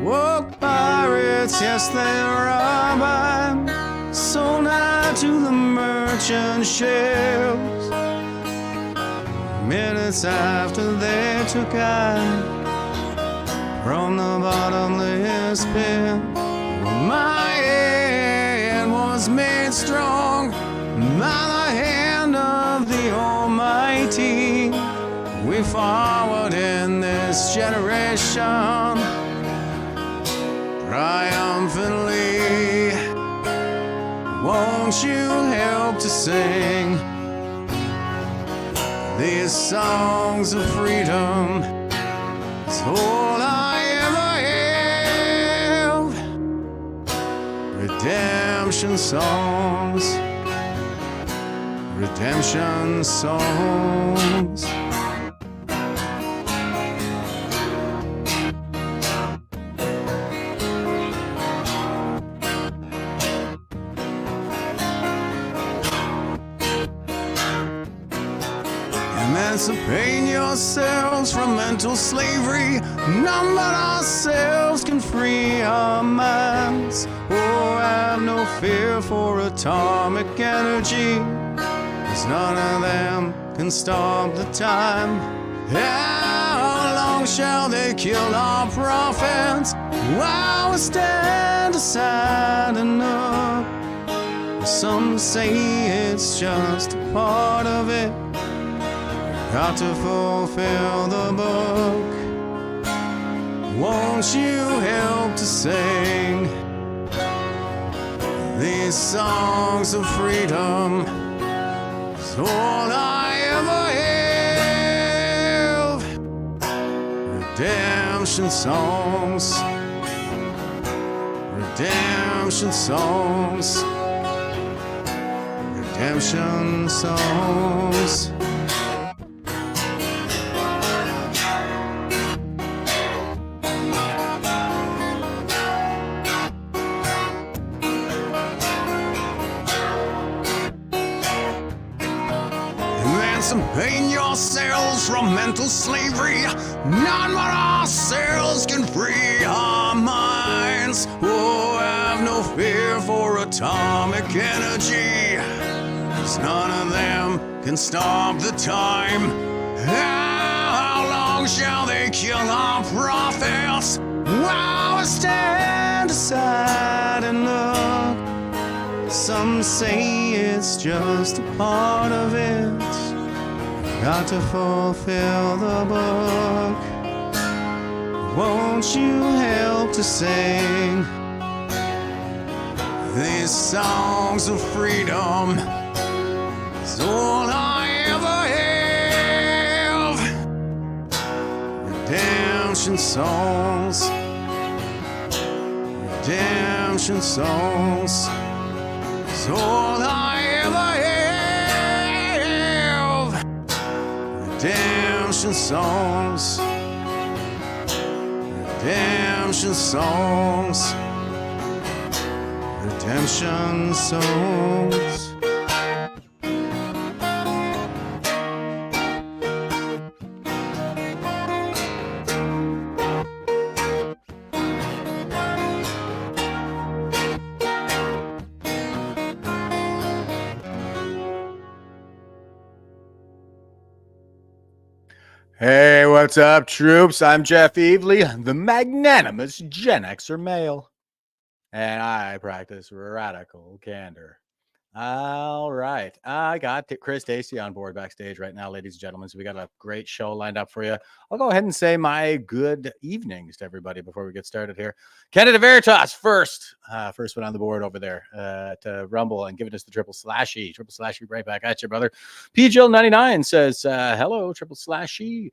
Woke pirates, yes, they rob I'm sold out to the merchant ships. Minutes after they took I from the bottomless pit. My head was made strong by the hand of the Almighty. We forward in this generation triumphantly. Won't you help to sing these songs of freedom? It's all I ever have. Redemption songs, redemption songs. Emancipate yourselves from mental slavery. None but ourselves can free our minds. Oh, have no fear for atomic energy, 'cause none of them can stop the time. How long shall they kill our prophets while we stand aside and look? Some say it's just a part of it. Got to fulfill the book. Won't you help to sing these songs of freedom? It's all I ever have. Redemption songs, redemption songs, redemption songs. Emancipate yourselves from mental slavery. None but ourselves can free our minds. Oh, have no fear for atomic energy, 'cause none of them can stop the time. How long shall they kill our prophets while we stand aside and look? Some say it's just a part of it. Got to fulfill the book. Won't you help to sing these songs of freedom? It's all I ever have. Redemption songs, redemption songs. It's all I ever have. Redemption songs, redemption songs, redemption songs. Hey, what's up, troops? I'm Jeff Evely, the magnanimous Gen Xer male, and I practice radical candor. All right, I got Chris Dacey on board backstage right now, ladies and gentlemen, so we got a great show lined up for you. I'll go ahead and say my good evenings to everybody before we get started here. Canada Veritas first one on the board over there to Rumble and giving us the triple slashy right back at you, brother. PGL99 says, hello, triple slashy.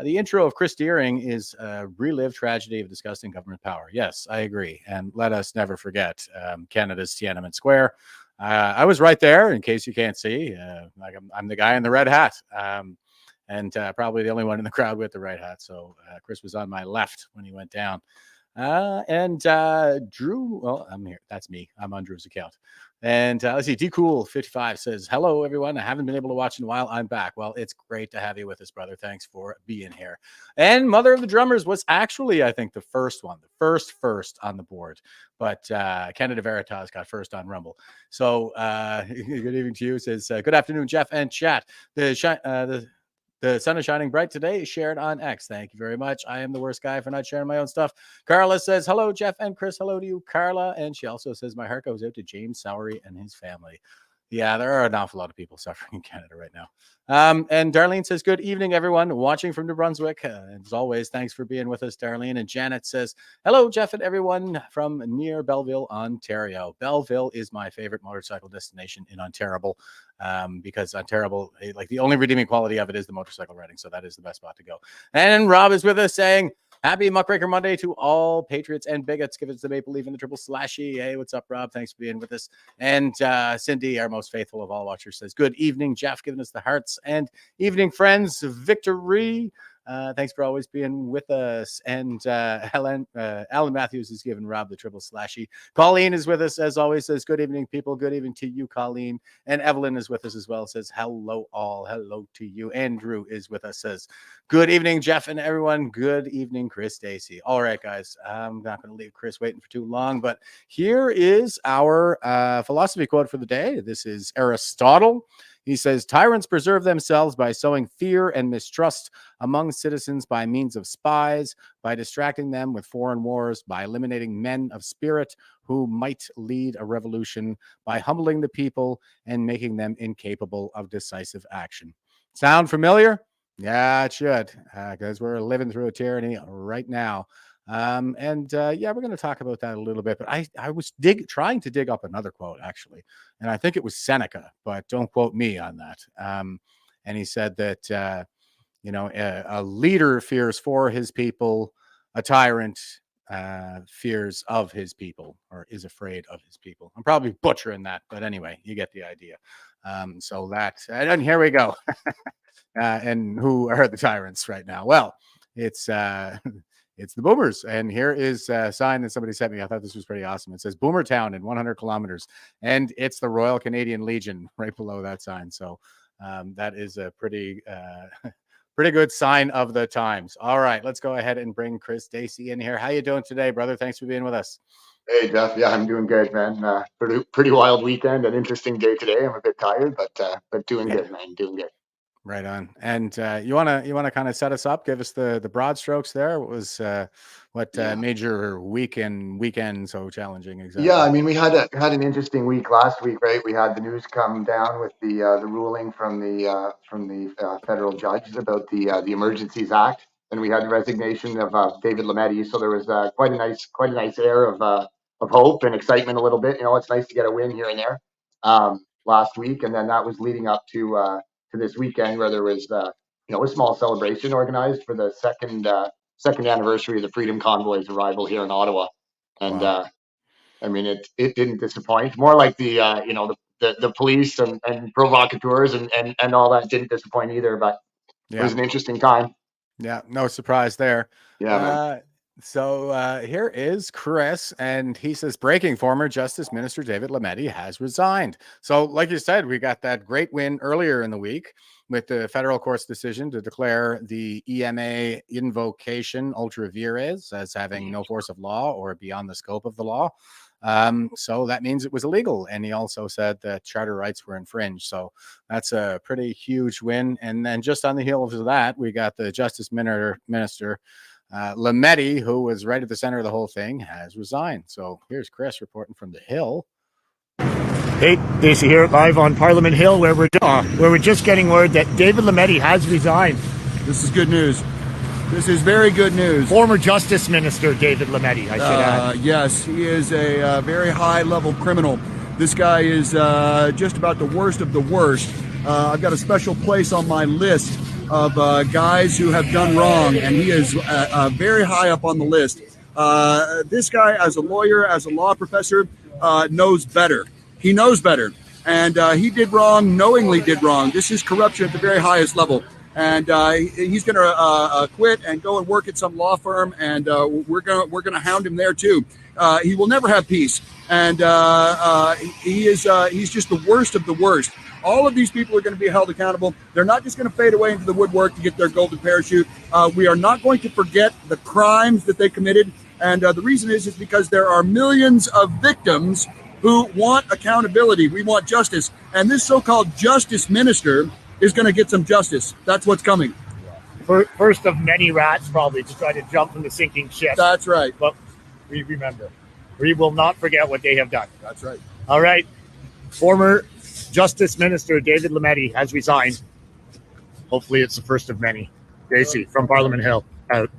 The intro of Chris Deering is relive tragedy of disgusting government power. Yes, I agree. And let us never forget Canada's Tiananmen Square. I was right there, in case you can't see. I'm the guy in the red hat, and probably the only one in the crowd with the red hat. So Chris was on my left when he went down. And Drew, well, I'm here. That's me. I'm on Drew's account. And let's see, DCool55 says, hello, everyone. I haven't been able to watch in a while. I'm back. Well, it's great to have you with us, brother. Thanks for being here. And Mother of the Drummers was actually, I think, the first one, the first on the board. But Canada Veritas got first on Rumble. So good evening to you. It says, good afternoon, Jeff and chat. The sun is shining bright today, shared on X. Thank you very much. I am the worst guy for not sharing my own stuff. Carla says, hello, Jeff and Chris. Hello to you, Carla. And she also says, my heart goes out to James Sowery and his family. Yeah, there are an awful lot of people suffering in Canada right now. And Darlene says, good evening, everyone watching from New Brunswick. As always, thanks for being with us, Darlene. And Janet says, hello, Jeff and everyone from near Belleville, Ontario. Belleville is my favorite motorcycle destination in Ontario, because Ontario, like the only redeeming quality of it is the motorcycle riding. So that is the best spot to go. And Rob is with us saying, happy Muckraker Monday to all patriots and bigots. Give it to the Maple Leaf and the Triple Slashy. Hey, what's up, Rob? Thanks for being with us. And Cindy, our most faithful of all watchers, says, good evening, Jeff, giving us the hearts. And evening, friends. Victory. Thanks for always being with us. And Alan Matthews is giving Rob the Triple Slashy. Colleen is with us, as always, says, good evening, people. Good evening to you, Colleen. And Evelyn is with us as well, says, hello, all. Hello to you. Andrew is with us, says, good evening, Jeff and everyone. Good evening, Chris Dacey. All right, guys. I'm not going to leave Chris waiting for too long, but here is our philosophy quote for the day. This is Aristotle. He says, tyrants preserve themselves by sowing fear and mistrust among citizens by means of spies, by distracting them with foreign wars, by eliminating men of spirit who might lead a revolution, by humbling the people and making them incapable of decisive action. Sound familiar? Yeah, it should, because we're living through a tyranny right now. Yeah, we're going to talk about that a little bit, but I was trying to dig up another quote, actually, and I think it was Seneca, but don't quote me on that. And he said that, a leader fears for his people, a tyrant fears of his people, or is afraid of his people. I'm probably butchering that, but anyway, you get the idea. So that, and here we go. And who are the tyrants right now? Well, it's the Boomers. And here is a sign that somebody sent me. I thought this was pretty awesome. It says Boomertown in 100 kilometers. And it's the Royal Canadian Legion right below that sign. So that is a pretty good sign of the times. All right, let's go ahead and bring Chris Dacey in here. How you doing today, brother? Thanks for being with us. Hey, Jeff. Yeah, I'm doing good, man. Pretty wild weekend, an interesting day today. I'm a bit tired, but doing good, man. Doing good. Right on. And you wanna kind of set us up, give us the broad strokes there. What was made your weekend so challenging? Exactly. Yeah, I mean, we had an interesting week last week, right? We had the news come down with the ruling from the federal judge about the Emergencies Act, and we had the resignation of David Lametti. So there was quite a nice air of hope and excitement a little bit. You know, it's nice to get a win here and there last week, and then that was leading up to this weekend where there was a small celebration organized for the second anniversary of the Freedom Convoy's arrival here in Ottawa, and wow. I mean, it didn't disappoint. More like the police and provocateurs and all that didn't disappoint either. But it was an interesting time. Yeah, no surprise there. Yeah. So here is Chris, and he says, breaking, former Justice Minister David Lametti has resigned. So like you said, we got that great win earlier in the week with the federal court's decision to declare the EMA invocation ultra vires as having no force of law or beyond the scope of the law. So that means it was illegal. And he also said that charter rights were infringed. So that's a pretty huge win. And then just on the heels of that, we got the Justice Minister Lametti, who was right at the center of the whole thing, has resigned. So here's Chris reporting from the Hill. Hey, Dacey here, live on Parliament Hill, where we're just getting word that David Lametti has resigned. This is good news. This is very good news. Former Justice Minister David Lametti, I should add. Yes, he is a very high-level criminal. This guy is just about the worst of the worst. I've got a special place on my list of guys who have done wrong, and he is very high up on the list. This guy, as a lawyer, as a law professor, knows better. He knows better, and he did wrong, knowingly did wrong. This is corruption at the very highest level, and he's going to quit and go and work at some law firm, and we're going to hound him there too. he will never have peace. And he's just the worst of the worst. All of these people are going to be held accountable. They're not just going to fade away into the woodwork to get their golden parachute. We are not going to forget the crimes that they committed. And the reason is because there are millions of victims who want accountability. We want justice. And this so-called justice minister is going to get some justice. That's what's coming. First of many rats, probably, to try to jump from the sinking ship. That's right. But we remember. We will not forget what they have done. That's right. All right. Former Justice Minister David Lametti has resigned. Hopefully it's the first of many. Dacey from Parliament Hill out.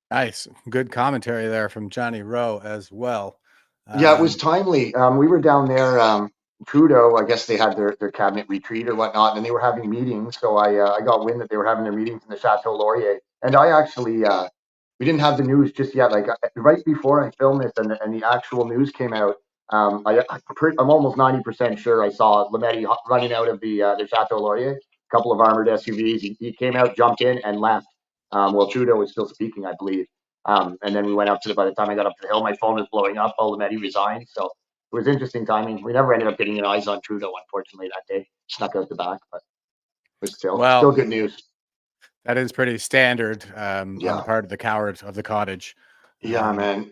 Nice. Good commentary there from Johnny Rowe as well. Yeah, it was timely. We were down there. Trudeau, I guess they had their cabinet retreat or whatnot, and they were having meetings. So I got wind that they were having their meetings in the Chateau Laurier. And I actually, we didn't have the news just yet. Like right before I filmed this and the actual news came out, I'm almost 90% sure I saw Lametti running out of the Chateau Laurier, a couple of armored SUVs. He came out, jumped in, and left. Well, Trudeau was still speaking, I believe. And then we went up by the time I got up to the hill, my phone was blowing up. Lametti resigned. So it was interesting timing. We never ended up getting eyes on Trudeau, unfortunately, that day. Snuck out the back, but it was still good news. That is pretty standard on the part of the coward of the cottage. Yeah, man.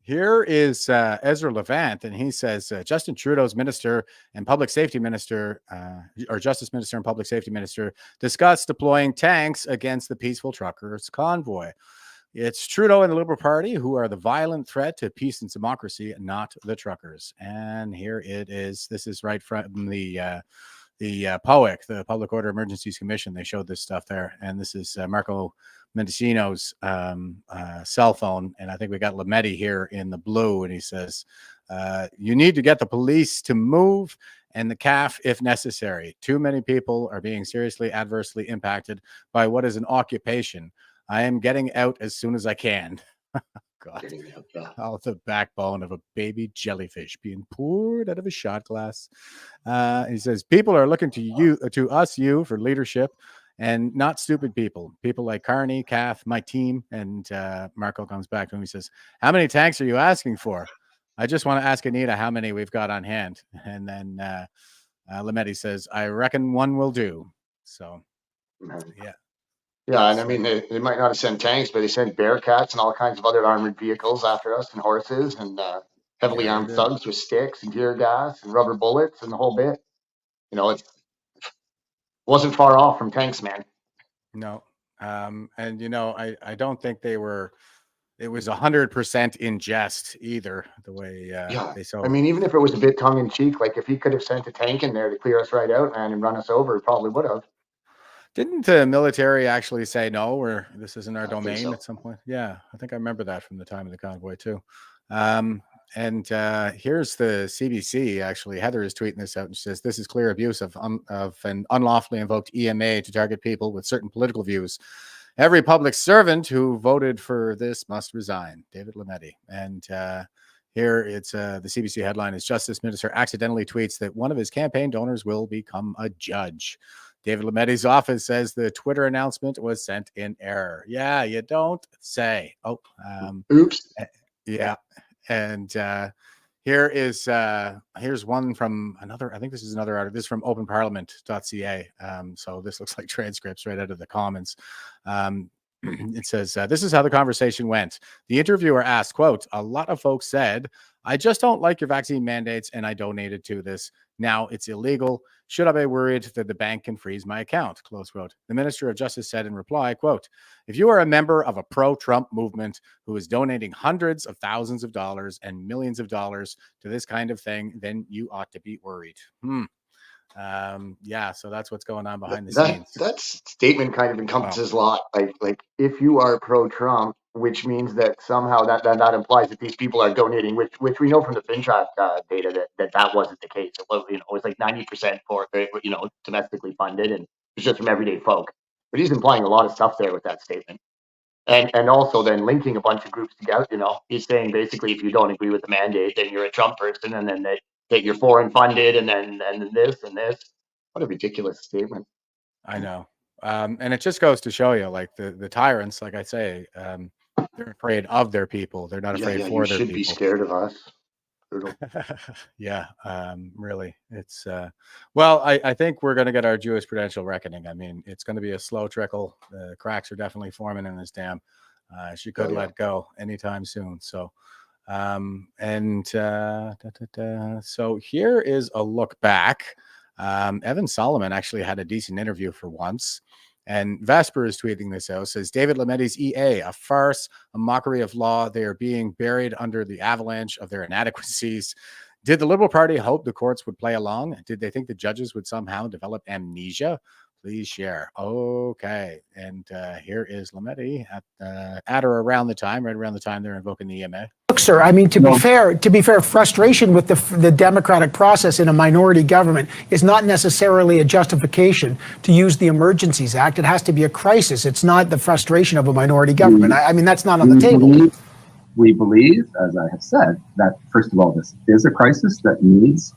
Here is Ezra Levant, and he says Justin Trudeau's minister and public safety minister, or justice minister and public safety minister, discussed deploying tanks against the peaceful truckers convoy. It's Trudeau and the Liberal Party who are the violent threat to peace and democracy, not the truckers. And here it is. This is right from the POEC, the Public Order Emergencies Commission. They showed this stuff there. And this is Marco Mendicino's cell phone. And I think we got Lametti here in the blue. And he says, you need to get the police to move and the CAF if necessary. Too many people are being seriously adversely impacted by what is an occupation. I am getting out as soon as I can. God, all the backbone of a baby jellyfish being poured out of a shot glass. He says, people are looking to us, for leadership, and not stupid people. People like Carney, CAF, my team. And Marco comes back to him. He says, how many tanks are you asking for? I just want to ask Anita how many we've got on hand. And then Lametti says, I reckon one will do. So, yeah. Yeah, and I mean, they might not have sent tanks, but they sent Bearcats and all kinds of other armored vehicles after us, and horses, and heavily armed thugs with sticks and tear gas and rubber bullets and the whole bit. You know, it wasn't far off from tanks, man. No. And, you know, I don't think it was 100% in jest either, the way they saw. I mean, even if it was a bit tongue in cheek, like if he could have sent a tank in there to clear us right out, man, and run us over, he probably would have. Didn't the military actually say no, this isn't our domain at some point? Yeah, I think I remember that from the time of the convoy too. And here's the CBC. Actually, Heather is tweeting this out and says this is clear abuse of an unlawfully invoked EMA to target people with certain political views. Every public servant who voted for this must resign. David Lametti. And here it's the CBC headline is Justice Minister accidentally tweets that one of his campaign donors will become a judge. David Lametti's office says the Twitter announcement was sent in error. Yeah, you don't say. Oops. Yeah. And here's one from another. I think this is another article. This is from openparliament.ca. So this looks like transcripts right out of the Commons. It says, this is how the conversation went. The interviewer asked, quote, a lot of folks said, I just don't like your vaccine mandates and I donated to this. Now it's illegal. Should I be worried that the bank can freeze my account? Close quote. The Minister of Justice said in reply, quote, if you are a member of a pro-Trump movement who is donating hundreds of thousands of dollars and millions of dollars to this kind of thing, then you ought to be worried. Yeah, so that's what's going on behind the scenes. That statement kind of encompasses a lot. Like if you are pro-Trump, which means that somehow that implies that these people are donating, which we know from the FinTrack data that wasn't the case. It was, it was like 90% for domestically funded, and it's just from everyday folk. But he's implying a lot of stuff there with that statement, and also then linking a bunch of groups together. He's saying basically if you don't agree with the mandate, then you're a Trump person, and then that you're foreign funded, and then this and this. What a ridiculous statement. I know. And it just goes to show you, like the tyrants, like I say, They're afraid of their people. They're not afraid for you their should people. be scared of us. Brutal. Yeah, really. It's well, I think we're going to get our jurisprudential reckoning. I mean, it's going to be a slow trickle. The cracks are definitely forming in this dam. She could let go anytime soon. So, so here is a look back. Evan Solomon actually had a decent interview for once. And Vesper is tweeting this out, says, David Lametti's EA, a farce, a mockery of law. They are being buried under the avalanche of their inadequacies. Did the Liberal Party hope the courts would play along? Did they think the judges would somehow develop amnesia? Please share. Okay. And here is Lametti at or around the time, right around the time they're invoking the EMA. Look, sir, I mean, to be fair, frustration with the democratic process in a minority government is not necessarily a justification to use the Emergencies Act. It has to be a crisis. It's not the frustration of a minority government. I mean, that's not on the table. We believe, as I have said, that first of all, this is a crisis that needs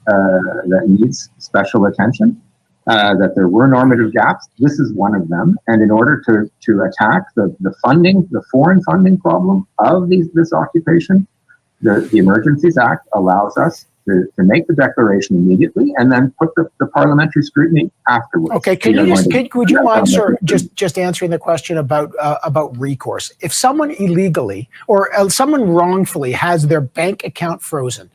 special attention. That there were normative gaps. This is one of them. And in order to attack the funding, the foreign funding problem of this occupation, the Emergencies Act allows us to make the declaration immediately and then put the parliamentary scrutiny afterwards. Okay, would you mind, sir, just answering the question about recourse? If someone illegally or someone wrongfully has their bank account frozen,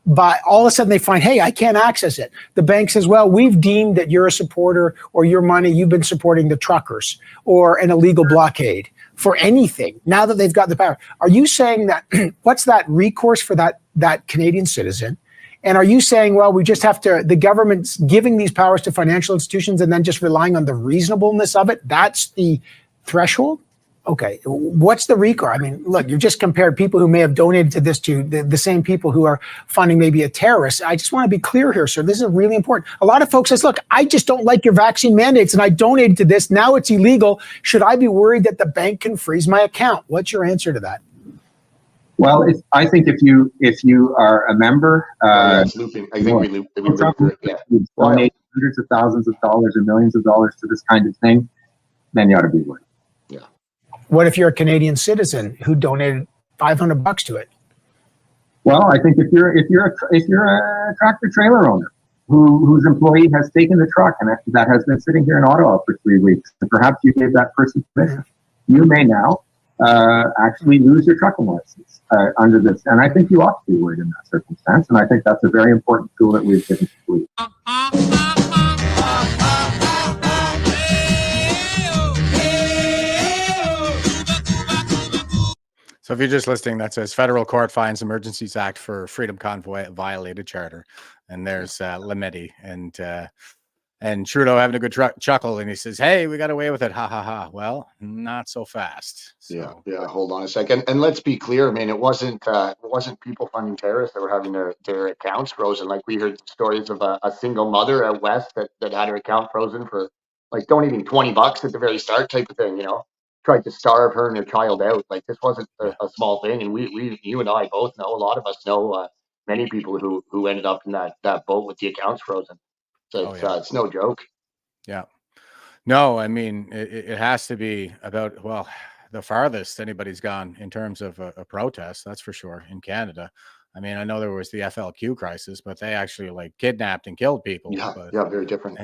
but all of a sudden they find, hey, I can't access it. The bank says, well, we've deemed that you're a supporter or your money, you've been supporting the truckers or an illegal blockade for anything. Now that they've got the power, are you saying that, what's that recourse for that Canadian citizen? And are you saying, well, we just have to, the government's giving these powers to financial institutions and then just relying on the reasonableness of it? That's the threshold? Okay, what's the recourse? I mean, look, you've just compared people who may have donated to this to the same people who are funding maybe a terrorist. I just want to be clear here, sir. This is really important. A lot of folks says, look, I just don't like your vaccine mandates and I donated to this. Now it's illegal. Should I be worried that the bank can freeze my account? What's your answer to that? Well, I think if you are a member, it's looping. I think we loop it. Yeah. You donate hundreds of thousands of dollars or millions of dollars to this kind of thing, then you ought to be worried. Yeah. What if you're a Canadian citizen who donated $500 to it? Well, I think if you're a tractor trailer owner whose employee has taken the truck and that has been sitting here in Ottawa for 3 weeks, and perhaps you gave that person permission, you may now actually lose your trucking license under this. And I think you ought to be worried in that circumstance. And I think that's a very important tool that we've given to police. So if you're just listening, that says federal court finds Emergencies Act for Freedom Convoy violated charter. And there's Lametti and Trudeau having a good chuckle. And he says, hey, we got away with it. Ha, ha, ha. Well, not so fast. So. Yeah. Hold on a second. And let's be clear. I mean, it wasn't people funding terrorists that were having their accounts frozen. Like we heard stories of a single mother out west that had her account frozen for like donating $20 at the very start type of thing, tried to starve her and her child out. Like this wasn't a small thing. And you and I both know, a lot of us know many people who ended up in that boat with the accounts frozen. So it's no joke. Yeah. No, I mean, it has to be about, well, the farthest anybody's gone in terms of a protest, that's for sure, in Canada. I mean, I know there was the FLQ crisis, but they actually like kidnapped and killed people. Yeah, very different.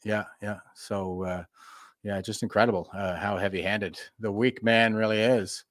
Yeah. So, just incredible how heavy-handed the weak man really is.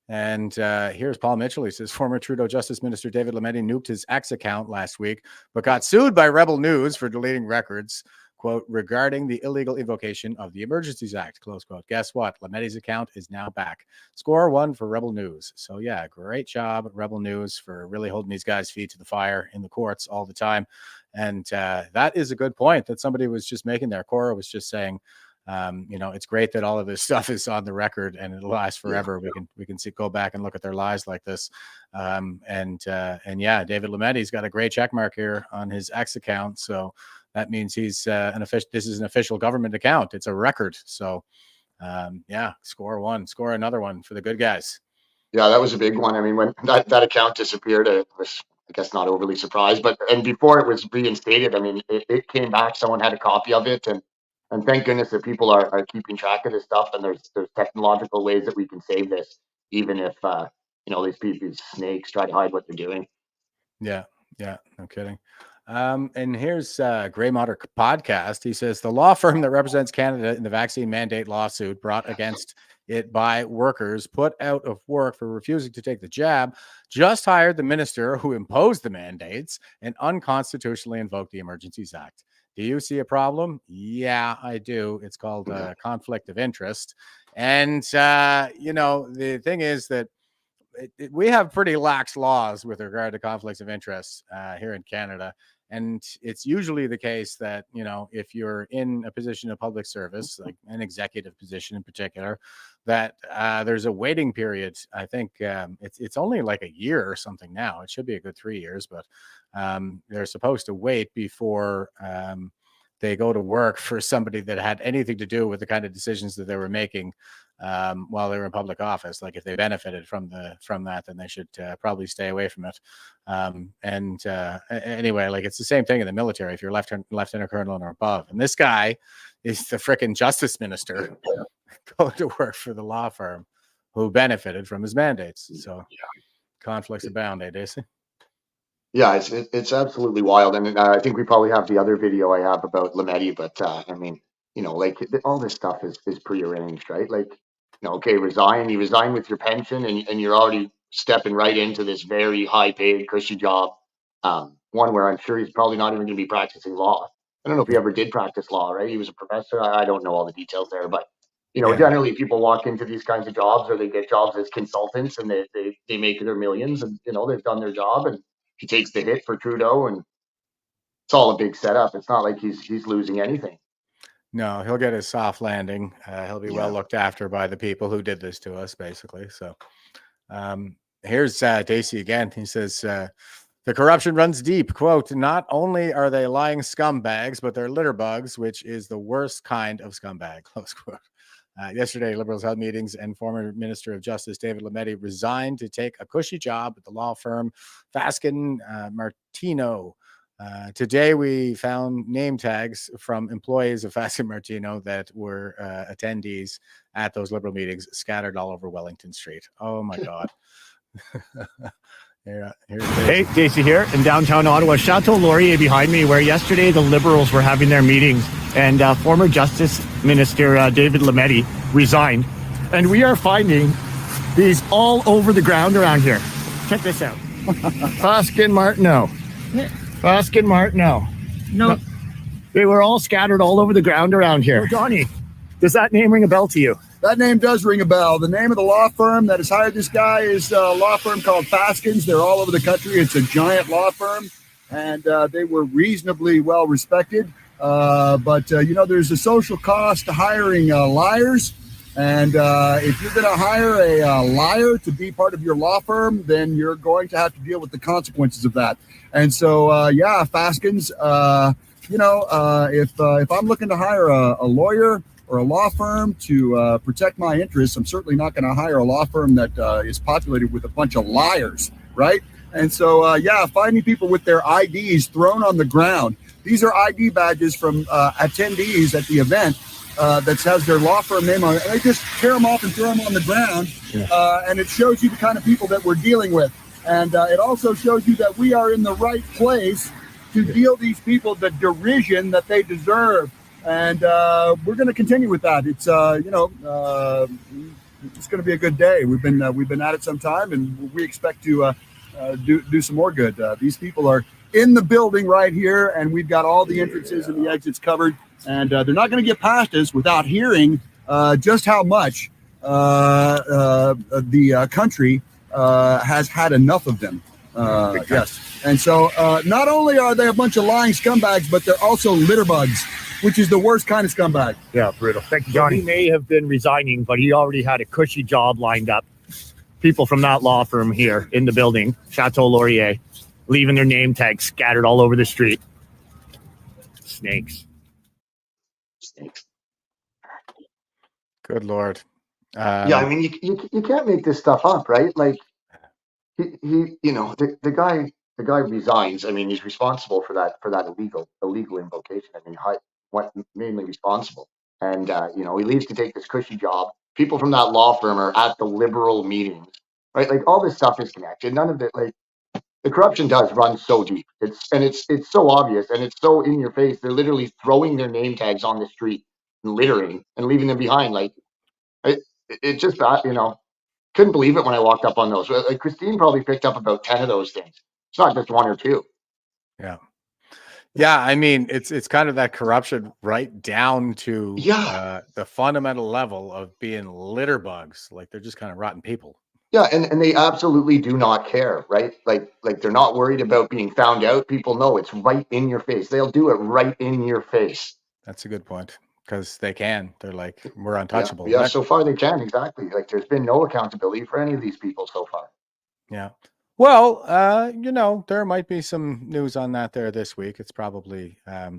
And here's Paul Mitchell. He says, former Trudeau Justice Minister David Lametti nuked his X account last week, but got sued by Rebel News for deleting records, quote, regarding the illegal invocation of the Emergencies Act, close quote. Guess what? Lametti's account is now back. Score one for Rebel News. So, yeah, great job, Rebel News, for really holding these guys' feet to the fire in the courts all the time. And that is a good point that somebody was just making there. Cora was just saying, it's great that all of this stuff is on the record and it'll last forever. We can go back and look at their lives like this. David Lametti's got a great check mark here on his X account. So that means he's this is an official government account. It's a record. So score one, score another one for the good guys. Yeah, that was a big one. I mean, when that account disappeared, I was, I guess, not overly surprised, and before it was reinstated, I mean, it came back. Someone had a copy of it, and thank goodness that people are keeping track of this stuff, and there's technological ways that we can save this. even if these snakes try to hide what they're doing. Yeah, no kidding. And here's Grey Matter Podcast. He says the law firm that represents Canada in the vaccine mandate lawsuit brought against it by workers put out of work for refusing to take the jab just hired the minister who imposed the mandates and unconstitutionally invoked the Emergencies Act. Do you see a problem? Yeah, I do. It's called conflict of interest. And, the thing is that we have pretty lax laws with regard to conflicts of interest here in Canada. And it's usually the case that, if you're in a position of public service, like an executive position in particular, that there's a waiting period. I think it's only like a year or something now. It should be a good 3 years, but they're supposed to wait before they go to work for somebody that had anything to do with the kind of decisions that they were making while they were in public office. Like if they benefited from that, then they should probably stay away from it. Anyway, like it's the same thing in the military if you're lieutenant colonel or above. And this guy is the frickin' justice minister going to work for the law firm who benefited from his mandates. So conflicts abound, Dacey? Yeah, it's absolutely wild, and I think we probably have the other video I have about Lametti, but all this stuff is prearranged, right? Like, okay, resign. You resign with your pension, and you're already stepping right into this very high-paid, cushy job, one where I'm sure he's probably not even going to be practicing law. I don't know if he ever did practice law, right? He was a professor. I don't know all the details there, but generally people walk into these kinds of jobs, or they get jobs as consultants, and they make their millions, and they've done their job, and he takes the hit for Trudeau, and it's all a big setup. It's not like he's losing anything. No, he'll get his soft landing. He'll be well looked after by the people who did this to us, basically. So here's Dacey again. He says, the corruption runs deep. Quote, not only are they lying scumbags, but they're litter bugs, which is the worst kind of scumbag. Close quote. Yesterday, Liberals held meetings and former Minister of Justice David Lametti resigned to take a cushy job at the law firm Fasken Martino. Today, we found name tags from employees of Fasken Martino that were attendees at those Liberal meetings scattered all over Wellington Street. Oh, my God. Hey, Dacey here in downtown Ottawa. Chateau Laurier behind me, where yesterday the Liberals were having their meetings, and former Justice Minister David Lametti resigned. And we are finding these all over the ground around here. Check this out. Fasken Martino. Fasken Martino. No. They were all scattered all over the ground around here. Oh, Johnny, does that name ring a bell to you? That name does ring a bell. The name of the law firm that has hired this guy is a law firm called Faskens. They're all over the country. It's a giant law firm, and they were reasonably well respected. But there's a social cost to hiring liars. And if you're going to hire a liar to be part of your law firm, then you're going to have to deal with the consequences of that. And so, Faskens, if I'm looking to hire a lawyer or a law firm to protect my interests, I'm certainly not going to hire a law firm that is populated with a bunch of liars, right? And so, finding people with their IDs thrown on the ground. These are ID badges from attendees at the event that has their law firm name on it. And they just tear them off and throw them on the ground. And it shows you the kind of people that we're dealing with. And it also shows you that we are in the right place to deal these people the derision that they deserve. And we're going to continue with that. It's it's going to be a good day. We've been at it some time, and we expect to do some more good. These people are in the building right here, and we've got all the entrances and the exits covered. And they're not going to get past us without hearing just how much the country has had enough of them. Yes. And so not only are they a bunch of lying scumbags, but they're also litter bugs, which is the worst kind of scumbag. Yeah, brutal. Thank you, Johnny. He may have been resigning, but he already had a cushy job lined up. People from that law firm here in the building, Chateau Laurier, leaving their name tags scattered all over the street. Snakes. Good Lord. I mean, you can't make this stuff up, right? Like the guy resigns. I mean, he's responsible for that illegal invocation. I mean, mainly responsible. And he leaves to take this cushy job. people from that law firm are at the Liberal meetings, right? Like all this stuff is connected. None of it, like the corruption does run so deep. It's so obvious and it's so in your face. They're literally throwing their name tags on the street and littering and leaving them behind. Like it just, couldn't believe it when I walked up on those. Like Christine probably picked up about 10 of those things. It's not just one or two. Yeah. Yeah, I mean, it's kind of that corruption right down to the fundamental level of being litter bugs. Like they're just kind of rotten people. Yeah, and they absolutely do not care, right? Like they're not worried about being found out. People know it's right in your face. They'll do it right in your face. That's a good point because they can. They're like, we're untouchable. Yeah, so far they can, exactly. Like there's been no accountability for any of these people so far. Yeah. Well, there might be some news on that there this week. It's probably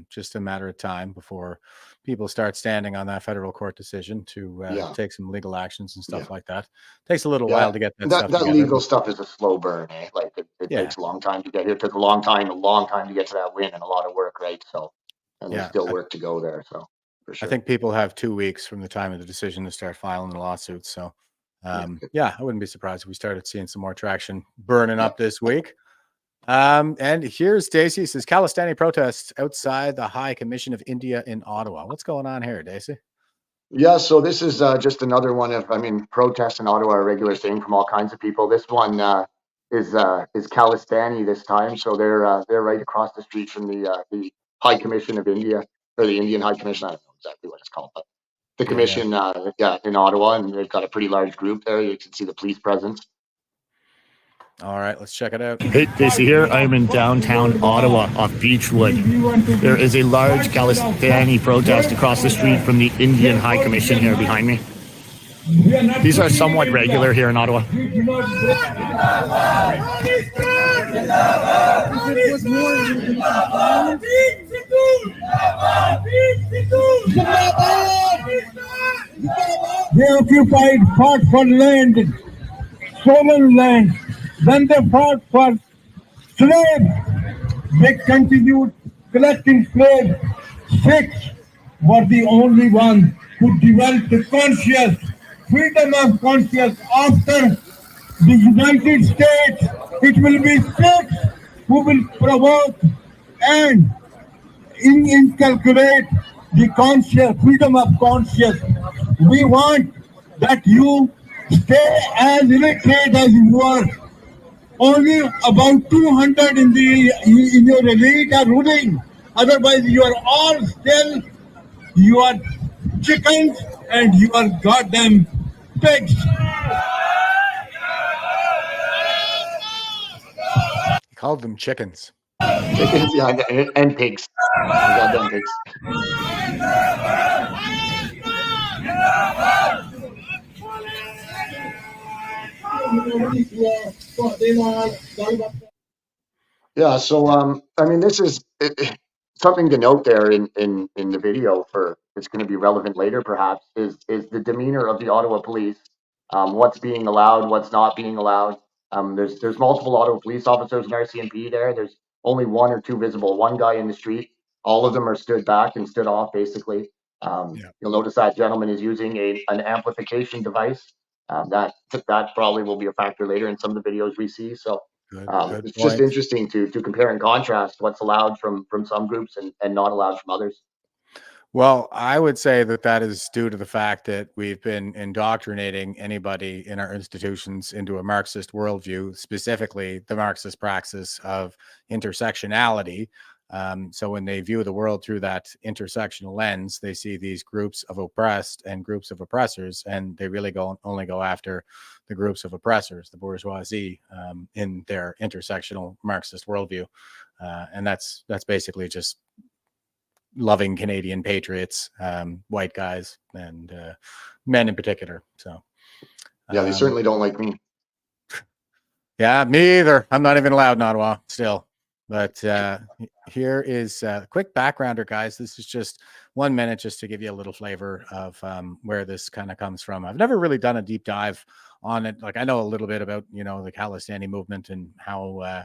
just a matter of time before people start standing on that federal court decision to take some legal actions and stuff like that. Takes a little while to get that stuff together. Legal stuff is a slow burn, eh? Like it takes a long time to get here. It took a long time to get to that win and a lot of work, right? So, and there's still work to go there. So, for sure. I think people have 2 weeks from the time of the decision to start filing the lawsuits. So, I wouldn't be surprised if we started seeing some more traction burning up this week. And here's Dacey. Says Khalistani protests outside the High Commission of India in Ottawa. What's going on here, Dacey? Yeah, so this is just another one of, protests in Ottawa are a regular thing from all kinds of people. This one is Khalistani this time. So they're right across the street from the High Commission of India, or the Indian High Commission. I don't know exactly what it's called, but the commission, in Ottawa, and they've got a pretty large group there. You can see the police presence. All right, let's check it out. Hey, Dacey here. I'm in downtown Ottawa off Beechwood. There is a large Khalistani protest across the street from the Indian High Commission here behind me. These are somewhat regular here in Ottawa. They occupied, fought for land, stolen land. Then they fought for slaves. They continued collecting slaves. Sikhs were the only one who developed the conscious, freedom of conscience after the United States. It will be Sikhs who will provoke and inculcate the conscious, freedom of conscience. We want that you stay as illiterate as you are. Only about 200 in your elite are ruling. Otherwise, you are all still, you are chickens and you are goddamn pigs. He called them chickens. Chickens, and pigs. Goddamn pigs. Yeah, so this is something to note there in the video for it's going to be relevant later perhaps is the demeanor of the Ottawa police, what's being allowed, what's not being allowed. There's multiple Ottawa police officers and RCMP there. There's only one or two visible, one guy in the street. All of them are stood back and stood off basically. You'll notice that gentleman is using an amplification device. That probably will be a factor later in some of the videos we see. So it's just interesting to compare and contrast what's allowed from some groups and not allowed from others. Well, I would say that is due to the fact that we've been indoctrinating anybody in our institutions into a Marxist worldview, specifically the Marxist praxis of intersectionality. So when they view the world through that intersectional lens, they see these groups of oppressed and groups of oppressors, and they really only go after the groups of oppressors, the bourgeoisie, in their intersectional Marxist worldview. And that's basically just loving Canadian patriots, white guys, and men in particular. So they certainly don't like me. Yeah, me either. I'm not even allowed in Ottawa still. But here is a quick backgrounder, guys. This is just 1 minute just to give you a little flavor of where this kind of comes from. I've never really done a deep dive on it. Like I know a little bit about, the Khalistani movement and how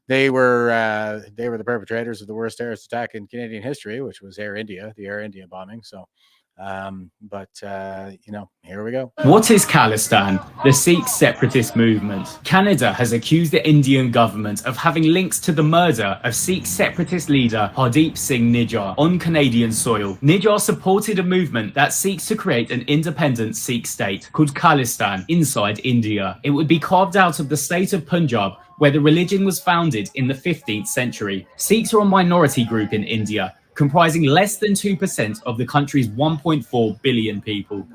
they were the perpetrators of the worst terrorist attack in Canadian history, which was the Air India bombing. So But here we go. What is Khalistan, the Sikh separatist movement? Canada has accused the Indian government of having links to the murder of Sikh separatist leader Hardeep Singh Nijjar on Canadian soil. Nijjar supported a movement that seeks to create an independent Sikh state called Khalistan inside India. It would be carved out of the state of Punjab, where the religion was founded in the 15th century. Sikhs are a minority group in India, comprising less than 2% of the country's 1.4 billion people.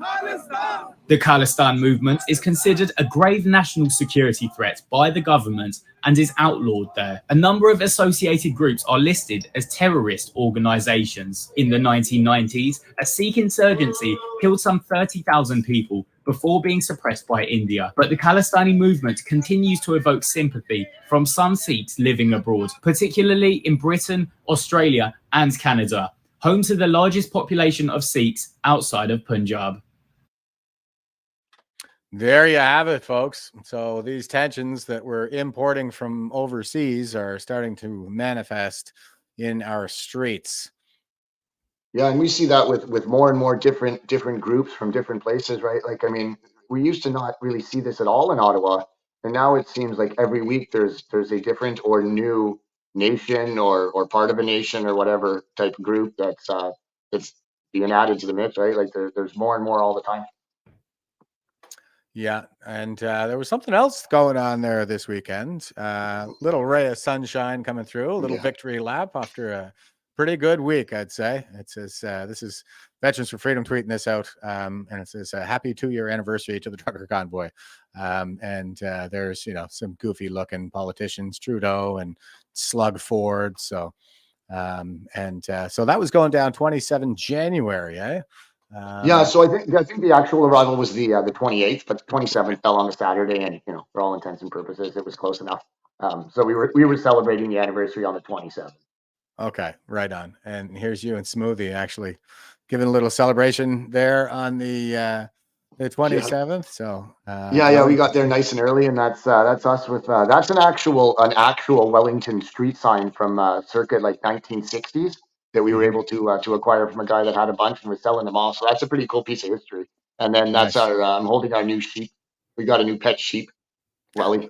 The Khalistan movement is considered a grave national security threat by the government and is outlawed there. A number of associated groups are listed as terrorist organizations. In the 1990s, a Sikh insurgency killed some 30,000 people before being suppressed by India. But the Khalistani movement continues to evoke sympathy from some Sikhs living abroad, particularly in Britain, Australia, and Canada, home to the largest population of Sikhs outside of Punjab. There you have it, folks. So these tensions that we're importing from overseas are starting to manifest in our streets. Yeah, and we see that with more and more different groups from different places, right? Like, I mean, we used to not really see this at all in Ottawa, and now it seems like every week there's a different or new nation or part of a nation or whatever type of group that's being added to the mix, right? Like there's more and more all the time. Yeah, and there was something else going on there this weekend. Little ray of sunshine coming through, a little victory lap after a pretty good week, I'd say. It says this is Veterans for Freedom tweeting this out, and it says happy 2-year anniversary to the Trucker Convoy. And there's some goofy looking politicians, Trudeau and Slug Ford. So so that was going down 27 January, eh? Yeah, so I think the actual arrival was the 28th, but the 27th fell on a Saturday, and for all intents and purposes, it was close enough. So we were celebrating the anniversary on the 27th. Okay, right on. And here's you and Smoothie actually giving a little celebration there on the 27th. Yeah. So we got there nice and early, and that's us with that's an actual Wellington street sign from circa like 1960s that we were able to acquire from a guy that had a bunch and was selling them all. So that's a pretty cool piece of history. And then that's nice. I'm holding our new sheep. We got a new pet sheep, Welly.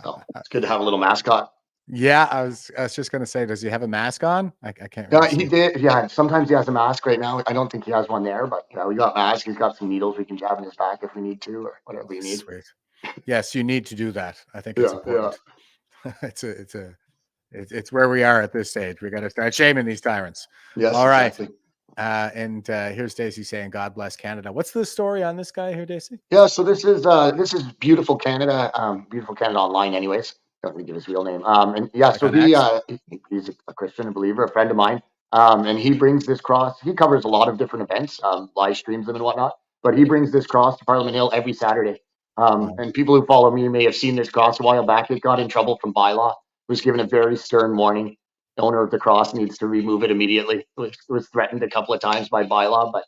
So it's good to have a little mascot. Yeah, I was just gonna say, does he have a mask on? I can't. Really he did. Yeah, sometimes he has a mask. Right now, I don't think he has one there, but we got masks. He's got some needles we can jab in his back if we need to, or whatever we need. Sweet. Yes, you need to do that. I think it's important. Yeah. It's where we are at this stage. We got to start shaming these tyrants. Yes. All right. Exactly. And here's Dacey saying, "God bless Canada." What's the story on this guy here, Dacey? Yeah, so this is Beautiful Canada. Beautiful Canada Online, anyways. Don't really give his real name. And yeah, so he's a Christian, a believer, a friend of mine. And he brings this cross. He covers a lot of different events, live streams them and whatnot. But he brings this cross to Parliament Hill every Saturday. And people who follow me may have seen this cross a while back. It got in trouble from bylaw. It was given a very stern warning. The owner of the cross needs to remove it immediately. It was threatened a couple of times by bylaw, but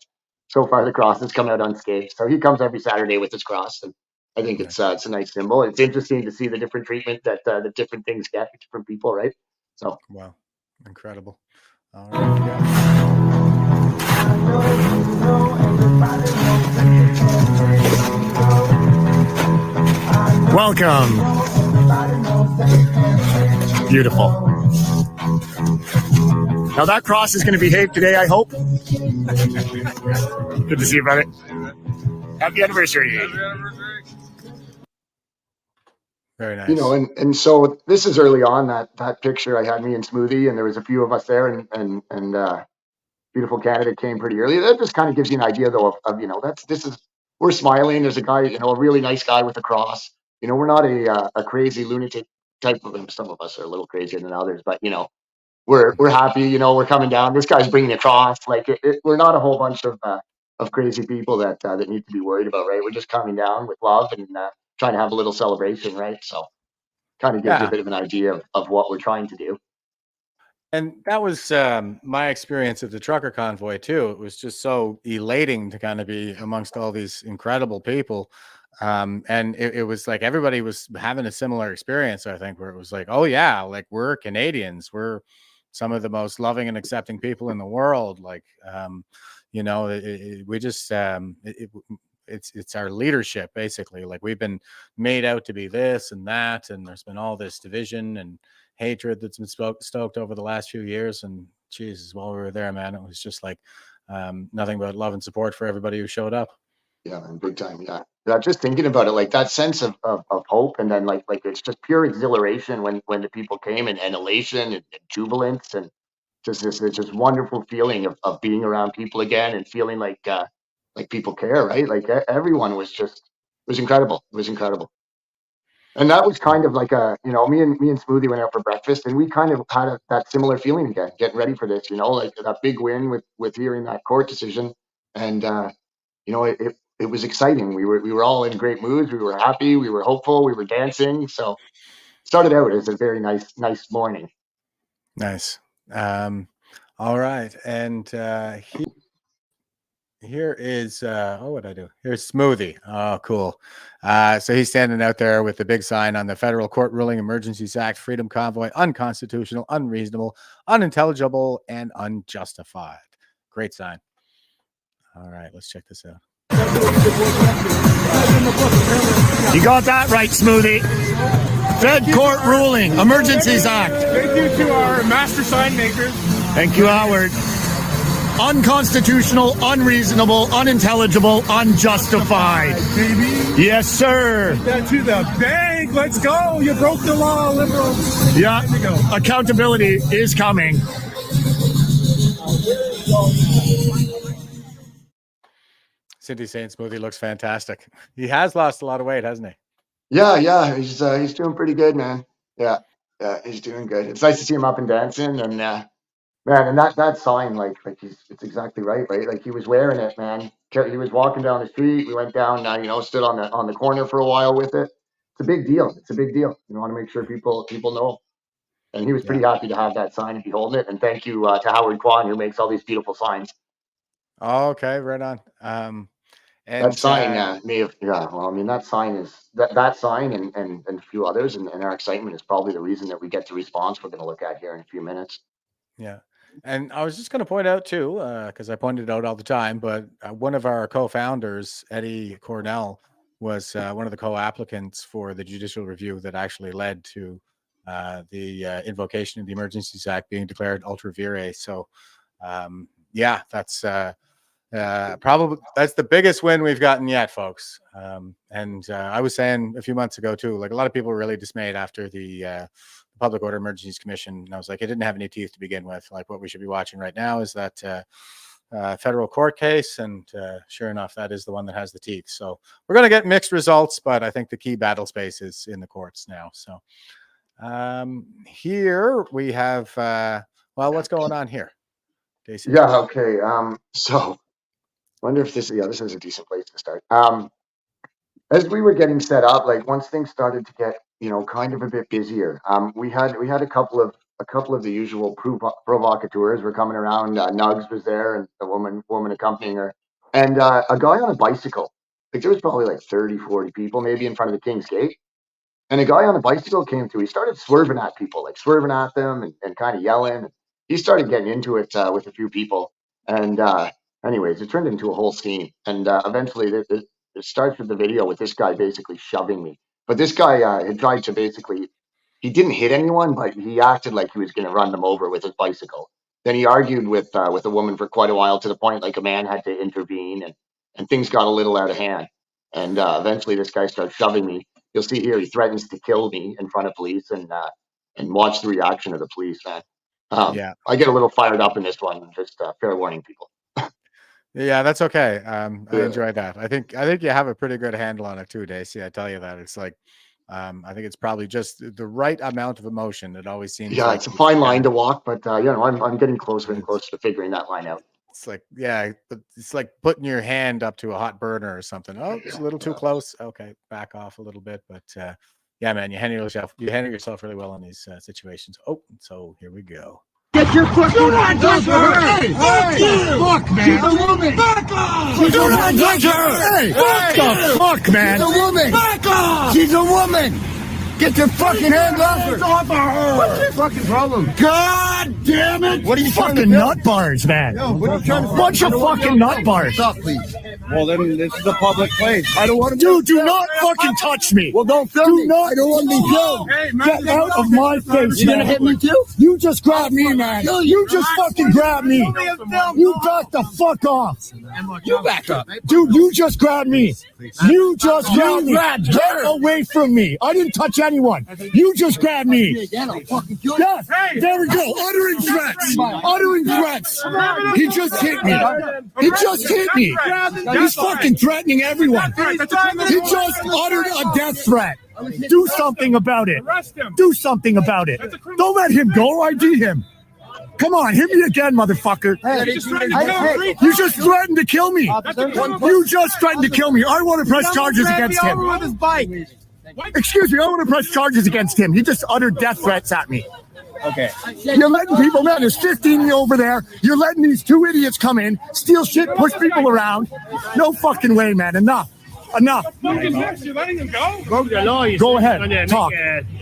so far the cross has come out unscathed. So he comes every Saturday with his cross, and I think it's a nice symbol. It's interesting to see the different treatment that the different things get for different people, right? So wow, incredible. All right, welcome. Beautiful. Now that cross is going to behave today, I hope. Good to see you, brother. Happy anniversary. Very nice. And so this is early on, that picture. I had me and Smoothie, and there was a few of us there, and Beautiful Canada came pretty early. That just kind of gives you an idea, though, of we're smiling. There's a guy, a really nice guy with a cross. We're not a crazy lunatic type of them. Some of us are a little crazier than others, but we're happy. We're coming down. This guy's bringing a cross. Like we're not a whole bunch of crazy people that need to be worried about, right? We're just coming down with love and trying to have a little celebration, right? So kind of gives you a bit of an idea of what we're trying to do. And that was my experience of the Trucker Convoy too. It was just so elating to kind of be amongst all these incredible people. And it was like everybody was having a similar experience, I think, where it was like, oh yeah, like we're Canadians. We're some of the most loving and accepting people in the world. Like, You know, we just it's our leadership basically. Like we've been made out to be this and that, and there's been all this division and hatred that's been stoked over the last few years. And Jesus, while we were there, man, it was just like nothing but love and support for everybody who showed up. Yeah, man, big time. Yeah. Just thinking about it, like that sense of hope, and then like it's just pure exhilaration when the people came, and elation and jubilance, and just this wonderful feeling of being around people again and feeling like people care, right? Like everyone was incredible. It was incredible. And that was kind of like me and Smoothie went out for breakfast, and we kind of had that similar feeling again, getting ready for this, like that big win with hearing that court decision. And it was exciting. We were all in great moods. We were happy. We were hopeful. We were dancing. So started out as a very nice morning. Nice. All right. And here is what'd I do? Here's Smoothie. Oh, cool. So he's standing out there with the big sign on the federal court ruling Emergencies Act, Freedom Convoy, unconstitutional, unreasonable, unintelligible, and unjustified. Great sign. All right, let's check this out. You got that right, Smoothie. Fed court ruling, Emergencies Act. Thank you to our master sign makers. Thank you, Howard. Unconstitutional, unreasonable, unintelligible, unjustified. Baby. Yes, sir. Take that to the bank. Let's go. You broke the law, liberals. Yeah, accountability is coming. Cindy saying Smoothie looks fantastic. He has lost a lot of weight, hasn't he? Yeah. He's doing pretty good, man. Yeah, he's doing good. It's nice to see him up and dancing, and man, and that sign, like it's exactly right? Like he was wearing it, man. He was walking down the street. We went down, stood on the corner for a while with it. It's a big deal. You want to make sure people know. And he was pretty happy to have that sign and be holding it. And thank you to Howard Kwan, who makes all these beautiful signs. Oh, okay, right on. And that sign that sign is that sign and a few others, and our excitement is probably the reason that we get the response we're going to look at here in a few minutes. Yeah. And I was just going to point out too, because I pointed it out all the time, but one of our co-founders, Eddie Cornell, was one of the co-applicants for the judicial review that actually led to the invocation of the Emergencies Act being declared ultra vires. So, that's probably that's the biggest win we've gotten yet, folks. And I was saying a few months ago too, like a lot of people were really dismayed after the Public Order Emergencies Commission. And I was like, it didn't have any teeth to begin with. Like what we should be watching right now is that federal court case. And sure enough, that is the one that has the teeth. So we're going to get mixed results, but I think the key battle space is in the courts now. So here we have, what's going on here? Dacey? Yeah. Okay. So wonder if this is a decent place to start. As we were getting set up, like once things started to get, kind of a bit busier, we had a couple of the usual provocateurs were coming around. Nugs was there, and a woman accompanying her, and a guy on a bicycle. Like there was probably like 30, 40 people maybe in front of the King's Gate. And a guy on a bicycle came through. He started swerving at people, like swerving at them and kind of yelling. He started getting into it with a few people. And anyways, it turned into a whole scene. And eventually it starts with the video with this guy basically shoving me. But this guy had tried to he didn't hit anyone, but he acted like he was going to run them over with his bicycle. Then he argued with a woman for quite a while, to the point like a man had to intervene, and things got a little out of hand. And eventually this guy starts shoving me. You'll see here he threatens to kill me in front of police, and watch the reaction of the police, man. I get a little fired up in this one. Just fair warning, people. Yeah, that's okay. I enjoyed that. I think you have a pretty good handle on it too, Dacey. I tell you that. It's like I think it's probably just the right amount of emotion. It always seems. Yeah, like it's a fine line to walk, but I'm getting closer and closer to figuring that line out. It's like, it's like putting your hand up to a hot burner or something. Oh, it's a little too close. Okay, back off a little bit. But yeah, man, you handle yourself really well in these situations. Oh, so here we go. Get your foot on her! Hey! Look, man! She's a woman! Back off! She's a woman! Touch her! Hey! What the fuck, man? She's a woman! Back off! She's a woman! Get your fucking hands off her! What's your fucking problem? God damn it! What are you fucking nut bars, man? No, what are you trying to Bunch of fucking nut bars. Stop, please. Well, then this is a public place. I don't want to. Dude, do not fucking touch me. Well, don't film me. I don't want to be killed. Get out of my face, You gonna man. hit me too? You just grabbed me, man. You just fucking grabbed me. You back the fuck off. You back up. Dude, you just grabbed me. You just grabbed me. Get away from me. I didn't touch anyone. You just grabbed me. Again, I'll fucking kill you. Yes, there we go. Uttering threats. Uttering threats. He just hit me. He just hit me. He's fucking threatening everyone. He just uttered a death threat. Do something about it. Do something about it. Don't let him go. ID him. Come on, hit me again, motherfucker. You just threatened to kill me. You just threatened to kill me. I want to press charges against him. Excuse me, I want to press charges against him. He just uttered death threats at me. Okay. You're letting people, man, there's 15 over there. You're letting these two idiots come in, steal shit, push people around. No fucking way, man. Enough. Enough. You're letting him go? Go ahead. Talk.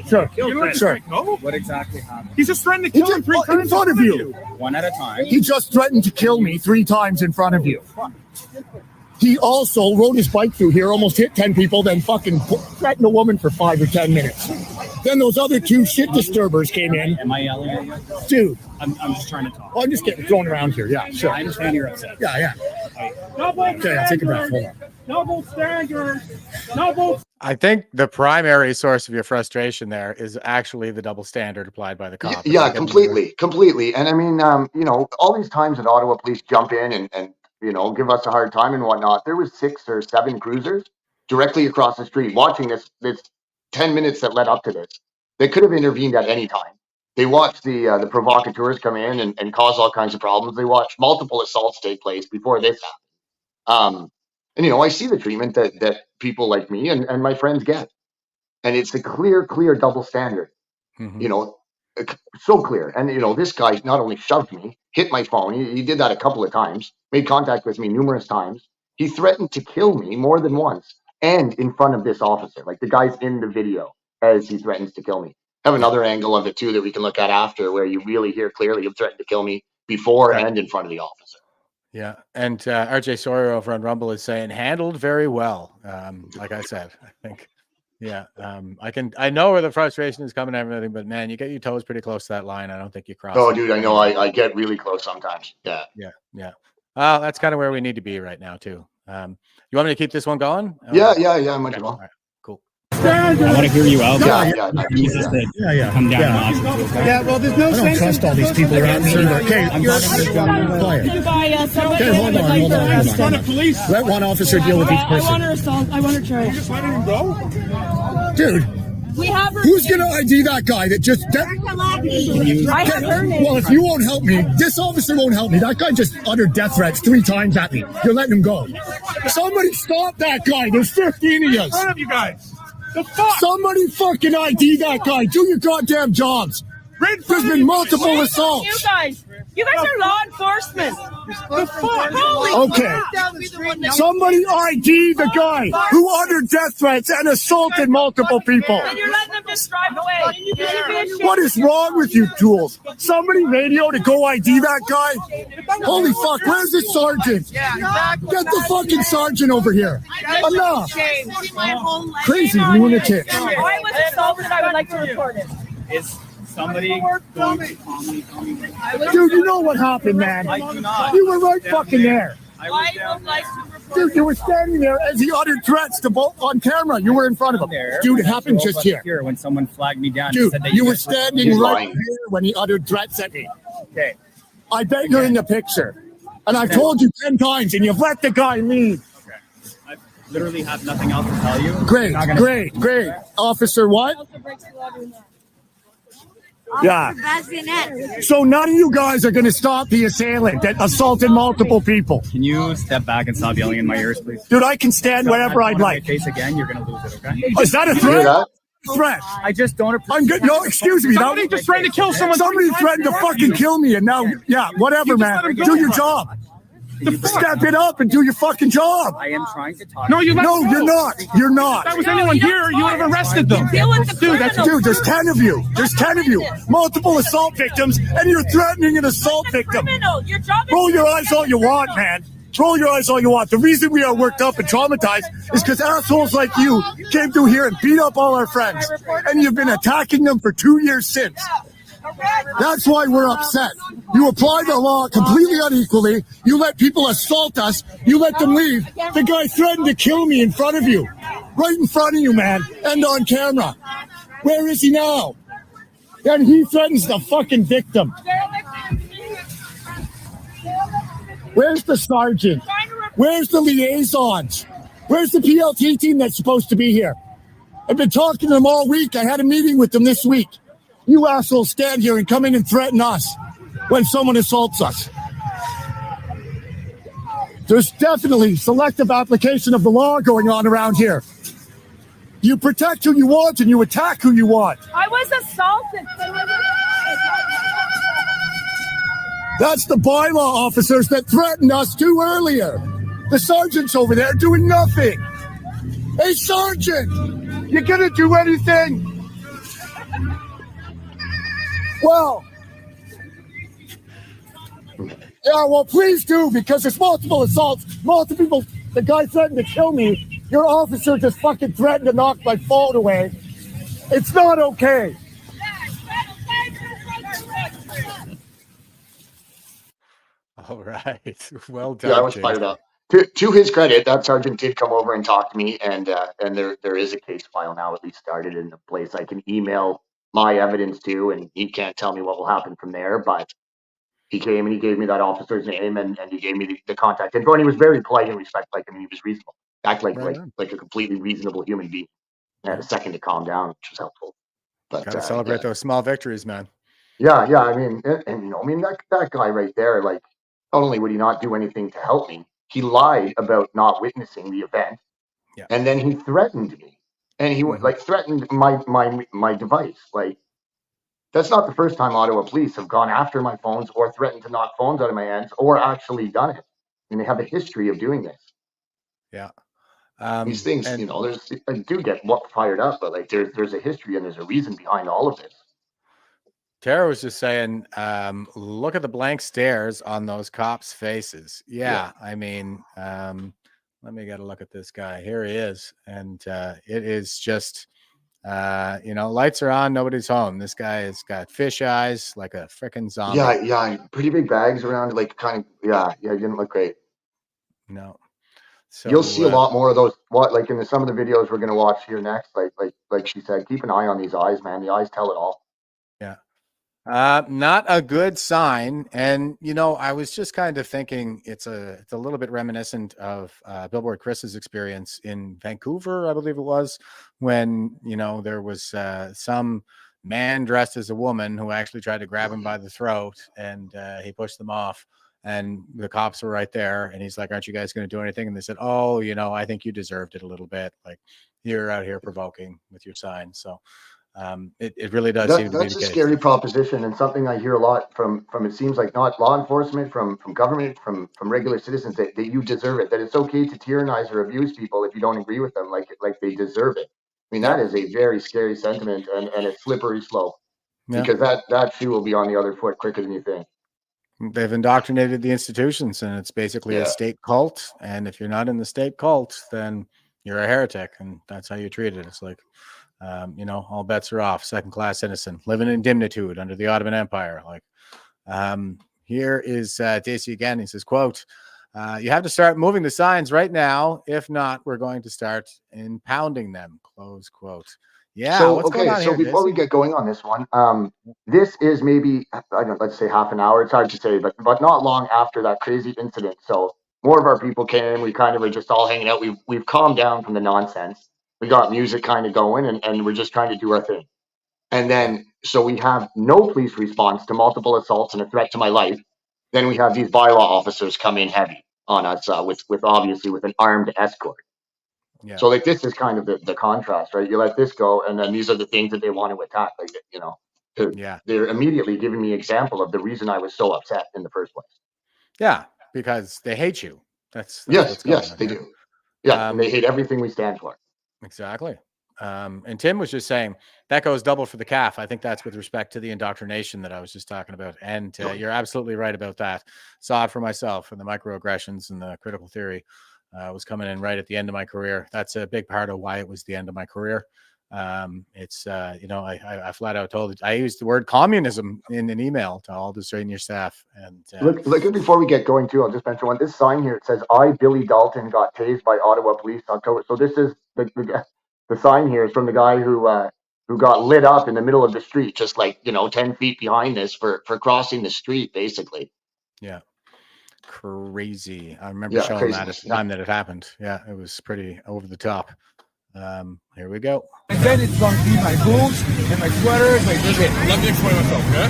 Sure. Sure. What exactly happened? He's just threatening to He kill him just, 3 times in front of you. One at a time. He just threatened to kill me 3 times in front of you. He also rode his bike through here, almost hit 10 people, then fucking threatened a woman for 5 or 10 minutes. Then those other 2 shit disturbers came in. Am I yelling at you? Dude. I'm just trying to talk. Well, I'm just getting thrown around here. Yeah, sure. I understand you're upset. Yeah. Double Okay, I'll take a breath. Hold on. Double standards. Double. I think the primary source of your frustration there is actually the double standard applied by the cop. Yeah, completely. And I mean, you know, all these times that Ottawa police jump in and you know, give us a hard time and whatnot. There was 6 or 7 cruisers directly across the street watching this 10 minutes that led up to this. They could have intervened at any time. They watched the provocateurs come in and cause all kinds of problems. They watched multiple assaults take place before this happened. And you know, I see the treatment that people like me and my friends get, and it's a clear double standard. You know, so clear. And you know, this guy not only shoved me, hit my phone. He did that a couple of times. Made contact with me numerous times. He threatened to kill me more than once, and in front of this officer. Like the guy's in the video as he threatens to kill me. Have another angle of it too that we can look at after, where you really hear clearly him threatened to kill me before and in front of the officer. Yeah, and RJ Sawyer over on Rumble is saying handled very well. Like I said, I think, yeah, I know where the frustration is coming and everything, but man, you get your toes pretty close to that line. I don't think you cross. Oh, dude, I know I get really close sometimes. Yeah. That's kind of where we need to be right now too. You want me to keep this one going? Yeah, much okay. well. All right, cool. I want to hear you out. Yeah. Come down. Yeah, well, there's no I don't trust all these people around me either. Okay, quiet. Okay, hold on. Let one officer deal with each person. I want her assault. I want her charged. Just letting him go? Dude, We have her. who's going to ID that guy that just... I have her name. Well, if you won't help me, this officer won't help me. That guy just uttered death threats 3 times at me. You're letting him go. Somebody stop that guy. There's 15 of you. None of you guys. The fuck? Somebody fucking ID that guy. Do your goddamn jobs. There's been multiple assaults. You guys are law enforcement. The fuck? Okay. Somebody ID the guy who uttered death threats and assaulted multiple people. And you're letting them just drive away. What is wrong with you tools? Somebody radio to go ID that guy? Holy fuck, where's the sergeant? Get the fucking sergeant over here. Enough. Crazy lunatic. I was assaulted. I would like to report it. Is somebody going to calmly tell me? Dude, you know what happened, man. I do not. You were right fucking there. I would like to report Dude, you were standing there as he uttered threats to both on camera. You were in front of him. Dude, it happened just here. When someone flagged me down. Dude, said that you were guys standing right here when he uttered threats at me. Okay. I bet you're in the picture. And I've told you 10 times, and you've let the guy leave. Okay. I literally have nothing else to tell you. Great. Officer what? Yeah. So none of you guys are going to stop the assailant that assaulted multiple people. Can you step back and stop yelling in my ears, please? Dude, I can stand wherever I'd like. Face again, you're gonna lose it. Okay? Is that a You hear threat? that? Threat. I just don't appreciate. I'm good. No, excuse me. Somebody just trying to kill someone. Somebody threatened to fucking kill me, and now, yeah, whatever, man. Do your job. Step it up and do your fucking job. I am trying to talk. No, you're not. You're not. If that was anyone here, you would have arrested them. Deal with the criminals. Dude, there's 10 of you. There's 10 of you. Multiple assault victims, and you're threatening an assault victim. Criminal. Your job is Roll your eyes all you want, man. Roll your eyes all you want. The reason we are worked up and traumatized is because assholes like you came through here and beat up all our friends. And you've been attacking them for 2 years since. That's why we're upset. You apply the law completely unequally. You let people assault us. You let them leave. The guy threatened to kill me in front of you. Right in front of you, man. And on camera. Where is he now? And he threatens the fucking victim. Where's the sergeant? Where's the liaisons? Where's the PLT team that's supposed to be here? I've been talking to them all week. I had a meeting with them this week. You assholes stand here and come in and threaten us when someone assaults us. There's definitely selective application of the law going on around here. You protect who you want and you attack who you want. I was assaulted. That's the bylaw officers that threatened us too earlier. The sergeant's over there doing nothing. Hey, sergeant, you gonna do anything? Well, yeah, well, please do, because there's multiple assaults, multiple people. The guy threatened to kill me. Your officer just fucking threatened to knock my phone away. It's not okay. All right. Well done. Yeah, I was Jason. fired up. To his credit, that sergeant did come over and talk to me, and there is a case file now at least started in the place I can email my evidence to, and he can't tell me what will happen from there, but he came and he gave me that officer's name and he gave me the contact info, and he was very polite and respectful. Like, I mean, he was reasonable, act like a completely reasonable human being. I had a second to calm down, which was helpful. But Gotta celebrate those small victories, man. Yeah. I mean, and you know, I mean that guy right there, like, not only would he not do anything to help me, he lied about not witnessing the event, and then he threatened me, and he like threatened my device. Like, that's not the first time Ottawa police have gone after my phones or threatened to knock phones out of my hands or actually done it. I mean, they have a history of doing this. Yeah. These things, you know, I do get fired up, but like there's a history and there's a reason behind all of this. Tara was just saying, look at the blank stares on those cops' faces. Yeah. I mean, let me get a look at this guy. Here he is. And it is just, you know, lights are on, nobody's home. This guy has got fish eyes like a freaking zombie. Yeah. Pretty big bags around, like kind of, he didn't look great. No. So you'll see a lot more of those. Like in some of the videos we're going to watch here next, like she said, keep an eye on these eyes, man. The eyes tell it all. Yeah. Not a good sign. And, you know, I was just kind of thinking it's a little bit reminiscent of Billboard Chris's experience in Vancouver, I believe it was, when, you know, there was some man dressed as a woman who actually tried to grab him by the throat, and he pushed them off, and the cops were right there, and he's like, aren't you guys going to do anything? And they said, oh, you know, I think you deserved it a little bit. Like, you're out here provoking with your sign. So it really does seem to be the case. That's a scary proposition, and something I hear a lot from it seems like not law enforcement, from government, from regular citizens, that you deserve it, that it's okay to tyrannize or abuse people if you don't agree with them, like they deserve it. I mean, that is a very scary sentiment and a slippery slope, because that shoe will be on the other foot quicker than you think. They've indoctrinated the institutions, and it's basically a state cult. And if you're not in the state cult, then you're a heretic, and that's how you treat it. It's like, you know, all bets are off. Second-class citizen, living in dimnitude under the Ottoman Empire. Like, here is Dacey again. He says, quote, you have to start moving the signs right now. If not, we're going to start impounding them. Close quote. Yeah. So, what's going on so here, before we get going on this one, this is maybe, let's say half an hour. It's hard to say, but not long after that crazy incident. So more of our people came. We kind of were just all hanging out. We've calmed down from the nonsense. We got music kind of going, and we're just trying to do our thing. And then, so we have no police response to multiple assaults and a threat to my life. Then we have these bylaw officers come in heavy on us with obviously with an armed escort. Yeah. So like this is kind of the contrast, right? You let this go, and then these are the things that they want to attack. Like, you know, they're immediately giving me example of the reason I was so upset in the first place. Yeah. because they hate you. That's Yes, what's going yes, on they here. do. Yeah, and they hate everything we stand for. Exactly. And Tim was just saying that goes double for the calf. I think that's with respect to the indoctrination that I was just talking about. And you're absolutely right about that. Saw it for myself, and the microaggressions and the critical theory was coming in right at the end of my career. That's a big part of why it was the end of my career. It's I flat out told it. I used the word communism in an email to all the senior staff. And look, before we get going too, I'll just mention one. This sign here, it says, "I, Billy Dalton, got tased by Ottawa police October." So this is the sign here is from the guy who got lit up in the middle of the street, just 10 feet behind this for crossing the street, basically. Yeah. Crazy. I remember showing that at the time that it happened. Yeah, it was pretty over the top. Here we go. And then it's going to be my boots and my sweaters. Let me explain myself, okay?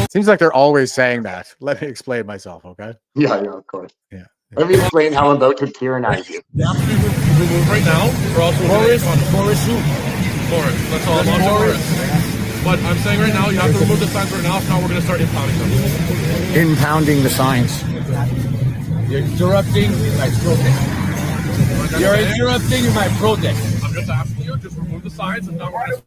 Seems like they're always saying that. Let me explain myself, okay? Yeah, of course. Yeah. Let me explain how I'm about to tyrannize you. Right now, we're also Forest. That's all I'm on Forest. But I'm saying right now, you have to remove the signs right now. If not, we're going to start impounding them. Impounding the signs. You're interrupting my protest. You're interrupting my protest. I'm just asking you, just remove the signs, and now we're going to...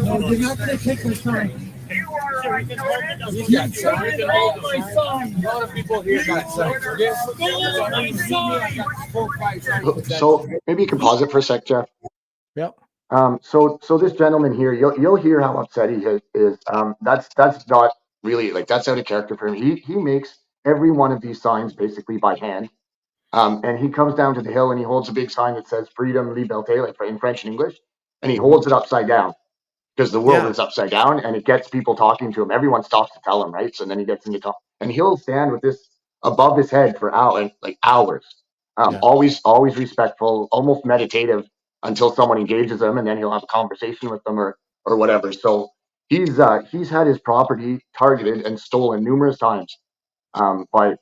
No, you're not going to take my sign. Yeah, so we can hold my sign. A lot of people here got signs. So maybe you can pause it for a sec, Jeff. Yep. So this gentleman here, you'll hear how upset he is. That's not really that's out of character for him. He makes every one of these signs basically by hand. And he comes down to the hill and he holds a big sign that says "Freedom, Liberté," like in French and English, and he holds it upside down because the world is upside down, and it gets people talking to him. Everyone stops to tell him, right? So then he gets into talk, and he'll stand with this above his head for hours. Always respectful, almost meditative until someone engages him, and then he'll have a conversation with them or whatever. So he's had his property targeted and stolen numerous times by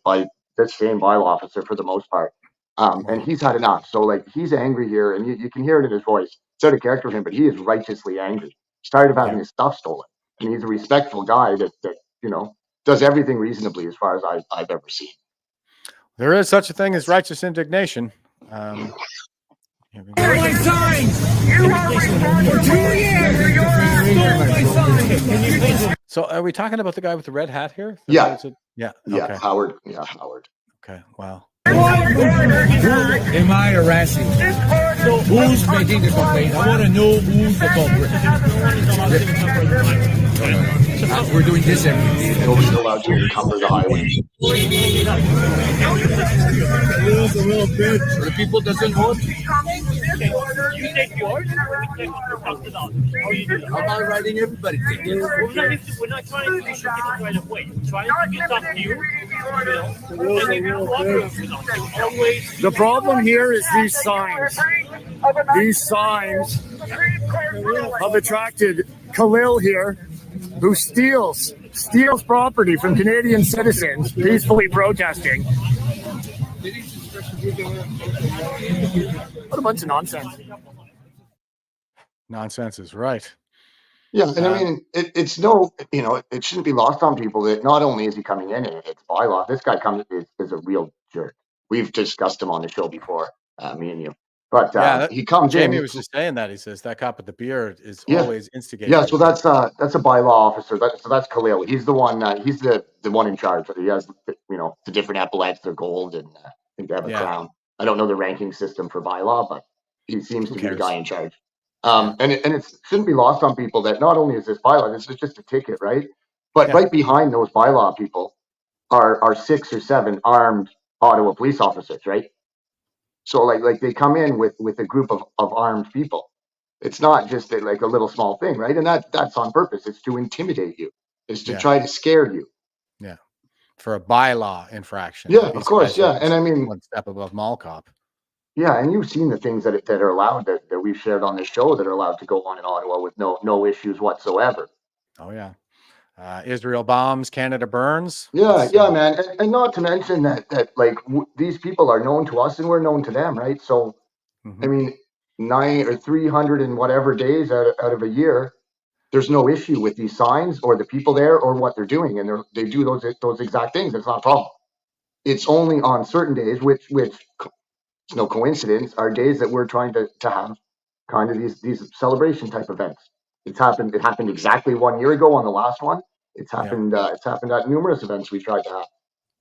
this same bylaw officer for the most part. And he's had enough. So he's angry here, and you can hear it in his voice. It's out of character for him, but he is righteously angry. He's tired of having his stuff stolen. And he's a respectful guy that does everything reasonably as far as I've ever seen. There is such a thing as righteous indignation. My sign! For 2 years! You stole my sign! So are we talking about the guy with the red hat here? Yeah. Yeah. Yeah, Okay. Howard. Yeah, Howard. Okay. Wow. Who am I harassing? Who's making the complaint? I want to know who's the culprit. We're doing this every day. Nobody's allowed to encumber the highway. A little bit. The people doesn't vote. You take yours, we talk it out. How you do that? How about writing everybody? We're not trying to make sure people right away. We're trying to talk to you. Always. The problem here is these signs. These signs have attracted Khalil here, who steals property from Canadian citizens peacefully protesting. What a bunch of nonsense. Nonsense is right. Yeah, and I mean, it's no, it shouldn't be lost on people that not only is he coming in, it's bylaw. This guy is a real jerk. We've discussed him on the show before, me and you. But he comes in. Jamie was just saying that. He says that cop with the beard is always instigating. Yeah, so that's a bylaw officer. So that's Khalil. He's the one. He's the one in charge. He has the different epaulets. They're gold, and I think they have a crown. I don't know the ranking system for bylaw, but he seems to be the guy in charge. And it shouldn't be lost on people that not only is this bylaw, this is just a ticket, right? But right behind those bylaw people are 6 or 7 armed Ottawa police officers, right? So like they come in with a group of armed people. It's not just a little small thing, right? And that's on purpose. It's to intimidate you. It's to try to scare you. Yeah. For a bylaw infraction. Yeah, of course. Yeah. And I mean, one step above mall cop. Yeah, and you've seen the things that are allowed that we've shared on this show that are allowed to go on in Ottawa with no issues whatsoever. Oh yeah. Israel bombs, Canada burns. Yeah, man, and not to mention that these people are known to us and we're known to them, right? So, I mean, 9 or 300 and whatever days out of a year, there's no issue with these signs or the people there or what they're doing, and they do those exact things. It's not a problem. It's only on certain days, which it's no coincidence, are days that we're trying to have kind of these celebration type events. It happened exactly 1 year ago on the last one. It's happened at numerous events we tried to have,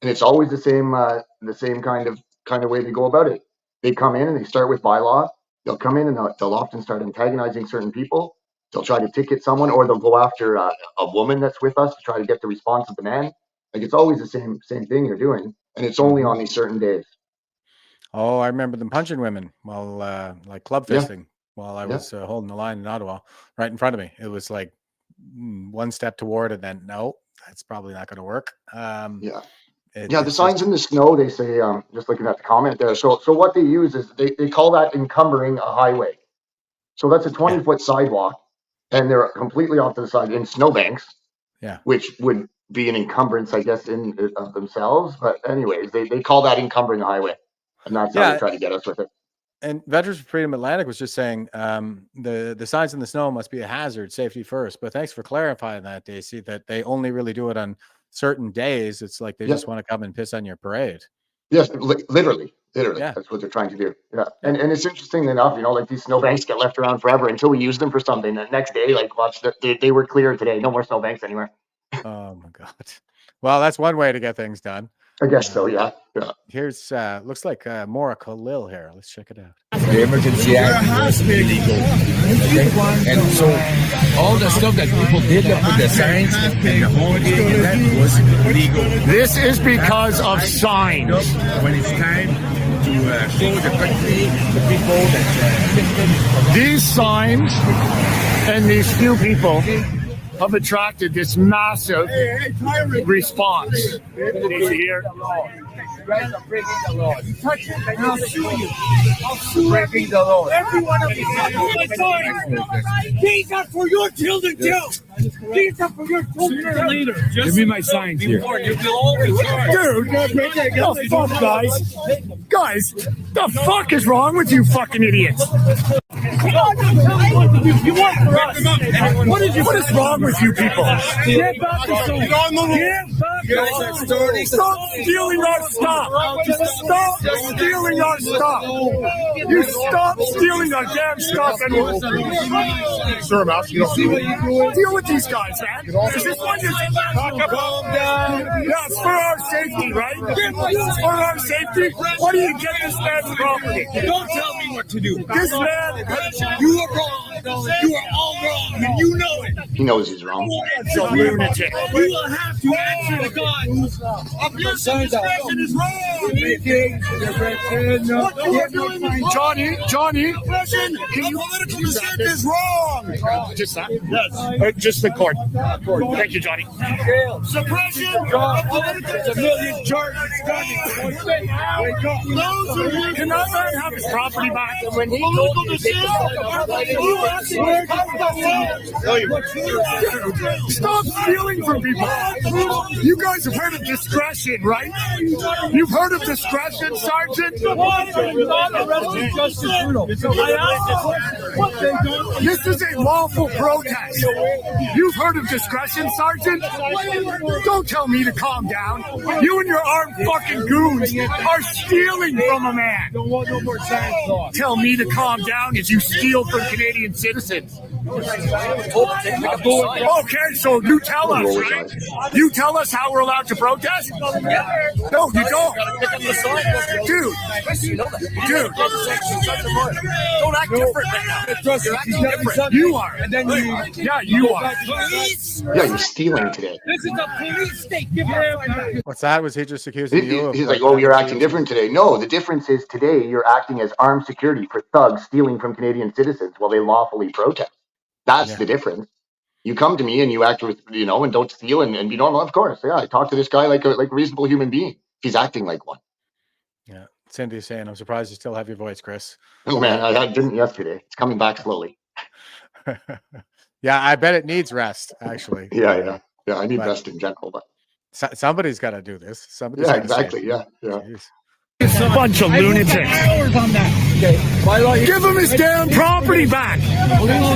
and it's always the same kind of way they go about it. They come in and they start with bylaw. They'll come in and they'll often start antagonizing certain people. They'll try to ticket someone, or they'll go after a woman that's with us to try to get the response of the man. Like, it's always the same thing you're doing, and it's only on these certain days. Oh, I remember them punching women while like club fisting while I was holding the line in Ottawa, right in front of me. It was like one step toward, and then no, that's probably not going to work. The signs in the snow, they say, just looking at the comment there. So what they use is they call that encumbering a highway. So that's a 20-foot sidewalk, and they're completely off to the side in snowbanks, which would be an encumbrance, I guess, in of themselves. But anyways, they call that encumbering a highway, and that's how they try to get us with it. And Veterans for Freedom Atlantic was just saying the signs in the snow must be a hazard, safety first. But thanks for clarifying that, Dacey, that they only really do it on certain days. It's like they just want to come and piss on your parade. Yes, literally. That's what they're trying to do. And it's interesting enough, like these snowbanks get left around forever until we use them for something. The next day, like, watch, they were clear today. No more snowbanks anywhere. Oh my God. Well, that's one way to get things done. I guess so. Yeah. Here's looks like Maura Khalil here. Let's check it out. The Emergency Act was illegal. And so all the stuff that people did up with the signs and the holiday event was illegal. This is because of signs. When it's time to show the country, the people that these signs and these few people have attracted this massive response. Here. You guys are breaking the law. You touch it, and I'll sue you. I'll sue breaking the law. Every one of you. Oh my God. These are for your children too. These are for your children. Later. Give me my signs here. Dude, the fuck, guys? Guys, the fuck is wrong with you fucking idiots? You want for us. What is wrong with you people? Get back to Stop stealing our stuff. Stop stealing our stuff. You stop stealing our damn stuff and sir, Mouse, you don't deal with these guys, man. Is this one just calm down? Yeah, it's for our safety, right? It's for our safety. What do you get this man's property? Don't tell me what to do. This man, you are wrong. You are all wrong, and you know it. He knows he's wrong. It's a lunatic. You will have to answer to God. Your discretion is wrong. Johnny, Political dissent is wrong. Just that? Yes. Just the court. Thank you, Johnny. Suppression of political a million charges coming. Can that man have his property back? When he political dissent. Stop stealing from people. You guys have heard of discretion, right? You've heard of discretion, Sergeant? This is a lawful protest. You've heard of discretion, Sergeant? Don't tell me to calm down. You and your armed fucking goons are stealing from a man. Tell me to calm down as you steal from Canadian citizens. Okay, so you tell us, right? You tell us how we're allowed to protest? No, you don't. Dude. Don't act different right now. You're acting different. You are. And then you are. Yeah, you're stealing today. This is a police state. What's that? Was he just accusing you of? He's like, oh, you're acting different today. No, the difference is today you're acting as armed security for thugs stealing from Canadian citizens while they lawfully protest. That's the difference. You come to me and you act with, and don't steal and be normal. Of course, I talk to this guy like a reasonable human being. If he's acting like one. Yeah, Cindy's saying, I'm surprised you still have your voice, Chris. Oh man, I didn't yesterday. It's coming back slowly. Yeah, I bet it needs rest. Actually. Yeah. I need rest in general, but somebody's got to do this. Exactly. Yeah. Bunch of lunatics. Give him his damn property back.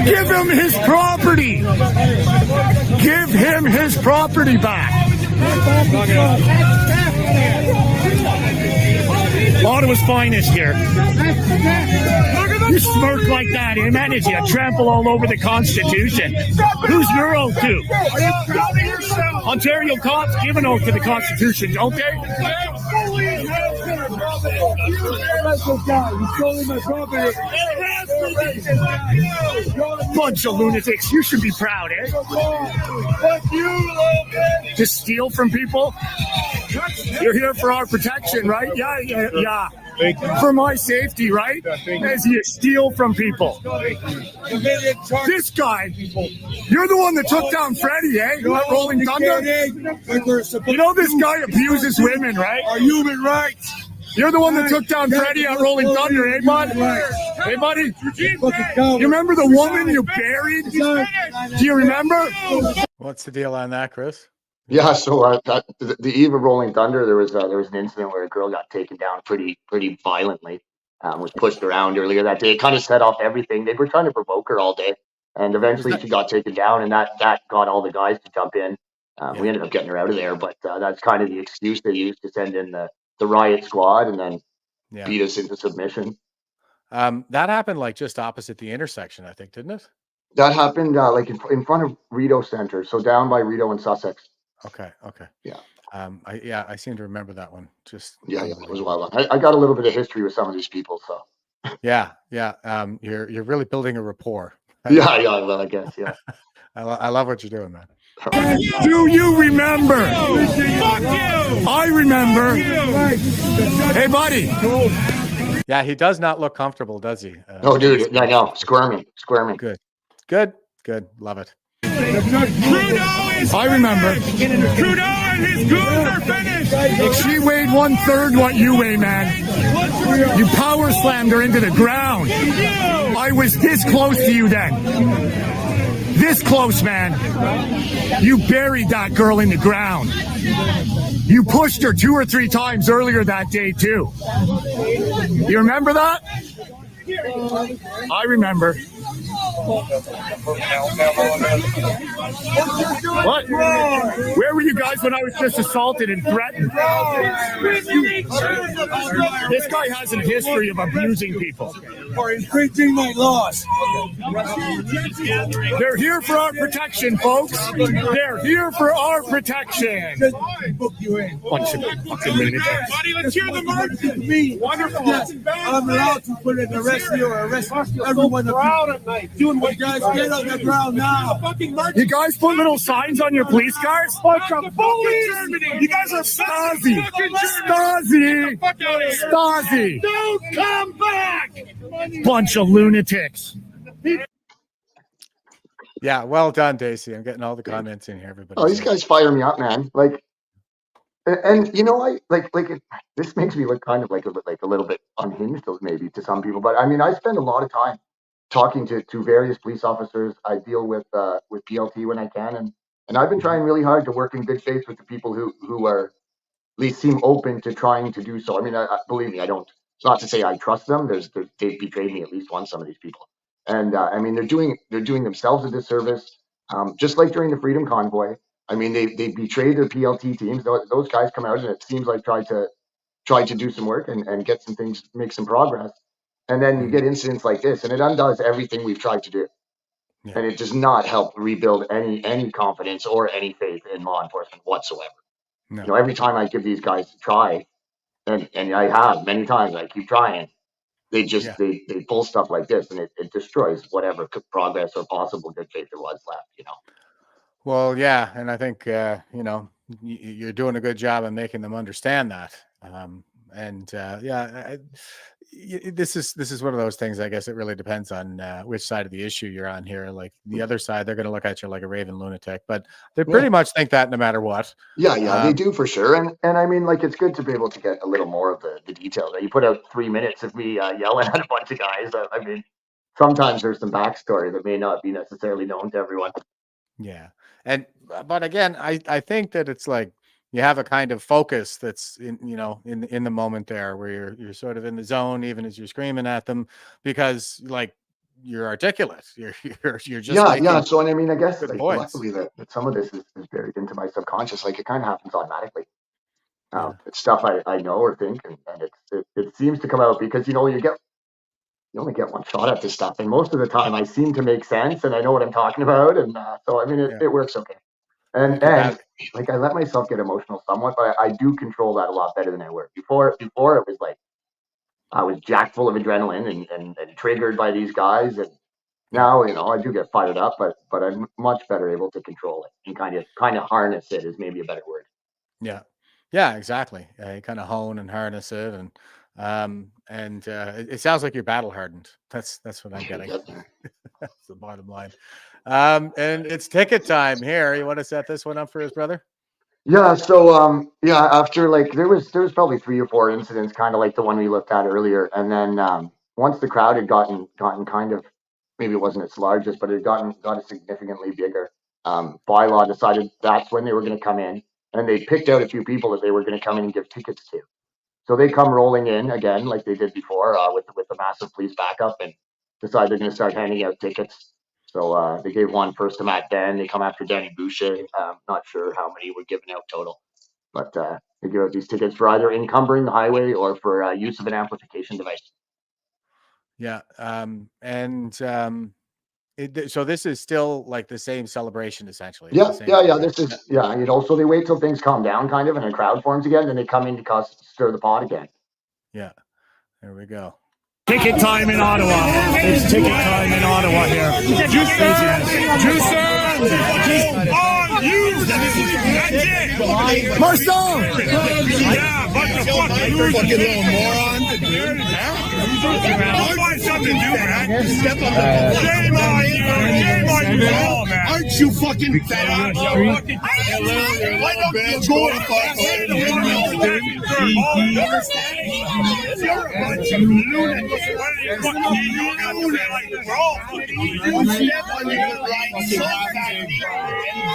Give him his property. Give him his property back. Ottawa's finest here. You smirk like that, eh, man? As you trample all over the Constitution. Who's your oath to? Ontario cops give an oath to the Constitution, don't they? Bunch of lunatics. You should be proud, eh? To steal from people? You're here for our protection, right? Yeah. For my safety, right? As you steal from people. This guy, you're the one that took down Freddie, eh? Rolling Thunder? You know this guy abuses women, right? Our human rights. You're the one that took down Freddie at Rolling Thunder, eh, bud? Hey, buddy? You remember the woman you buried? Do you remember? What's the deal on that, Chris? Yeah, so the eve of Rolling Thunder, there was an incident where a girl got taken down pretty violently, was pushed around earlier that day. It kind of set off everything. They were trying to provoke her all day, and eventually she got taken down, and that got all the guys to jump in. We ended up getting her out of there, but that's kind of the excuse they used to send in the riot squad and then beat us into submission. That happened like just opposite the intersection, I think, didn't it? That happened like in front of Rideau Center, so down by Rideau and Sussex. Okay. Yeah. I seem to remember that one. Just it was a while back. I got a little bit of history with some of these people, so. Yeah. You're really building a rapport. Well, I guess, yeah. I love what you're doing, man. Do you remember? Fuck you! I remember. Hey, buddy. Yeah, he does not look comfortable, does he? No, dude. I know. Squirming. Good. Love it. I remember. Trudeau and his goons are finished. If she weighed 1/3 what you weigh, man, you power slammed her into the ground. I was this close to you then. This close, man. You buried that girl in the ground. You pushed her 2 or 3 times earlier that day, too. You remember that? I remember. What? Where were you guys when I was just assaulted and threatened? This guy has a history of abusing people. For infringing my laws. They're here for our protection, folks. They're here for our protection. Bunch of fucking lunatics. Buddy, let's hear the march. Me, wonderful. Yes, I'm allowed to put an arrest you or arrest everyone. Proud at night. Doing what you guys get on the ground now. You guys put little signs on your police cars? Bunch of bullies. You guys are Stasi. Stasi. Don't come back. Bunch of lunatics. Yeah, well done, Dacey. I'm getting all the comments in here. Everybody. Oh, these guys fire me up, man. Like, and you know, this makes me look kind of like a little bit unhinged, maybe to some people. But I mean, I spend a lot of time talking to various police officers. I deal with PLT when I can, and I've been trying really hard to work in good faith with the people who are at least seem open to trying to do so. I mean, believe me, I don't. It's not to say I trust them. They've betrayed me at least once. Some of these people, and I mean, they're doing themselves a disservice. Just like during the Freedom Convoy. I mean, they betrayed their PLT teams. Those guys come out and it seems like try to do some work and get some things, make some progress. And then you get incidents like this, and it undoes everything we've tried to do. Yeah. And it does not help rebuild any confidence or any faith in law enforcement whatsoever. No. You know, every time I give these guys a try, and I have many times, I keep trying, they just they pull stuff like this, and it destroys whatever progress or possible good faith there was left. You know. Well, yeah, and I think you know, you're doing a good job of making them understand that. This is one of those things. I guess it really depends on which side of the issue you're on here. Like the other side, they're going to look at you like a raving lunatic, but they pretty much think that no matter what. Yeah, they do for sure. And I mean, like, it's good to be able to get a little more of the details. You put out 3 minutes of me yelling at a bunch of guys. I mean, sometimes there's some backstory that may not be necessarily known to everyone. Yeah. But again, I think that it's like, you have a kind of focus that's in the moment there where you're sort of in the zone, even as you're screaming at them, because like you're articulate. You're just yeah. So, and I mean, I guess good like, points. luckily that some of this is buried into my subconscious. Like it kind of happens automatically. Yeah. It's stuff I know or think, and it seems to come out because you only get one shot at this stuff, and most of the time I seem to make sense and I know what I'm talking about, and so I mean it works okay. And like I let myself get emotional somewhat, but I do control that a lot better than I were before. Before it was like I was jacked full of adrenaline and triggered by these guys, and now I do get fired up, but I'm much better able to control it and kind of harness it is maybe a better word. Yeah, exactly. You kind of hone and harness it, and it sounds like you're battle hardened. That's what I'm getting. That's the bottom line. And it's ticket time here. You want to set this one up for his brother? Yeah. So after like there was probably 3 or 4 incidents, kind of like the one we looked at earlier, and then once the crowd had gotten kind of, maybe it wasn't its largest, but it got significantly bigger. Bylaw decided that's when they were going to come in, and they picked out a few people that they were going to come in and give tickets to. So they come rolling in again, like they did before, with the massive police backup, and decide they're going to start handing out tickets. So they gave one first to Matt Den. They come after Danny Boucher. Not sure how many were given out total, but they give out these tickets for either encumbering the highway or for use of an amplification device. Yeah. So this is still like the same celebration, essentially. Yeah. This is So they wait till things calm down, kind of, and a crowd forms again. Then they come in to stir the pot again. Yeah. There we go. Ticket time in Ottawa. It's ticket time in Ottawa here. Juicer! On you! That's it! Marcel! Yeah, but the fucking little moron. I'll find something to do, man. Shame on you! Shame on you all, man. Aren't you fucking fed up? Why don't you go to You're a bunch of lunatics.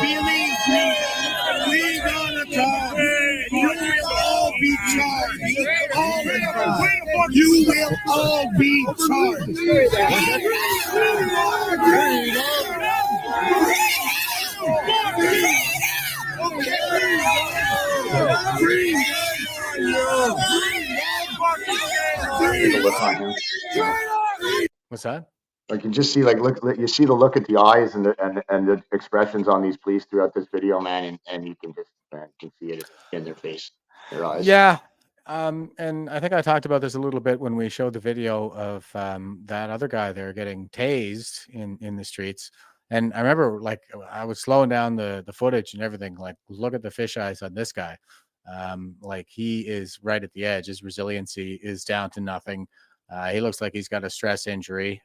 Believe me, we're gonna talk. You will all be charged. You will all be charged. What's that? I can just see, like, look, you see the look at the eyes and the expressions on these police throughout this video, man, and you can just can see it in their face, their eyes. Yeah. And I think I talked about this a little bit when we showed the video of that other guy there getting tased in the streets. And I remember, like, I was slowing down the footage and everything. Like, look at the fish eyes on this guy. Like, he is right at the edge. His resiliency is down to nothing. He looks like he's got a stress injury.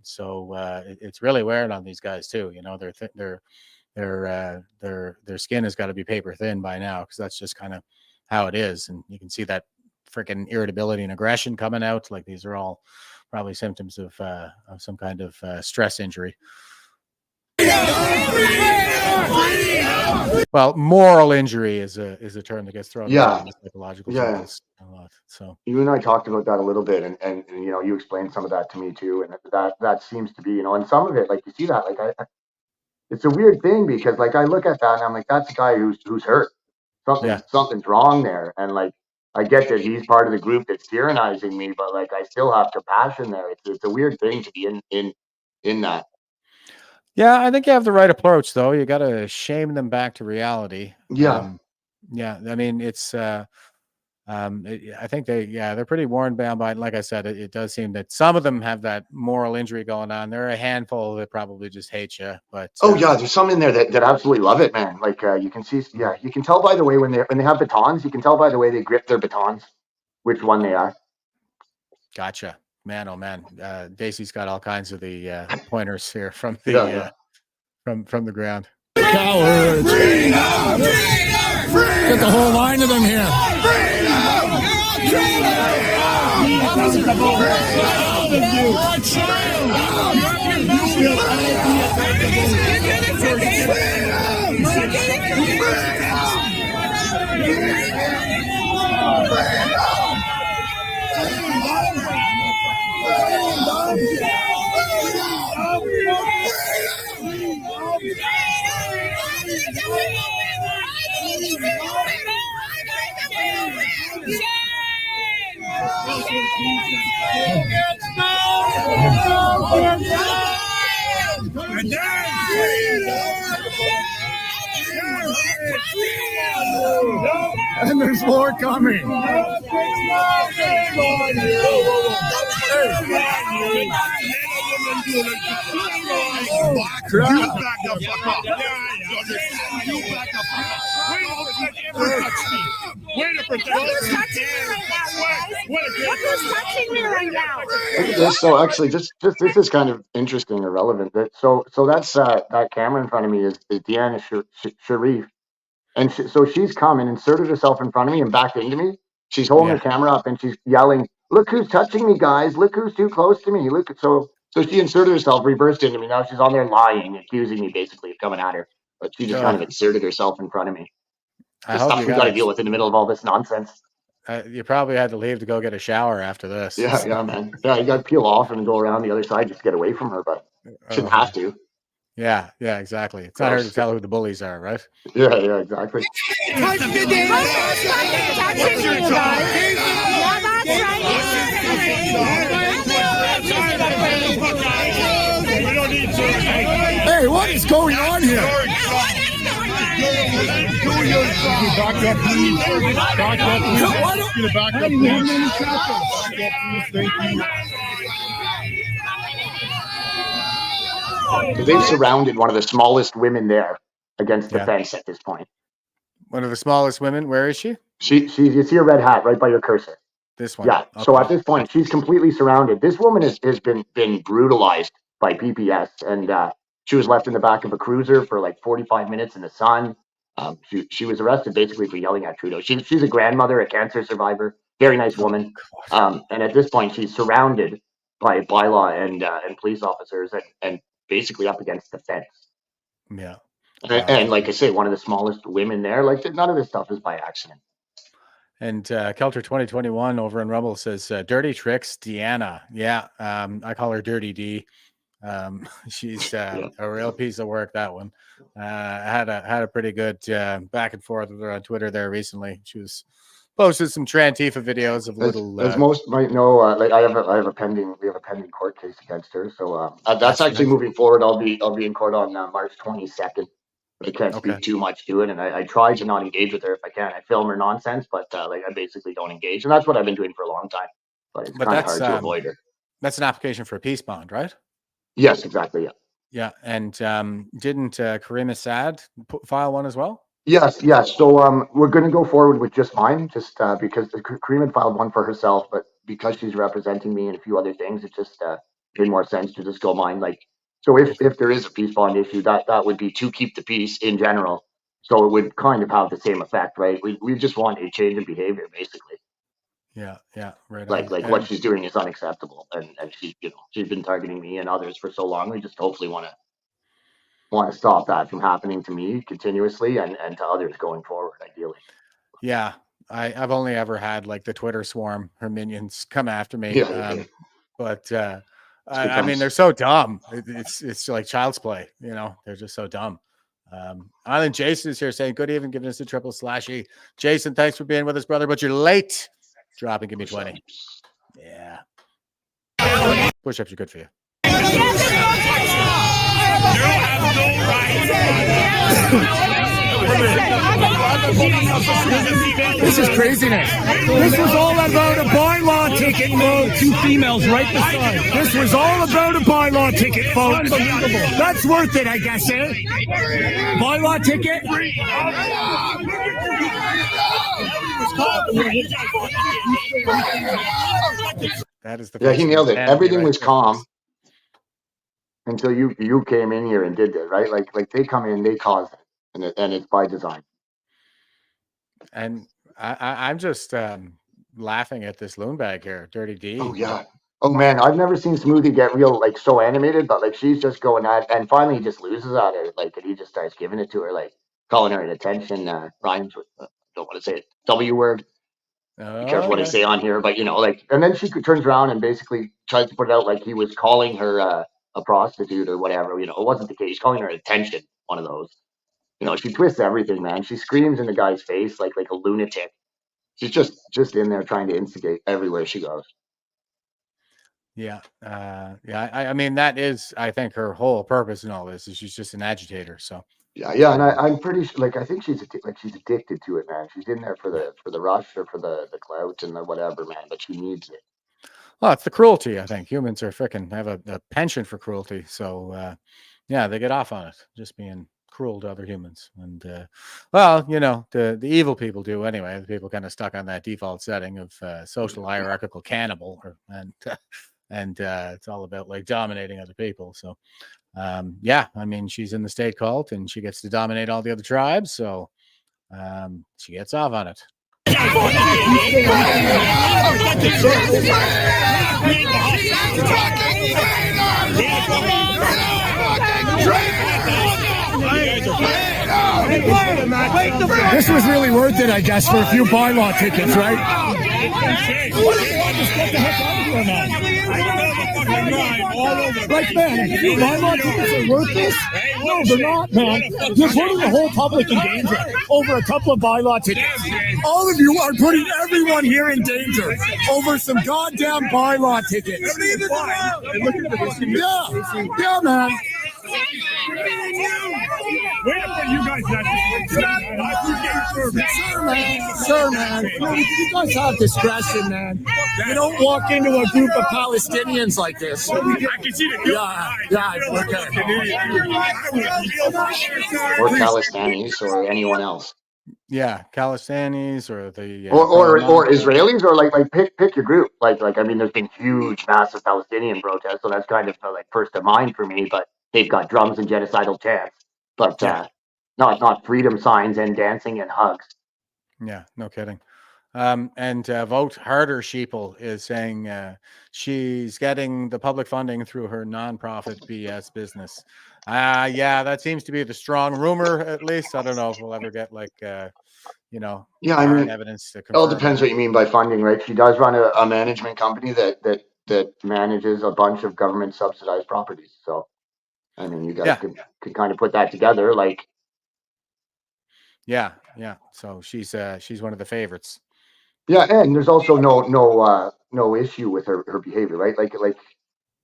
So it's really wearing on these guys too. You know, their skin has got to be paper thin by now, because that's just kind of how it is. And you can see that freaking irritability and aggression coming out. Like, these are all probably symptoms of some kind of stress injury. Well, moral injury is a term that gets thrown around in psychological science a lot. So you and I talked about that a little bit, and you know, you explained some of that to me too, and that seems to be, you know, and some of it, like, you see that, like, it's a weird thing, because like I look at that and I'm like, that's a guy who's hurt. Something's wrong there, and like, I get that he's part of the group that's tyrannizing me, but like, I still have compassion there. It's a weird thing to be in that. Yeah, I think you have the right approach, though. You got to shame them back to reality. Yeah. I mean, it's I think they're pretty worn down by it. Like I said, it does seem that some of them have that moral injury going on. There are a handful that probably just hate you, but there's some in there that absolutely love it, man. Like, you can see, you can tell by the way when they have batons. You can tell by the way they grip their batons which one they are. Gotcha. Man, oh man, Dacey's got all kinds of the pointers here from the from the ground. Cowards! Get the whole line of them here. And there's more coming. Look at this. So actually, just this is kind of interesting or relevant. So that's that camera in front of me is Deanna Sharif, and so she's come and inserted herself in front of me and backed into me. She's holding the camera up and she's yelling, "Look who's touching me, guys! Look who's too close to me! Look!" So she inserted herself, reversed into me. Now she's on there lying, accusing me basically of coming at her. But she just kind of inserted herself in front of me. The stuff we got to deal with in the middle of all this nonsense. You probably had to leave to go get a shower after this. Yeah, man. Yeah, you got to peel off and go around the other side just to get away from her, but shouldn't have to. Yeah, exactly. It's not hard to tell who the bullies are, right? Yeah, exactly. Hey, what is going on here? Back up, please. Back up, please. Back up, please. Thank you. They've surrounded one of the smallest women there against the fence at this point. One of the smallest women. Where is she? She you see a red hat right by your cursor. This one. Yeah. Okay. So at this point, she's completely surrounded. This woman has been brutalized by PPS, and she was left in the back of a cruiser for like 45 minutes in the sun. She was arrested basically for yelling at Trudeau. She's a grandmother, a cancer survivor, very nice woman. And at this point, she's surrounded by bylaw and police officers and basically up against the fence. Yeah. And like I say, one of the smallest women there. Like none of this stuff is by accident. And Kelter 2021 over in Rumble says, "Dirty tricks, Deanna." Yeah, I call her Dirty D. She's a real piece of work. That one. I had a pretty good back and forth with her on Twitter there recently. She was posted some Trantifa videos of little. As most might know, like we have a pending court case against her. So that's actually moving forward. I'll be in court on March 22nd. I can't speak too much to it, and I try to not engage with her if I can. I film her nonsense, but like I basically don't engage, and that's what I've been doing for a long time. But it's kind of hard to avoid her. That's an application for a peace bond, right? Yes, exactly. Yeah. Yeah, and didn't Karim Assad file one as well? Yes. So we're going to go forward with just mine, just because Karim had filed one for herself, but because she's representing me and a few other things, it just made more sense to just go mine. Like, so if there is a peace bond issue, that would be to keep the peace in general. So it would kind of have the same effect, right? We just want a change in behavior, basically. Yeah, right. Like what she's doing is unacceptable, and she's been targeting me and others for so long. We just hopefully want to stop that from happening to me continuously and to others going forward, ideally. Yeah, I've only ever had like the Twitter swarm, her minions come after me. Yeah, but I mean, they're so dumb. It's like child's play, they're just so dumb. Island Jason is here saying, "Good evening, giving us a //E. Jason, thanks for being with us, brother, but you're late. Drop and give me 20. Yeah. Push-ups are good for you. This is craziness. This was all about a bylaw ticket, folks. Two females right beside. This was all about a bylaw ticket, folks. That's worth it, I guess, eh? Bylaw ticket? That is the he nailed it. Everything was calm until you came in here and did it, right? Like they come in, they cause it, and it's by design. And I'm just laughing at this loon bag here, Dirty D. Oh yeah. Oh man, I've never seen Smoothie get real like so animated, but like she's just going at, and finally he just loses at her, like, and he just starts giving it to her, like calling her an attention. Rhymes with don't want to say it. W word. Be careful what I say on here, but like, and then she turns around and basically tries to put it out like he was calling her a prostitute or whatever. It wasn't the case. She's calling her attention, one of those. She twists everything, man. She screams in the guy's face like a lunatic. She's just in there trying to instigate everywhere she goes. Yeah. I mean, that is, I think, her whole purpose in all this is she's just an agitator. So yeah, and I'm pretty sure, I think she's addicted to it, man. She's in there for the rush or for the clout and the whatever, man. But she needs it. Well, it's the cruelty. I think humans are freaking have a penchant for cruelty. So yeah, they get off on it, just being cruel to other humans. And well, the evil people do anyway. The people kind of stuck on that default setting of social hierarchical cannibal, and it's all about like dominating other people. So yeah, I mean, she's in the state cult and she gets to dominate all the other tribes. So she gets off on it. This was really worth it, I guess, for a few bylaw tickets, right? Like, man, bylaw tickets are worth this? No, they're not, man. You're putting the whole public in danger over a couple of bylaw tickets. All of you are putting everyone here in danger over some goddamn bylaw tickets. Yeah, man. Way to put you guys Sure, man. You guys have discretion, man. You don't walk into a group of Palestinians like this. I can see the Or Palestinians or anyone else. Yeah, Khalistanis or the or Israelis, or like pick your group. Like I mean, there's been huge, massive Palestinian protests, so that's kind of like first of mind for me. But they've got drums and genocidal chants, but not freedom signs and dancing and hugs. Yeah, no kidding. And Vote Harder Sheeple is saying she's getting the public funding through her nonprofit BS business. Yeah, that seems to be the strong rumor, at least. I don't know if we'll ever get I mean, evidence to confirm. It all depends what you mean by funding, right? She does run a management company that manages a bunch of government subsidized properties. So, I mean, you guys could kind of put that together, like. Yeah. So she's one of the favorites. Yeah, and there's also no issue with her behavior, right? Like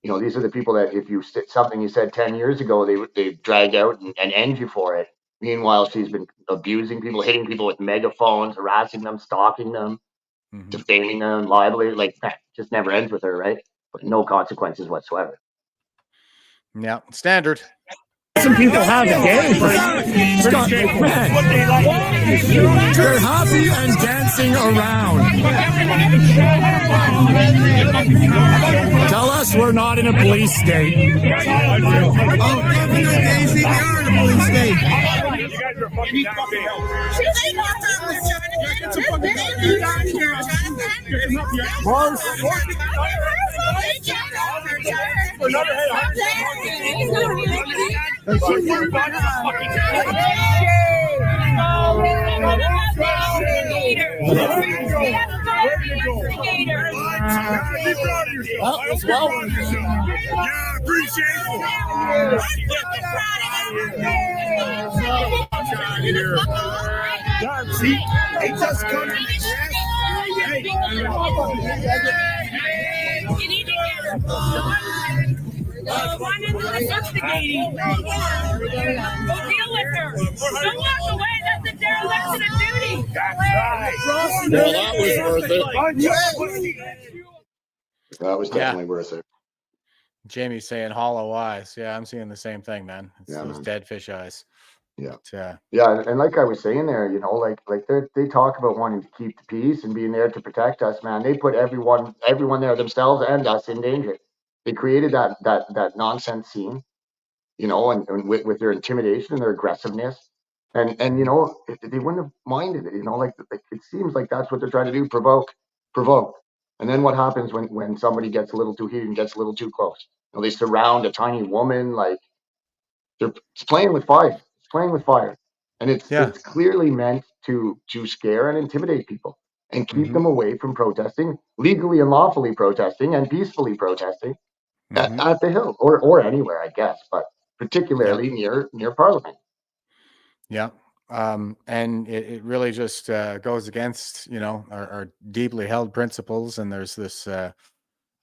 these are the people that if you something you said 10 years ago, they drag out and end you for it. Meanwhile, she's been abusing people, hitting people with megaphones, harassing them, stalking them, defaming them, libeling. Like, just never ends with her, right? But no consequences whatsoever. Yeah, standard. Some people have it, they're happy and dancing around. Tell us we're not in a police state. Oh, definitely, Dacey, we are in a police state. You guys are fucking See, they just come in. You need to get one is investigating. Go deal with her. Don't walk away. That's a dereliction of duty. That's right. Well, that was worth it. That was definitely worth it. Jamie's saying hollow eyes. Yeah, I'm seeing the same thing, man. It's those dead fish eyes. Yeah. But, yeah, and like I was saying there, like they talk about wanting to keep the peace and being there to protect us, man. They put everyone there, themselves and us, in danger. They created that nonsense scene, and with their intimidation and their aggressiveness, and they wouldn't have minded it, like it seems like that's what they're trying to do, provoke. And then what happens when somebody gets a little too heated and gets a little too close? They surround a tiny woman, like it's playing with fire. And it's clearly meant to scare and intimidate people and keep them away from protesting, legally and lawfully protesting and peacefully protesting. at the Hill or anywhere, I guess, but particularly near Parliament. Yeah. And it really just goes against, our deeply held principles. And there's this,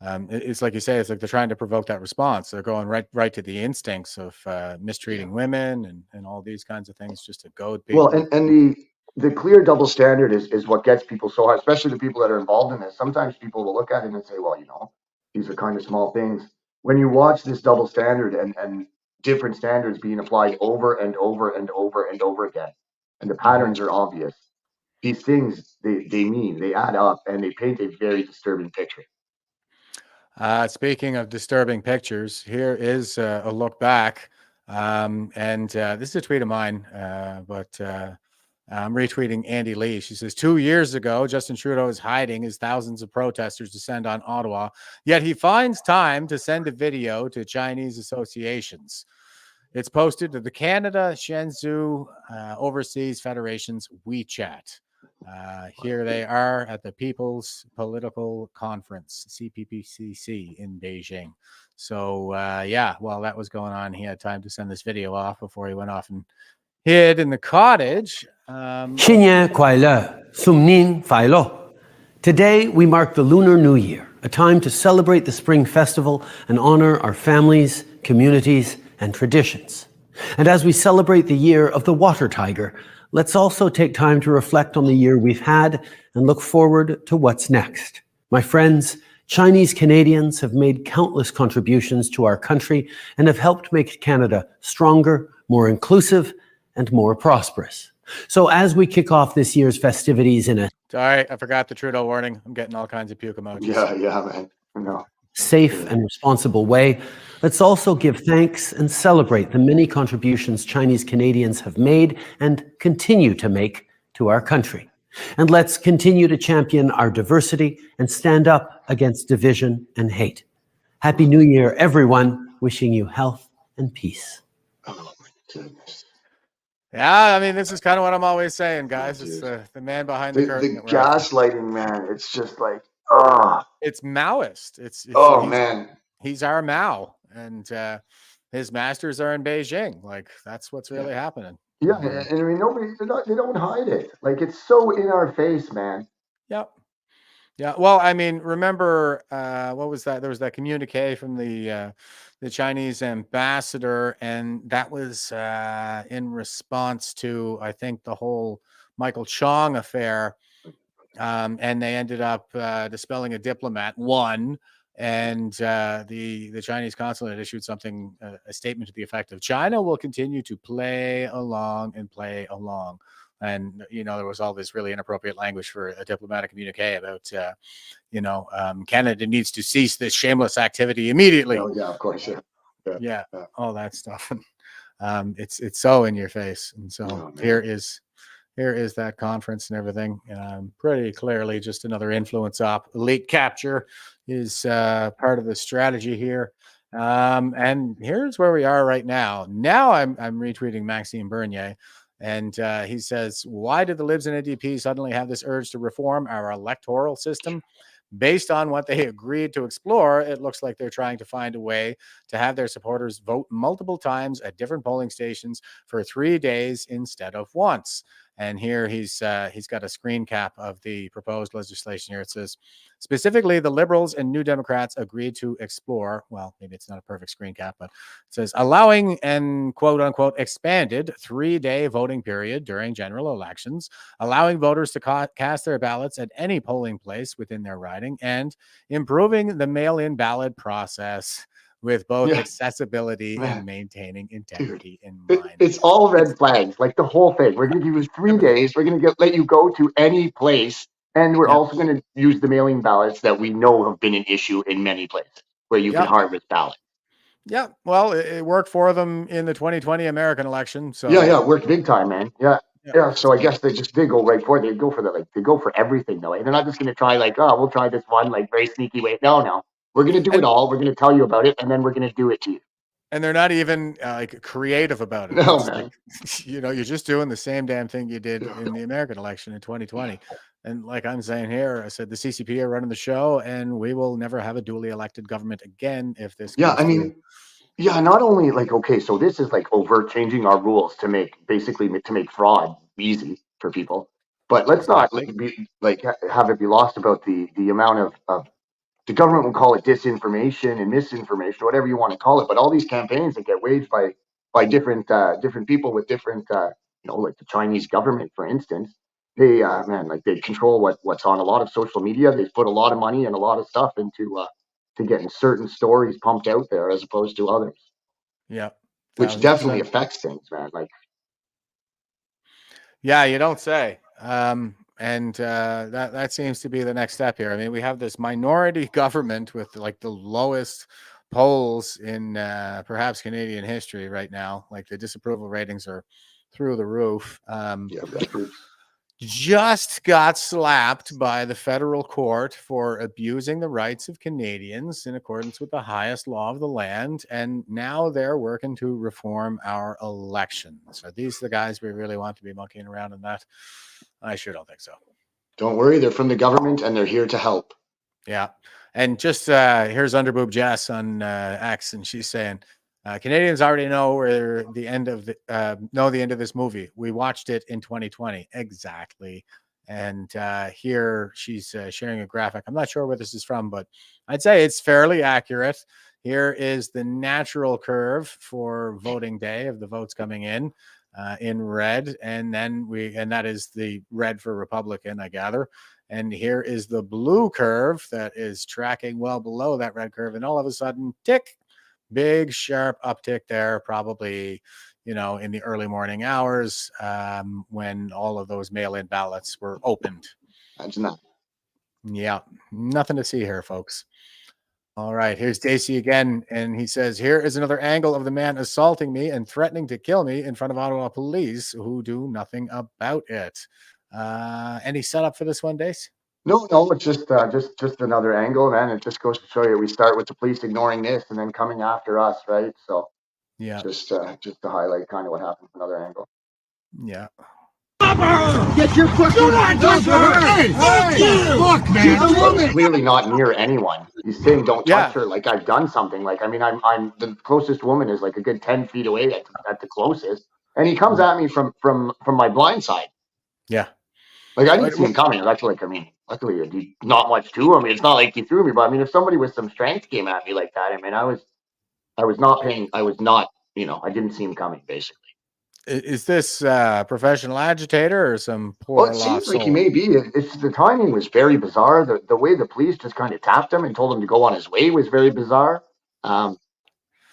it's like you say, it's like they're trying to provoke that response. They're going right to the instincts of mistreating women and all these kinds of things just to goad people. Well, and the clear double standard is what gets people so hard, especially the people that are involved in this. Sometimes people will look at it and say, well, these are kind of small things. When you watch this double standard and different standards being applied over and over and over and over again, and the patterns are obvious, these things, they add up and they paint a very disturbing picture. Speaking of disturbing pictures, here is a look back. And this is a tweet of mine, but I'm retweeting Andy Lee. She says, 2 years ago, Justin Trudeau is hiding as thousands of protesters descend on Ottawa, yet he finds time to send a video to Chinese associations. It's posted to the Canada Shenzhou Overseas Federation's WeChat. Here they are at the People's Political Conference, CPPCC, in Beijing. So, while that was going on, he had time to send this video off before he went off and hid in the cottage. 新年快乐，新年快乐. Today, we mark the Lunar New Year, a time to celebrate the Spring Festival and honor our families, communities, and traditions. And as we celebrate the year of the water tiger, let's also take time to reflect on the year we've had and look forward to what's next. My friends, Chinese Canadians have made countless contributions to our country and have helped make Canada stronger, more inclusive, and more prosperous. So as we kick off this year's festivities in a... Sorry, I forgot the Trudeau warning. I'm getting all kinds of puke emojis. Yeah, man. No. Safe and responsible way, let's also give thanks and celebrate the many contributions Chinese Canadians have made and continue to make to our country. And let's continue to champion our diversity and stand up against division and hate. Happy New Year, everyone. Wishing you health and peace. Oh, my goodness. Yeah, I mean, this is kind of what I'm always saying, guys. It's the man behind the curtain. The gaslighting, man. It's just like, it's Maoist. Man. He's our Mao, and his masters are in Beijing. Like, that's what's really happening. Yeah, and I mean, they don't hide it. Like, it's so in our face, man. Yep. Yeah. Well, I mean, remember what was that? There was that communique from the Chinese ambassador, and that was in response to, I think, the whole Michael Chong affair. And they ended up dispelling a diplomat, and the Chinese consulate issued something, a statement to the effect of China will continue to play along. And, there was all this really inappropriate language for a diplomatic communique about, Canada needs to cease this shameless activity immediately. Oh, yeah, of course. Yeah. All that stuff. It's so in your face. And so here is that conference and everything. Pretty clearly just another influence op. Elite capture is part of the strategy here. And here's where we are right now. Now I'm retweeting Maxime Bernier. And he says, why did the Libs and NDP suddenly have this urge to reform our electoral system? Based on what they agreed to explore, it looks like they're trying to find a way to have their supporters vote multiple times at different polling stations for 3 days instead of once. And here he's got a screen cap of the proposed legislation here. It says, specifically, the Liberals and New Democrats agreed to explore, well, maybe it's not a perfect screen cap, but it says allowing an quote unquote expanded 3-day voting period during general elections, allowing voters to cast their ballots at any polling place within their riding, and improving the mail-in ballot process with both accessibility and maintaining integrity in mind. It's all red flags, like the whole thing. We're going to give you 3 days. We're going to let you go to any place. And we're also going to use the mailing ballots that we know have been an issue in many places where you can harvest ballots. Yeah, well, it worked for them in the 2020 American election. So yeah, it worked big time, man. Yeah. So I guess they go right for it. They go for everything though. They're not just going to try we'll try this one very sneaky way. No. We're going to do it all. We're going to tell you about it, and then we're going to do it to you. And they're not even creative about it. No, man. You're just doing the same damn thing you did in the American election in 2020. And like I'm saying here, I said the CCP are running the show, and we will never have a duly elected government again if this. Yeah, goes I through. mean, yeah, not only like, okay, so this is like overt changing our rules to make fraud easy for people, but let's not have it be lost about the amount of the government will call it disinformation and misinformation, whatever you want to call it. But all these campaigns that get waged by different people with different, like the Chinese government, for instance, they they control what's on a lot of social media. They put a lot of money and a lot of stuff into to getting certain stories pumped out there as opposed to others. Yeah, which definitely affects things, man. Like, yeah, you don't say. And that seems to be the next step here. I mean, we have this minority government with like the lowest polls in perhaps Canadian history right now. Like the disapproval ratings are through the roof. Just got slapped by the federal court for abusing the rights of Canadians in accordance with the highest law of the land. And now they're working to reform our elections. Are these the guys we really want to be monkeying around in that? I sure don't think so. Don't worry, they're from the government and they're here to help. Yeah. And just here's Underboob Jess on X, and she's saying, Canadians already know where the end of this movie. We watched it in 2020. Exactly. And here she's sharing a graphic. I'm not sure where this is from, but I'd say it's fairly accurate. Here is the natural curve for voting day of the votes coming in red. And then that is the red for Republican, I gather. And here is the blue curve that is tracking well below that red curve. And all of a sudden, tick, big sharp uptick there, probably, in the early morning hours when all of those mail-in ballots were opened. Imagine that. Yeah, nothing to see here, folks. All right, here's Dacey again, and he says, here is another angle of the man assaulting me and threatening to kill me in front of Ottawa police who do nothing about it. Any setup for this one, Dace? No, it's just another angle, man. It just goes to show you we start with the police ignoring this and then coming after us, right? So yeah, just to highlight kind of what happened from another angle. Yeah. Get your fucking hands off her! Hey! Fuck, man! Clearly not near anyone. He's saying don't touch her like I've done something. Like, I mean, I'm the closest woman is like a good 10 feet away at the closest. And he comes at me from my blind side. Yeah. Like, I didn't see him coming. Luckily, not much to him. It's not like he threw me, but I mean, if somebody with some strength came at me like that, I mean, I was not, I didn't see him coming, basically. Is this professional agitator or some poor Well, it seems like he may be. It's the timing was very bizarre. The way the police just kind of tapped him and told him to go on his way was very bizarre.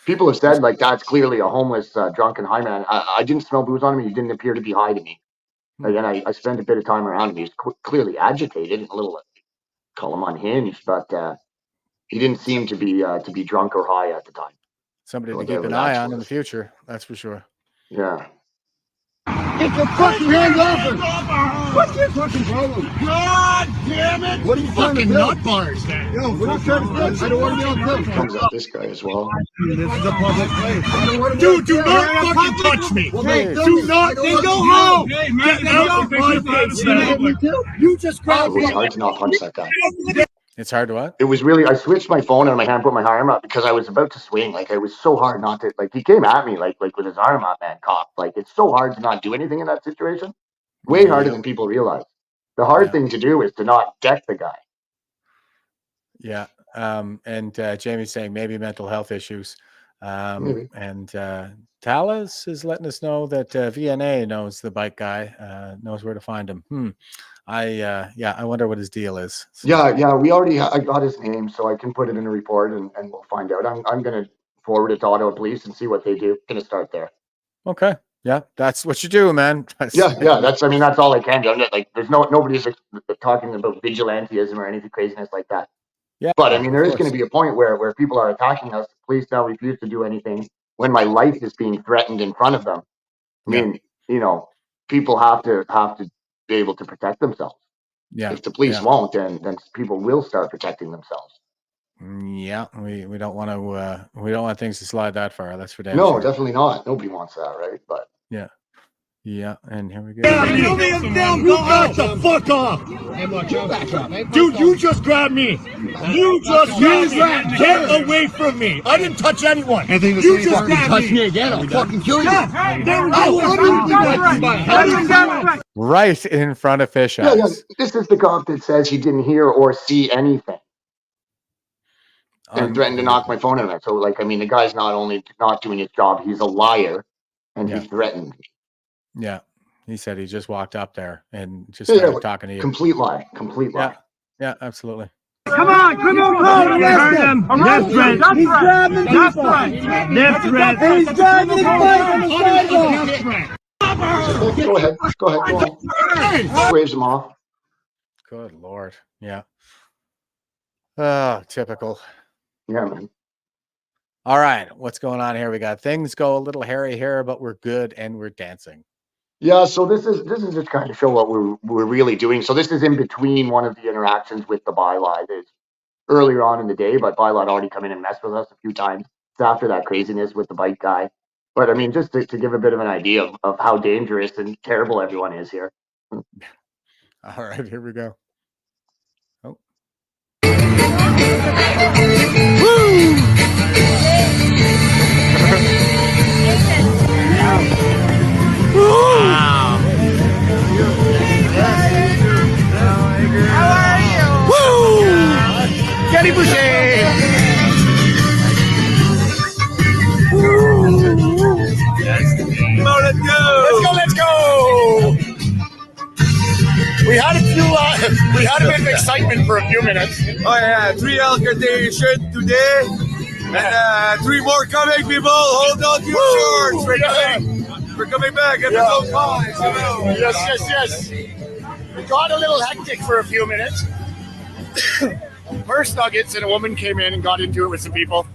People have said like that's clearly a homeless, drunken high man. I didn't smell booze on him. He didn't appear to be high to me. Again, I spent a bit of time around him. He was clearly agitated and a little, call him unhinged, but he didn't seem to be drunk or high at the time. Somebody to keep an eye on in the future, that's for sure. Yeah. Get your fucking hands off her! What's your fucking problem? God damn it! What are you trying to do? Nut bars, man. Yo, what are you trying to do? I don't want to be on film. Comes at this guy as well. This is a public place. Dude, do not fucking touch me! Do not! Then go home! Hey, man, you just grabbed me. It was hard to not punch that guy. It's hard to what? It was really, I switched my phone and my hand, put my arm up because I was about to swing. Like, it was so hard not to, like, he came at me, like with his arm up, man, cop. Like, it's so hard to not do anything in that situation. Way harder than people realize. The hard thing to do is to not deck the guy. Yeah. And Jamie's saying maybe mental health issues. And Talis is letting us know that VNA knows the bike guy, knows where to find him. I wonder what his deal is. So. Yeah, I got his name, so I can put it in a report and we'll find out. I'm gonna forward it to Ottawa Police and see what they do. Gonna start there. Okay. Yeah, that's what you do, man. That's all I can do. Like, there's nobody's talking about vigilantism or anything craziness like that. Yeah. But I mean, there is going to be a point where people are attacking us. Police now refuse to do anything when my life is being threatened in front of them. I mean, people have to be able to protect themselves. Yeah. If the police won't, then people will start protecting themselves. Yeah, we don't want to we don't want things to slide that far. That's for damn sure. sure. Definitely not. Nobody wants that, right? But yeah. Yeah, and here we go. You got the fuck off! Dude, you just grabbed me! You just grabbed me! Get away from me! I didn't touch anyone! You just grabbed me again, I'll fucking kill you! Right in front of fish Yeah, yeah. eyes. This is the cop that says he didn't hear or see anything and threatened to knock my phone out of it. So, like, I mean, the guy's not only not doing his job, he's a liar, and he threatened me. Yeah. He said he just walked up there and just started talking to you. Complete lie. Complete lie. Yeah, absolutely. Come on, come on, arrest him. Left red. He's grabbing people. Left red. He's driving his bike on the sidewalk. Go ahead. Go ahead. Waves him off. Good Lord. Yeah. Oh, typical. Yeah, man. All right. What's going on here? We got things go a little hairy here, but we're good and we're dancing. Yeah, so this is just kind of show what we're really doing. So this is in between one of the interactions with the bylaw. It's earlier on in the day, but bylaw had already come in and messed with us a few times. It's after that craziness with the bike guy. But I mean, just to give a bit of an idea of how dangerous and terrible everyone is here. All right, here we go. Oh. Woo! Wow. How are you? Woo! Kenny Boucher! Let's go! Let's go! We had a bit of excitement for a few minutes. Oh yeah, 3 altercation today, and 3 more coming. People, hold on to your shorts. We're coming back. Yes. We got a little hectic for a few minutes. First nuggets and a woman came in and got into it with some people.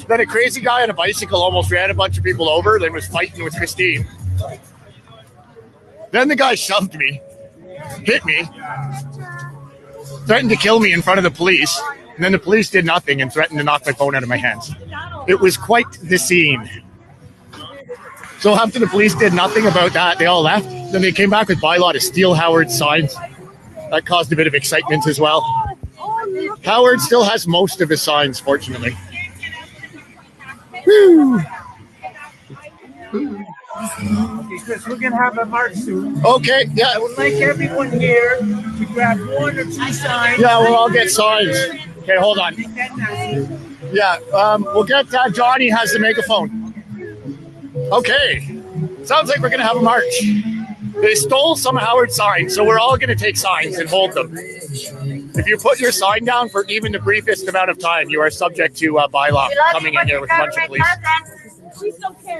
Then a crazy guy on a bicycle almost ran a bunch of people over, then was fighting with Christine. Then the guy shoved me, hit me, threatened to kill me in front of the police, and then the police did nothing and threatened to knock my phone out of my hands. It was quite the scene. So after the police did nothing about that, they all left. Then they came back with bylaw to steal Howard's signs. That caused a bit of excitement as well. Howard still has most of his signs, fortunately. Woo! Because we're going to have a march soon. Okay, yeah. I would like everyone here to grab 1 or 2 signs. Yeah, we'll all get signs. Okay, hold on. Yeah, we'll get Johnny has the megaphone. Okay, sounds like we're going to have a march. They stole some Howard signs, so we're all going to take signs and hold them. If you put your sign down for even the briefest amount of time, you are subject to bylaw coming in here with a bunch of police.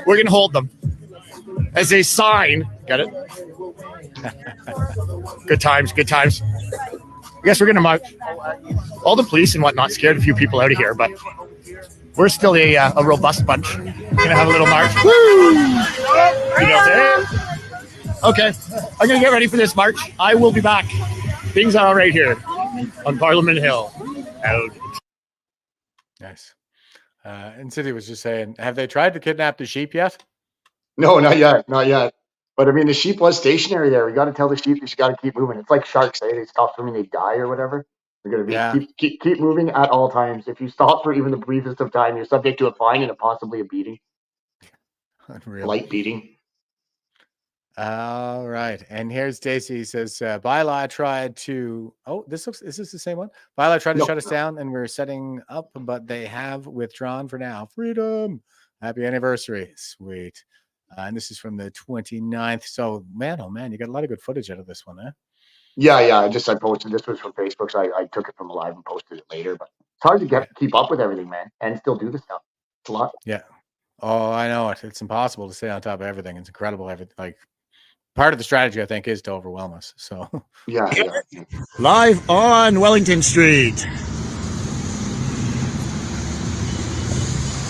We're going to hold them as a sign. Get it? Good times, good times. I guess we're going to march. All the police and whatnot scared a few people out of here, but we're still a robust bunch. We're going to have a little march. Woo! Okay, I'm going to get ready for this march. I will be back. Things are all right here on Parliament Hill. Nice. And City was just saying, have they tried to kidnap the sheep yet? No, not yet. Not yet. But I mean, the sheep was stationary there. We got to tell the sheep you got to keep moving. It's like sharks, eh? They stop swimming, they die or whatever. They're going to be keep moving at all times. If you stop for even the briefest of time, you're subject to a fine and possibly a beating. Unreal. Light beating. All right. And here's Dacey. He says, bylaw tried to, is this the same one? Bylaw tried to shut us down and we're setting up, but they have withdrawn for now. Freedom. Happy anniversary. Sweet. And this is from the 29th. So, man, oh man, you got a lot of good footage out of this one, eh? Yeah. I posted, this was from Facebook, so I took it from live and posted it later, but it's hard to keep up with everything, man, and still do the stuff. It's a lot. Yeah. Oh, I know it. It's impossible to stay on top of everything. It's incredible. Part of the strategy, I think, is to overwhelm us. So yeah. Live on Wellington Street.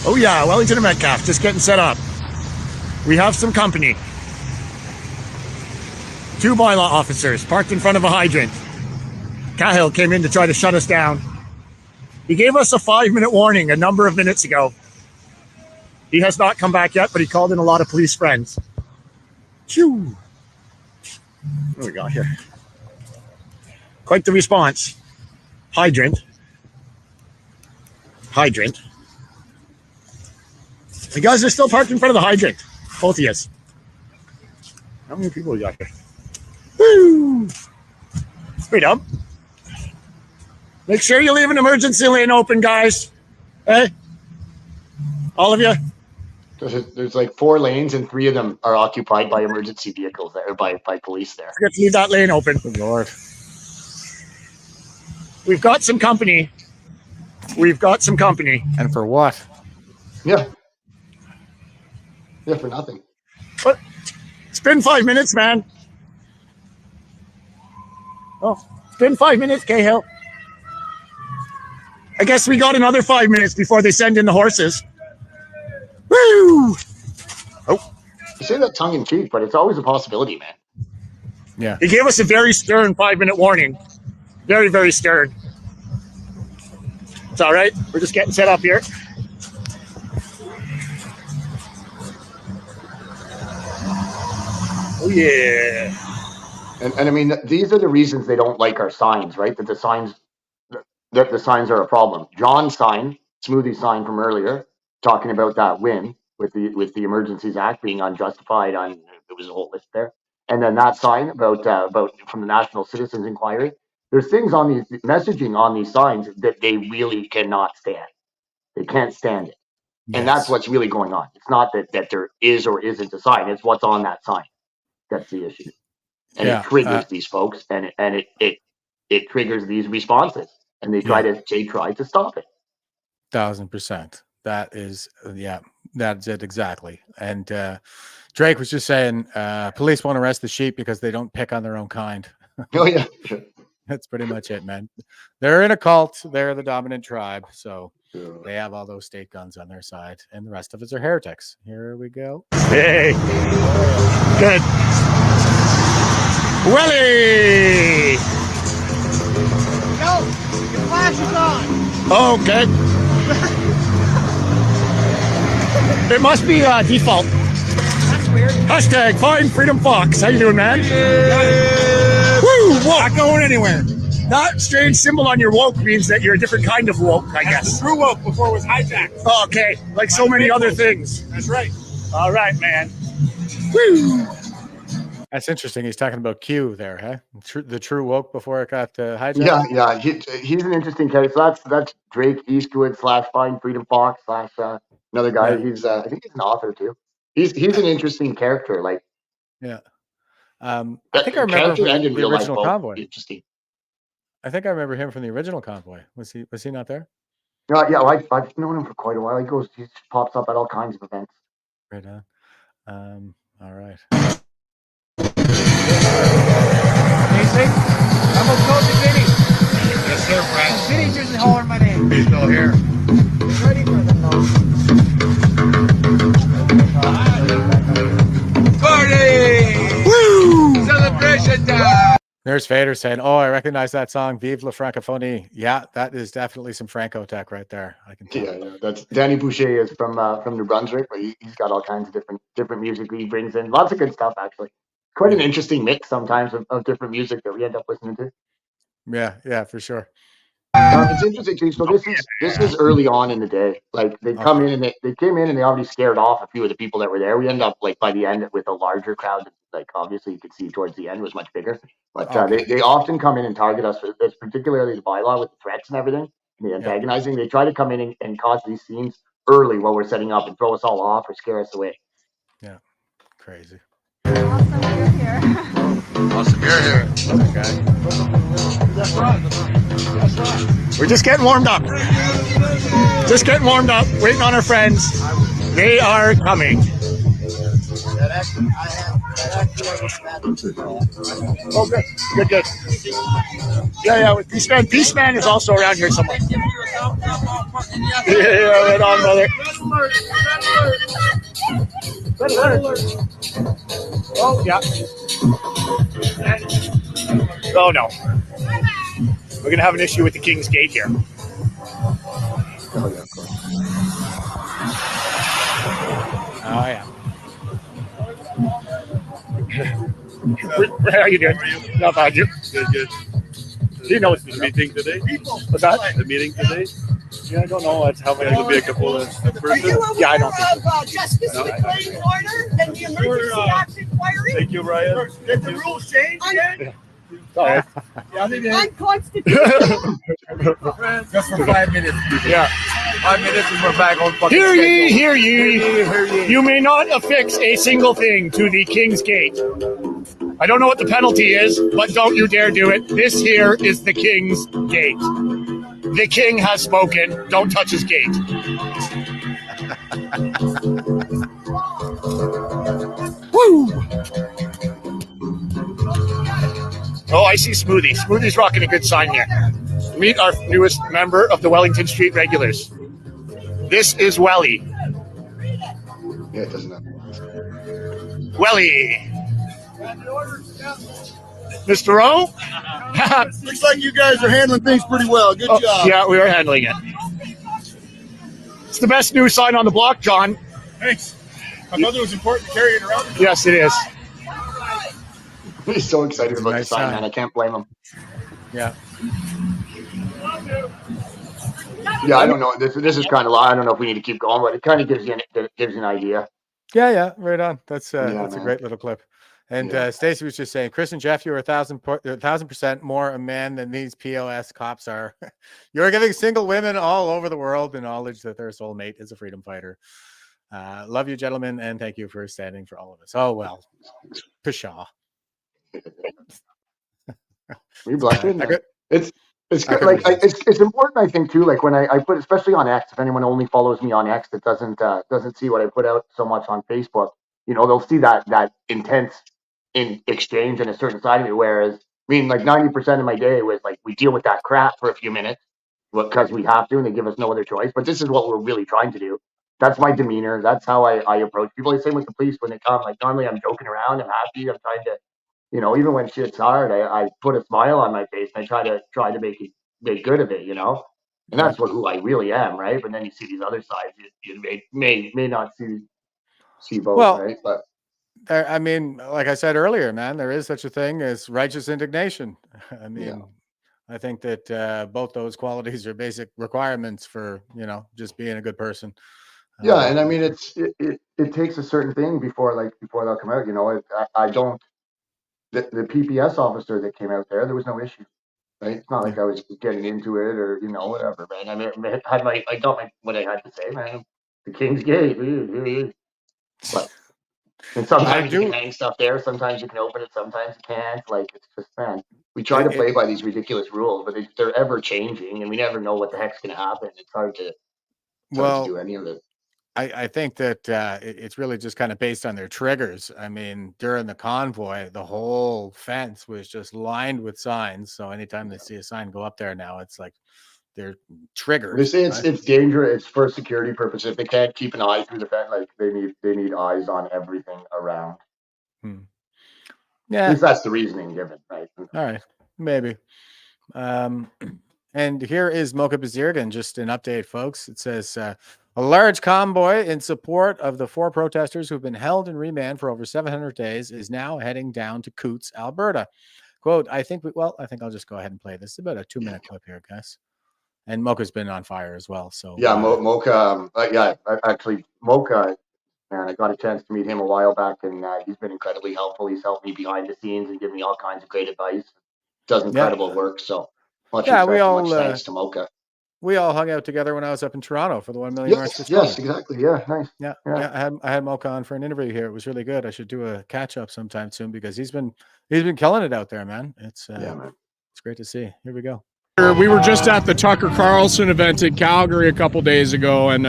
Oh yeah, Wellington and Metcalf just getting set up. We have some company. 2 bylaw officers parked in front of a hydrant. Cahill came in to try to shut us down. He gave us a 5-minute warning a number of minutes ago. He has not come back yet, but he called in a lot of police friends. Phew. What do we got here? Quite the response. Hydrant. Hydrant. The guys are still parked in front of the hydrant. Both of you. How many people we got here? Woo! Freedom. Make sure you leave an emergency lane open, guys. Hey? All of you? There's like 4 lanes and 3 of them are occupied by emergency vehicles there, by police there. Forget to leave that lane open. Good Lord. We've got some company. We've got some company. And for what? Yeah. Yeah, for nothing. But it's been 5 minutes, man. Oh, it's been 5 minutes, Cahill. I guess we got another 5 minutes before they send in the horses. Woo! Oh. You say that tongue in cheek, but it's always a possibility, man. Yeah. He gave us a very stern 5-minute warning. Very, very stern. It's all right. We're just getting set up here. Oh, yeah. And I mean, these are the reasons they don't like our signs, right? That the signs are a problem. John's sign, Smoothie's sign from earlier, talking about that win with the Emergencies Act being unjustified. There was a whole list there, and then that sign about from the National Citizens Inquiry. There's things on these messaging on these signs that they really cannot stand. They can't stand it, and that's what's really going on. It's not that there is or isn't a sign; it's what's on that sign. That's the issue, and it triggers these folks, and it triggers these responses, and they try to stop it. 1,000%. That is, that's it exactly. And Drake was just saying, police won't arrest the sheep because they don't pick on their own kind. Oh yeah, that's pretty much it, man. They're in a cult. They're the dominant tribe, so they have all those state guns on their side, and the rest of us are heretics. Here we go. Hey, good. Willie. No, your flash is on. Okay. It must be default. That's weird. Hashtag find Freedom Fox. How you doing, man? Woo! Woke. Not going anywhere. That strange symbol on your woke means that you're a different kind of woke, I guess. True woke before it was hijacked. Oh, okay, like so many other things. That's right. All right, man. Woo! That's interesting. He's talking about Q there, huh? The true woke before it got hijacked. Yeah. He's an interesting case. So that's Drake Eastwood / Find Freedom Fox / another guy. Yeah. He's I think he's an author too. He's an interesting character. Like I think I remember him from the original Convoy. Interesting. I think I remember him from the original Convoy. Was he not there? Yeah. I've known him for quite a while. He pops up at all kinds of events. Right on. All right. Dacey, I'm gonna close the city. Yes, sir, Brad. City's just hollering my name. He's still here. Ready for the Party! Woo! Celebration time! There's Fader saying, "Oh, I recognize that song, Vive la Francophonie." Yeah, that is definitely some Franco tech right there. I can tell. Yeah. That's Danny Boucher is from New Brunswick, but he's got all kinds of different music he brings in. Lots of good stuff, actually. Quite an interesting mix sometimes of different music that we end up listening to. Yeah, for sure. It's interesting too. So this is early on in the day. Like they come in and they came in and they already scared off a few of the people that were there. We ended up like by the end with a larger crowd. Like obviously you could see towards the end was much bigger. But they often come in and target us. It's particularly the bylaw with the threats and everything, and the antagonizing. They try to come in and cause these scenes early while we're setting up and throw us all off or scare us away. Yeah, crazy. Awesome, you're here. Awesome, you're here. Okay. That's right. We're just getting warmed up. Waiting on our friends. They are coming. Oh, good. Yeah, with Peaceman. Peaceman is also around here somewhere. Yeah, right on, brother. Oh, yeah. Oh, no. We're going to have an issue with the King's Gate here. Oh, yeah, of course. Oh, yeah. How you doing? Not bad, you? Good. You know it's the meeting today? What's that? The meeting today? Yeah, I don't know. That's how many. It'll be a couple of persons. Yeah, I don't think so. Justice Delaying Order and the Emergency Act Inquiry? Thank you, Ryan. Did the rules change yet? Sorry. Unconstitutional. Just for 5 minutes. Yeah. 5 minutes and we're back on fucking Hear ye, schedule. hear ye. You may not affix a single thing to the King's Gate. I don't know what the penalty is, but don't you dare do it. This here is the King's Gate. The King has spoken. Don't touch his gate. Woo! Oh, I see Smoothie. Smoothie's rocking a good sign here. Meet our newest member of the Wellington Street Regulars. This is Welly. Yeah, it doesn't matter. Welly. Mr. O? Looks like you guys are handling things pretty well. Good job. Yeah, we are handling it. It's the best new sign on the block, John. Thanks. I thought it was important to carry it around. Yes, it is. He's so excited about nice the sign, sign. man. I can't blame him. Yeah. Yeah, I don't know. This is kind of. I don't know if we need to keep going, but it kind of gives you an idea. Yeah, right on. That's a man. great little clip. And Stacey was just saying, Chris and Jeff, you are 1,000% more a man than these POS cops are. You're giving single women all over the world the knowledge that their soulmate is a freedom fighter. Love you, gentlemen, and thank you for standing for all of us. Oh, well. Pshaw. Are you blushing? It's good. Like it's important, I think, too. Like when I put, especially on X, if anyone only follows me on X that doesn't see what I put out so much on Facebook, they'll see that intense in exchange and a certain side of me. Whereas, I mean, like 90% of my day was like we deal with that crap for a few minutes because we have to, and they give us no other choice. But this is what we're really trying to do. That's my demeanor. That's how I approach people. The same with the police when they come. Like normally, I'm joking around. I'm happy. I'm trying to. Even when shit's hard, I put a smile on my face and I try to make good of it, and that's who I really am, right? But then you see these other sides, you may not see both, right? But I mean, like I said earlier, man, there is such a thing as righteous indignation. I mean, I think that both those qualities are basic requirements for just being a good person. Yeah, and I mean, it takes a certain thing before they'll come out. I don't. The PPS officer that came out there was no issue, right? It's not like I was getting into it or whatever, man. I mean, I got what I had to say, man. The King's Gate, but and sometimes you can hang stuff there, sometimes you can open it, sometimes you can't. Like it's just, man, we try to play by these ridiculous rules, but they're ever changing, and we never know what the heck's going to happen. It's hard to do any of it. I think that it's really just kind of based on their triggers. I mean, during the convoy, the whole fence was just lined with signs. So anytime they see a sign go up there now, it's like they're triggered. They say it's dangerous. It's for security purposes. They can't keep an eye through the fence. Like they need eyes on everything around. Yeah, at least that's the reasoning given, right? All right, maybe. And here is Mocha Bazirgan, just an update, folks. It says a large convoy in support of the 4 protesters who've been held in remand for over 700 days is now heading down to Coots, Alberta. Quote, I think I'll just go ahead and play this. It's about a 2-minute clip here, guys. And Mocha's been on fire as well. So yeah, Mocha. Mocha, man, I got a chance to meet him a while back, and he's been incredibly helpful. He's helped me behind the scenes and given me all kinds of great advice. Does incredible work. So much thanks to Mocha. We all hung out together when I was up in Toronto for the 1 million March. Yes, exactly. Yeah, nice. Yeah. I had Mocha on for an interview here. It was really good. I should do a catch up sometime soon because he's been killing it out there, man. It's man. It's great to see. Here we go. We were just at the Tucker Carlson event in Calgary a couple days ago, and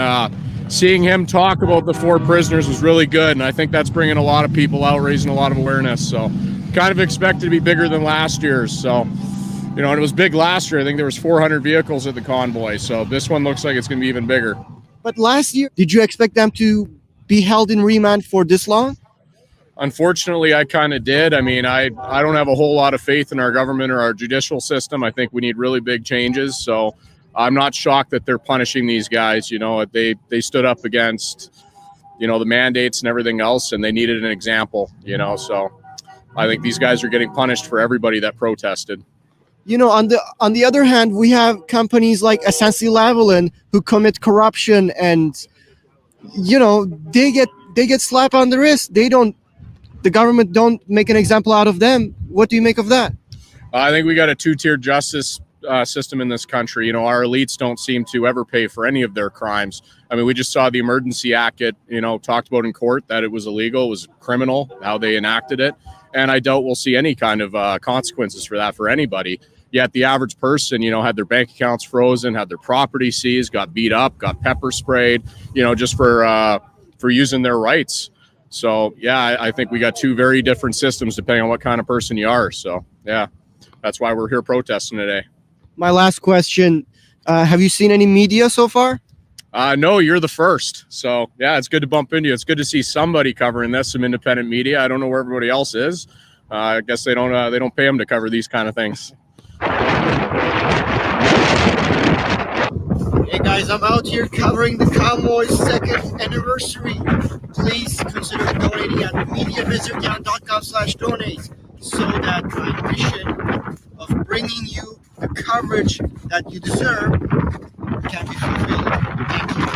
seeing him talk about the 4 prisoners was really good. And I think that's bringing a lot of people out, raising a lot of awareness. So kind of expected to be bigger than last year's. So, and it was big last year. I think there was 400 vehicles at the convoy. So this one looks like it's going to be even bigger. But last year, did you expect them to be held in remand for this long? Unfortunately, I kind of did. I mean, I don't have a whole lot of faith in our government or our judicial system. I think we need really big changes. So I'm not shocked that they're punishing these guys. They stood up against, the mandates and everything else, and they needed an example, so I think these guys are getting punished for everybody that protested. You know, on the other hand, we have companies like Essentially-Lavalin who commit corruption, and you know, they get slapped on the wrist. The government don't make an example out of them. What do you make of that? I think we got a two-tiered justice system in this country. You know, our elites don't seem to ever pay for any of their crimes. I mean, we just saw the Emergency Act get, talked about in court, that it was illegal, it was criminal, how they enacted it. And I doubt we'll see any kind of consequences for that for anybody. Yet the average person, had their bank accounts frozen, had their property seized, got beat up, got pepper sprayed, just for using their rights. So, yeah, I think we got two very different systems depending on what kind of person you are. So, yeah, that's why we're here protesting today. My last question, have you seen any media so far? No, you're the first. So, yeah, it's good to bump into you. It's good to see somebody covering this, some independent media. I don't know where everybody else is. I guess they don't pay them to cover these kind of things. Hey guys, I'm out here covering the convoy's 2nd anniversary. Please consider donating at mediavisitor.com/donate so that my mission of bringing you the coverage that you deserve can be fulfilled. Thank you.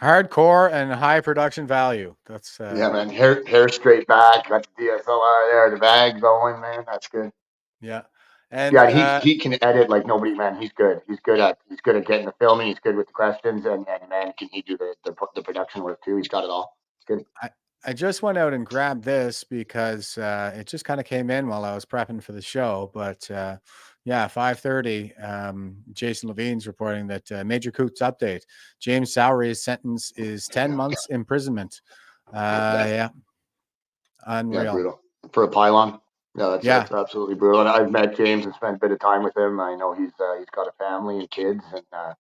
Hardcore and high production value. That's yeah, man. Hair straight back. Got the DSLR there. The bag going, man. That's good. Yeah. And yeah, he can edit like nobody, man. He's good. He's good at getting the filming. He's good with the questions, and man, can he do the production work too? He's got it all. It's good. I just went out and grabbed this because it just kind of came in while I was prepping for the show. But yeah, 5:30. Jason Levine's reporting that Major Coots update. James Sowery's sentence is 10 months imprisonment. Yeah, unreal. Yeah, brutal for a pylon. No, that's absolutely brutal. And I've met James and spent a bit of time with him. I know he's got a family and kids. And I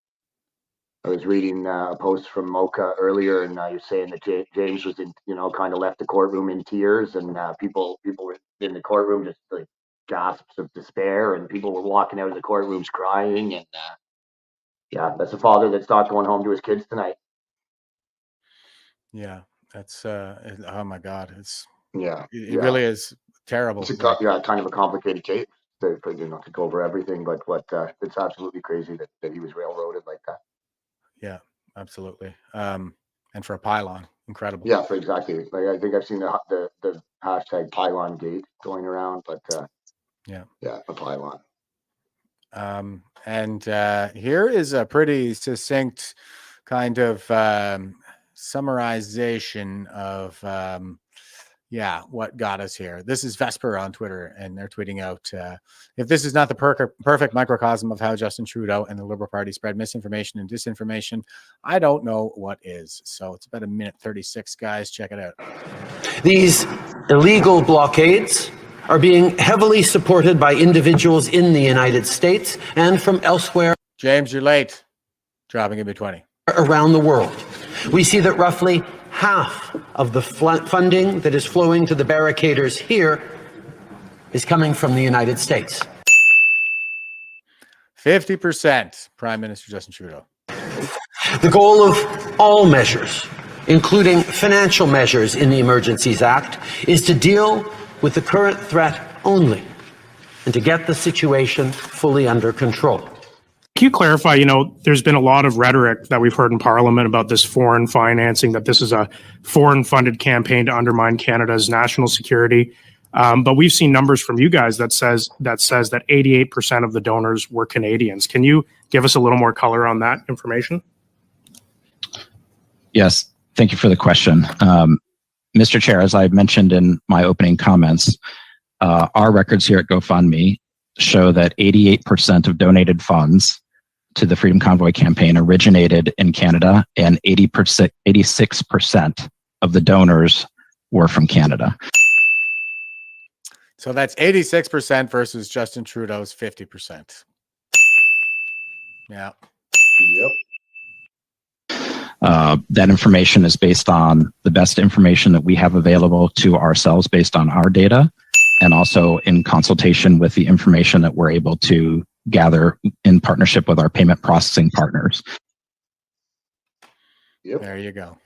was reading a post from Mocha earlier, and you're saying that James was in, kind of left the courtroom in tears, and people were in the courtroom just like gasps of despair, and people were walking out of the courtrooms crying. And yeah, that's a father that's not going home to his kids tonight. Yeah, that's oh my God, it yeah, really is terrible. It's kind of a complicated case to go over everything, but it's absolutely crazy that he was railroaded like that. Yeah, absolutely. And for a pylon, incredible. Yeah, for exactly. Like I think I've seen the hashtag pylon gate going around, but yeah, a pylon. And here is a pretty succinct kind of summarization of what got us here. This is Vesper on Twitter, and they're tweeting out, if this is not the perfect microcosm of how Justin Trudeau and the Liberal Party spread misinformation and disinformation, I don't know what is. So it's about 1:36, guys. Check it out. These illegal blockades are being heavily supported by individuals in the United States and from elsewhere. James, you're late. Dropping in B20. Around the world. We see that roughly half of the funding that is flowing to the barricaders here is coming from the United States. 50%, Prime Minister Justin Trudeau. The goal of all measures, including financial measures in the Emergencies Act, is to deal with the current threat only and to get the situation fully under control. Can you clarify, there's been a lot of rhetoric that we've heard in Parliament about this foreign financing, that this is a foreign funded campaign to undermine Canada's national security. But we've seen numbers from you guys that says that 88% of the donors were Canadians. Can you give us a little more color on that information? Yes, thank you for the question. Mr. Chair, as I mentioned in my opening comments, our records here at GoFundMe show that 88% of donated funds to the Freedom Convoy campaign originated in Canada, and 86% of the donors were from Canada. So that's 86% versus Justin Trudeau's 50%. Yeah. Yep. That information is based on the best information that we have available to ourselves based on our data, and also in consultation with the information that we're able to gather in partnership with our payment processing partners. Yep. There you go.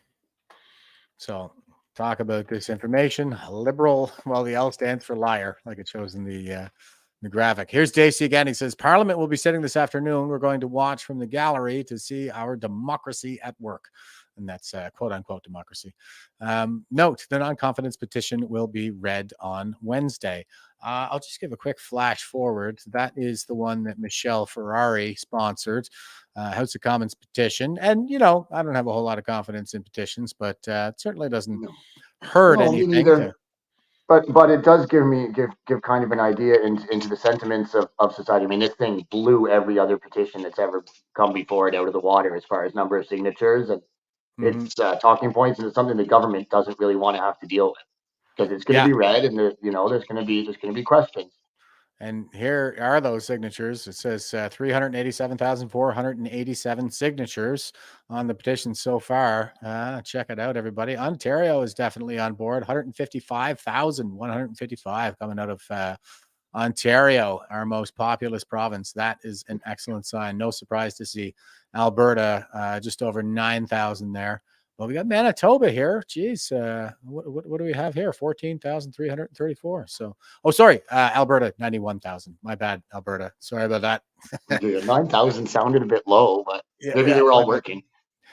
So talk about this information. Liberal, well, the L stands for liar, like it shows in the graphic. Here's Dacey again. He says, Parliament will be sitting this afternoon. We're going to watch from the gallery to see our democracy at work. And that's quote unquote democracy. Note, the non-confidence petition will be read on Wednesday. I'll just give a quick flash forward. That is the one that Michelle Ferreri sponsored, House of Commons petition. And, you know, I don't have a whole lot of confidence in petitions, but it certainly doesn't hurt No, me anything. neither. But it does give kind of an idea into the sentiments of society. I mean, this thing blew every other petition that's ever come before it out of the water as far as number of signatures and it's talking points, and it's something the government doesn't really want to have to deal with because it's going to be read, and there's going to be questions. And here are those signatures. It says 387,487 signatures on the petition so far. Check it out, everybody. Ontario is definitely on board. 155,155 coming out of Ontario, our most populous province. That is an excellent sign. No surprise to see Alberta just over 9,000 there. Well, we got Manitoba here. Geez, what do we have here? 14,334. So, Alberta, 91,000. My bad, Alberta. Sorry about that. 9,000 sounded a bit low, but maybe they were all working.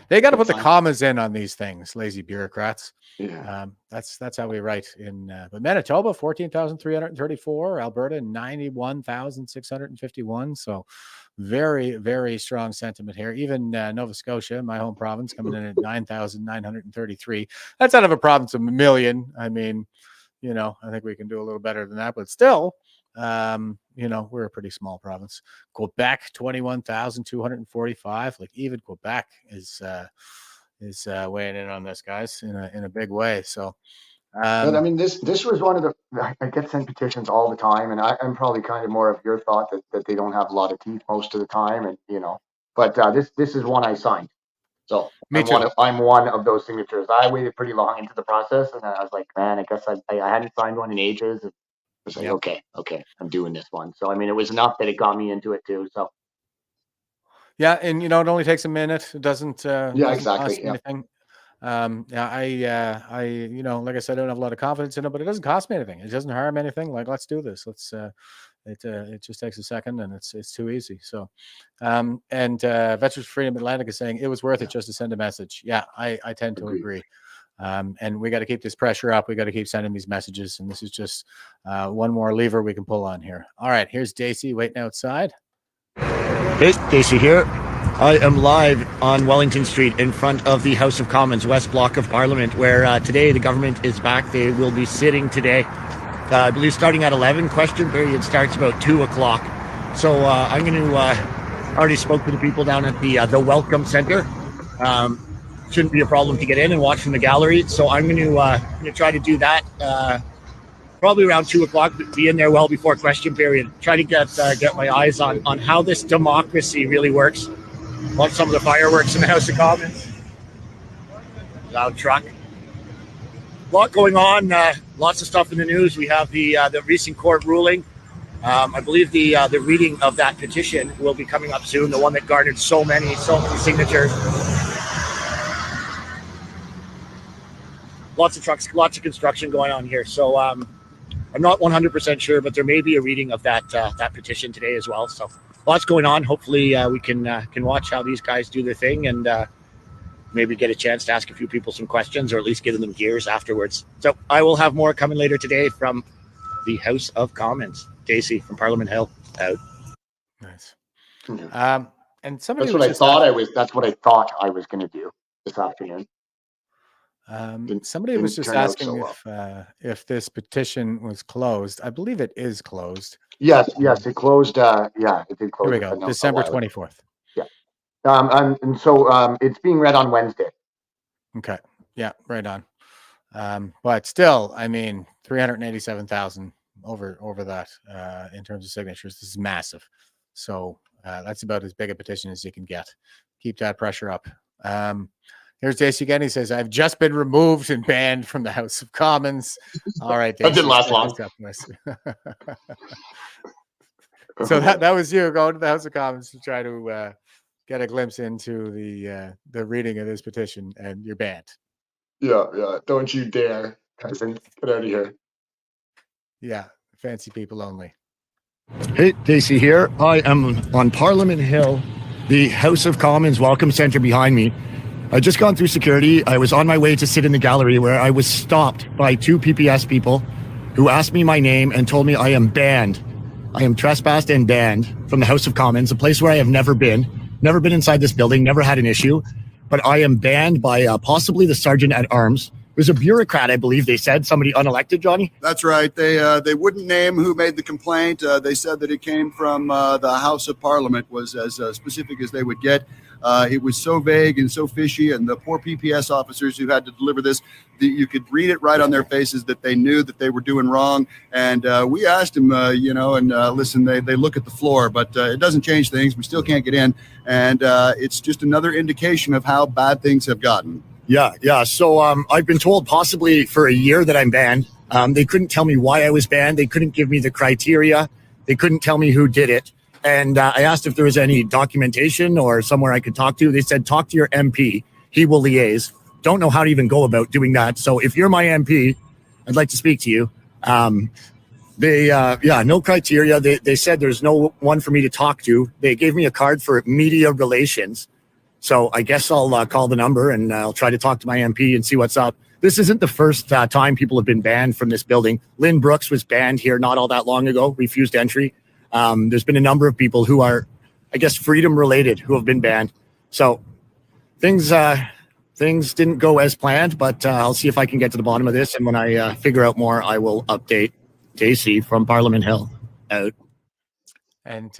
They got to put the commas in on these things, lazy bureaucrats. Yeah. That's how we write in. But Manitoba, 14,334. Alberta, 91,651. So very, very strong sentiment here. Even Nova Scotia, my home province, coming in at 9,933. That's out of a province of 1 million. I mean, you know, I think we can do a little better than that, but still, you know, we're a pretty small province. Quebec, 21,245. Like even Quebec is weighing in on this, guys, in a big way. So, but I mean, this was one of the, I get sent petitions all the time, and I'm probably kind of more of your thought that they don't have a lot of teeth most of the time, and you know, but this is one I signed. So I'm one of those signatures. I waited pretty long into the process, and I was like, man, I guess I hadn't signed one in ages. I was like, okay, I'm doing this one. So I mean, it was enough that it got me into it too. So yeah, and you know, it only takes a minute. It doesn't exactly. cost anything. I you know, like I said, I don't have a lot of confidence in it, but it doesn't cost me anything. It doesn't harm anything. Like, let's do this. Let's it just takes a second, and it's too easy. So and Veterans for Freedom Atlantic is saying it was worth it just to send a message. Yeah, I tend to agree. And we got to keep this pressure up. We got to keep sending these messages, and this is just one more lever we can pull on here. All right, here's Dacey waiting outside. Hey, Dacey here. I am live on Wellington Street in front of the House of Commons, West Block of Parliament, where today the government is back. They will be sitting today, I believe starting at 11. Question period starts about 2 o'clock. So I'm going to, already spoke to the people down at the Welcome Center. Shouldn't be a problem to get in and watch from the gallery. So I'm going to try to do that probably around 2 o'clock, be in there well before question period. Try to get my eyes on how this democracy really works. Watch some of the fireworks in the House of Commons. Loud truck. A lot going on. Lots of stuff in the news. We have the recent court ruling. I believe the reading of that petition will be coming up soon. The one that garnered so many signatures. Lots of trucks, lots of construction going on here. So I'm not 100% sure, but there may be a reading of that petition today as well. So lots going on. Hopefully we can watch how these guys do their thing and maybe get a chance to ask a few people some questions or at least give them ears afterwards. So I will have more coming later today from the House of Commons. Dacey from Parliament Hill out. Nice. And somebody that's what I thought I was going to do this afternoon. Somebody was just asking if this petition was closed. I believe it is closed. Yes, it closed. Yeah, it did close. Here we go. December 24th. Yeah. And so it's being read on Wednesday. Okay. Yeah, right on. But still, I mean, 387,000 over that in terms of signatures. This is massive. So that's about as big a petition as you can get. Keep that pressure up. Here's Dacey again. He says, I've just been removed and banned from the House of Commons. All right, Dacey. That didn't last long. So that was you going to the House of Commons to try to get a glimpse into the reading of this petition, and you're banned. Yeah. Don't you dare, cousin. Get out of here. Yeah, fancy people only. Hey, Dacey here. I am on Parliament Hill, the House of Commons Welcome Centre behind me. I just gone through security. I was on my way to sit in the gallery where I was stopped by 2 PPS people who asked me my name and told me I am banned. I am trespassed and banned from the House of Commons, a place where I have never been inside this building, never had an issue, but I am banned by possibly the Sergeant at Arms. It was a bureaucrat, I believe they said, somebody unelected, Johnny? That's right. They wouldn't name who made the complaint. They said that it came from the House of Parliament, was as specific as they would get. It was so vague and so fishy, and the poor PPS officers who had to deliver this, you could read it right on their faces that they knew that they were doing wrong. And we asked them, listen, they look at the floor, but it doesn't change things. We still can't get in. And it's just another indication of how bad things have gotten. Yeah. So I've been told possibly for a year that I'm banned. They couldn't tell me why I was banned. They couldn't give me the criteria. They couldn't tell me who did it. And I asked if there was any documentation or somewhere I could talk to. They said, talk to your MP. He will liaise. Don't know how to even go about doing that. So if you're my MP, I'd like to speak to you. No criteria. They said there's no one for me to talk to. They gave me a card for media relations. So I guess I'll call the number and I'll try to talk to my MP and see what's up. This isn't the first time people have been banned from this building. Lynn Brooks was banned here not all that long ago, refused entry. There's been a number of people who are, I guess, freedom related who have been banned. So things didn't go as planned, but I'll see if I can get to the bottom of this. And when I figure out more, I will update Dacey from Parliament Hill out. And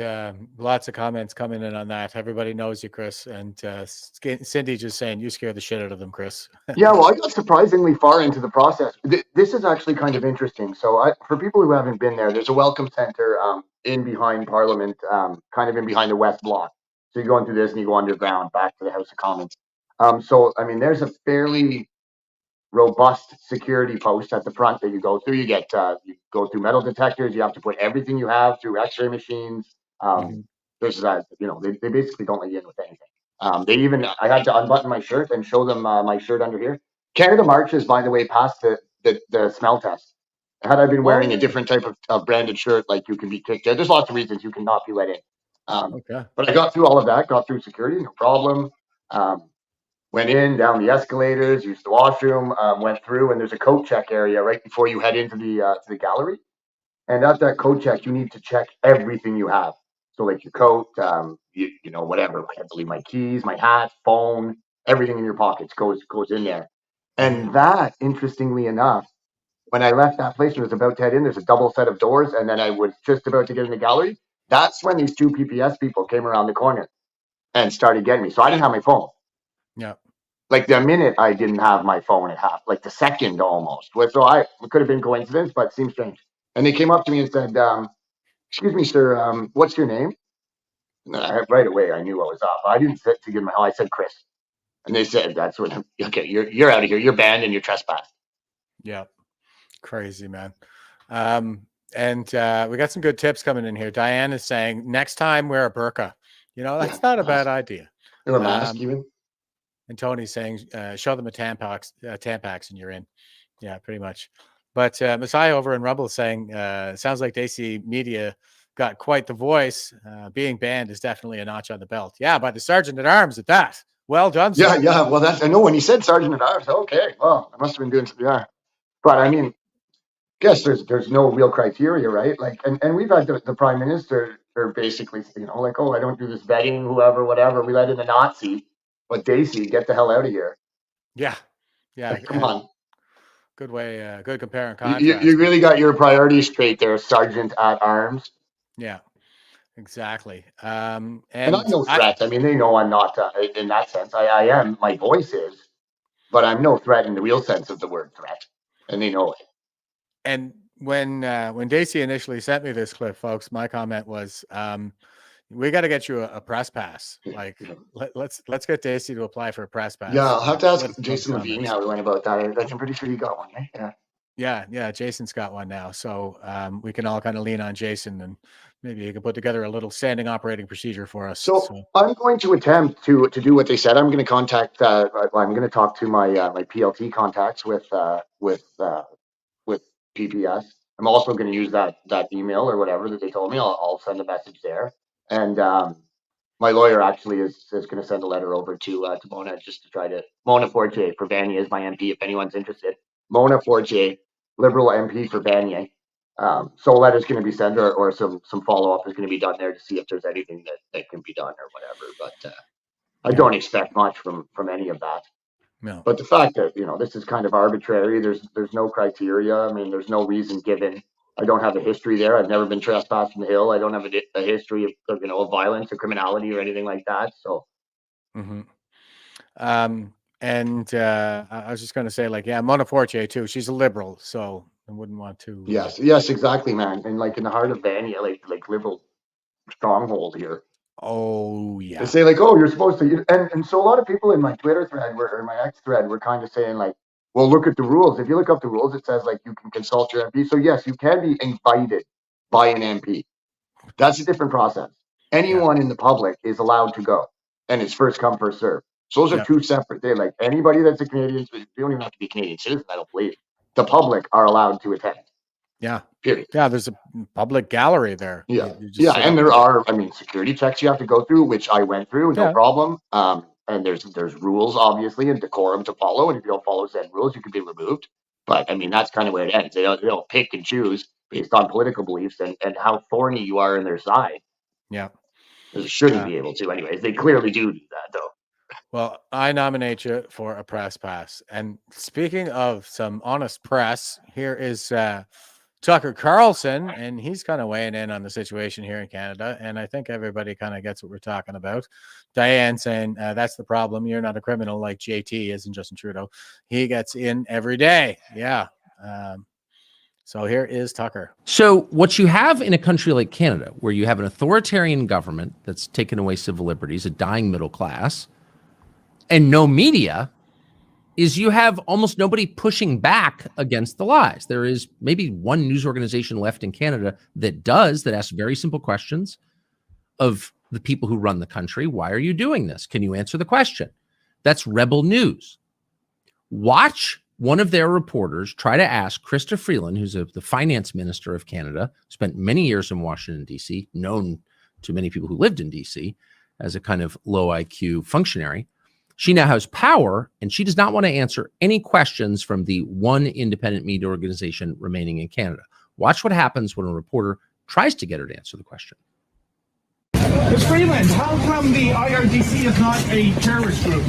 lots of comments coming in on that. Everybody knows you, Chris. And Cindy just saying, you scare the shit out of them, Chris. Yeah, well, I got surprisingly far into the process. This is actually kind of interesting. So for people who haven't been there, there's a welcome center in behind Parliament, kind of in behind the West Block. So you're going through this and you go underground back to the House of Commons. There's a fairly robust security post at the front that you go through. You go through metal detectors. You have to put everything you have through X-ray machines. There's they basically don't let you in with anything. I had to unbutton my shirt and show them my shirt under here. Canada marches, by the way, past the smell test. Had I been wearing a different type of branded shirt, like you can be kicked out. There's lots of reasons you cannot be let in. But I got through all of that, got through security, no problem. Went in, down the escalators, used the washroom, went through, and there's a coat check area right before you head into the gallery. And at that coat check, you need to check everything you have. So like your coat, whatever. I had to leave my keys, my hat, phone, everything in your pockets goes in there. And that, interestingly enough, when I left that place and was about to head in, there's a double set of doors, and then I was just about to get in the gallery. That's when these 2 PPS people came around the corner and started getting me. So I didn't have my phone. Yeah. Like the minute I didn't have my phone at half, like the second almost. So it could have been coincidence, but it seems strange. And they came up to me and said, excuse me, sir, what's your name? And right away, I knew I was off. I didn't say to give my, I said Chris. And they said, that's what, okay, you're out of here. You're banned and you're trespassed. Yeah. Crazy, man. We got some good tips coming in here. Diane is saying, next time wear a burqa. That's not a bad idea. Or a mask even. And Tony's saying, show them a Tampax and you're in. Yeah, pretty much. But Messiah over in Rumble is saying, sounds like Dacey Media got quite the voice. Being banned is definitely a notch on the belt. Yeah, by the Sergeant at Arms at that. Well done, sir. Yeah. Well, I know when he said Sergeant at Arms, okay. Well, I must have been doing something. Yeah. But I mean, guess there's no real criteria, right? Like, and we've had the Prime Minister basically, like, oh, I don't do this vetting, whoever, whatever. We let in a Nazi. But Dacey, get the hell out of here. Yeah. Like, come on. Good way, good compare and contrast. You really got your priorities straight there, Sergeant at Arms. Yeah, exactly. And I'm no threat. They know I'm not in that sense. I am. My voice is, but I'm no threat in the real sense of the word threat, and they know it. And when Dacey initially sent me this clip, folks, my comment was, we got to get you a press pass. Like, let's get Dacey to apply for a press pass. Yeah, I'll have to ask Jason Levine how he went about that. I'm pretty sure he got one, right? Yeah. Yeah, Jason's got one now, so we can all kind of lean on Jason, and maybe he can put together a little standing operating procedure for us. So I'm going to attempt to do what they said. I'm going to contact. I'm going to talk to my my PLT contacts with PPS. I'm also going to use that email or whatever that they told me. I'll send a message there, and my lawyer actually is going to send a letter over to Mona, just to try to Mona Fortier for Vanier is my MP if anyone's interested. Mona Fortier, Liberal MP for Vanier. So a letter's going to be sent, or some follow up is going to be done there to see if there's anything that can be done or whatever. But I don't expect much from any of that. No. But the fact that this is kind of arbitrary. There's no criteria. I mean, there's no reason given. I don't have a history there. I've never been trespassed in the Hill. I don't have a history of violence or criminality or anything like that. So. Mm-hmm. And I was just going to say, like, yeah, Mona Fortier too. She's a Liberal, so I wouldn't want to. Yes, exactly, man. And like in the heart of Vanier, like Liberal stronghold here. Oh yeah. They say like, oh, you're supposed to, and so a lot of people in my Twitter thread or my X thread were kind of saying like, well, look at the rules. If you look up the rules, it says like you can consult your MP. So yes, you can be invited by an MP. That's a different process. Anyone in the public is allowed to go, and it's first come, first serve. So those are two separate things. Like anybody that's a Canadian, you don't even have to be Canadian citizen. I don't believe the public are allowed to attend. Yeah. Period. Yeah, there's a public gallery there. Yeah. And there are, security checks you have to go through, which I went through, no problem. And there's rules, obviously, and decorum to follow. And if you don't follow said rules, you can be removed. But I mean, that's kind of where it ends. They don't pick and choose based on political beliefs and how thorny you are in their side. Yeah. They shouldn't be able to, anyways. They clearly do that, though. Well, I nominate you for a press pass. And speaking of some honest press, here is Tucker Carlson, and he's kind of weighing in on the situation here in Canada. And I think everybody kind of gets what we're talking about. Diane saying, that's the problem. You're not a criminal like JT isn't Justin Trudeau. He gets in every day. Yeah. So here is Tucker. So what you have in a country like Canada, where you have an authoritarian government that's taken away civil liberties, a dying middle class, and no media, is you have almost nobody pushing back against the lies. There is maybe one news organization left in Canada that asks very simple questions of the people who run the country. Why are you doing this? Can you answer the question? That's Rebel News. Watch one of their reporters try to ask Chrystia Freeland, who's the finance minister of Canada, spent many years in Washington, D.C., known to many people who lived in D.C. as a kind of low IQ functionary. She now has power, and she does not want to answer any questions from the one independent media organization remaining in Canada. Watch what happens when a reporter tries to get her to answer the question. Ms. Freeland, how come the IRGC is not a terrorist group?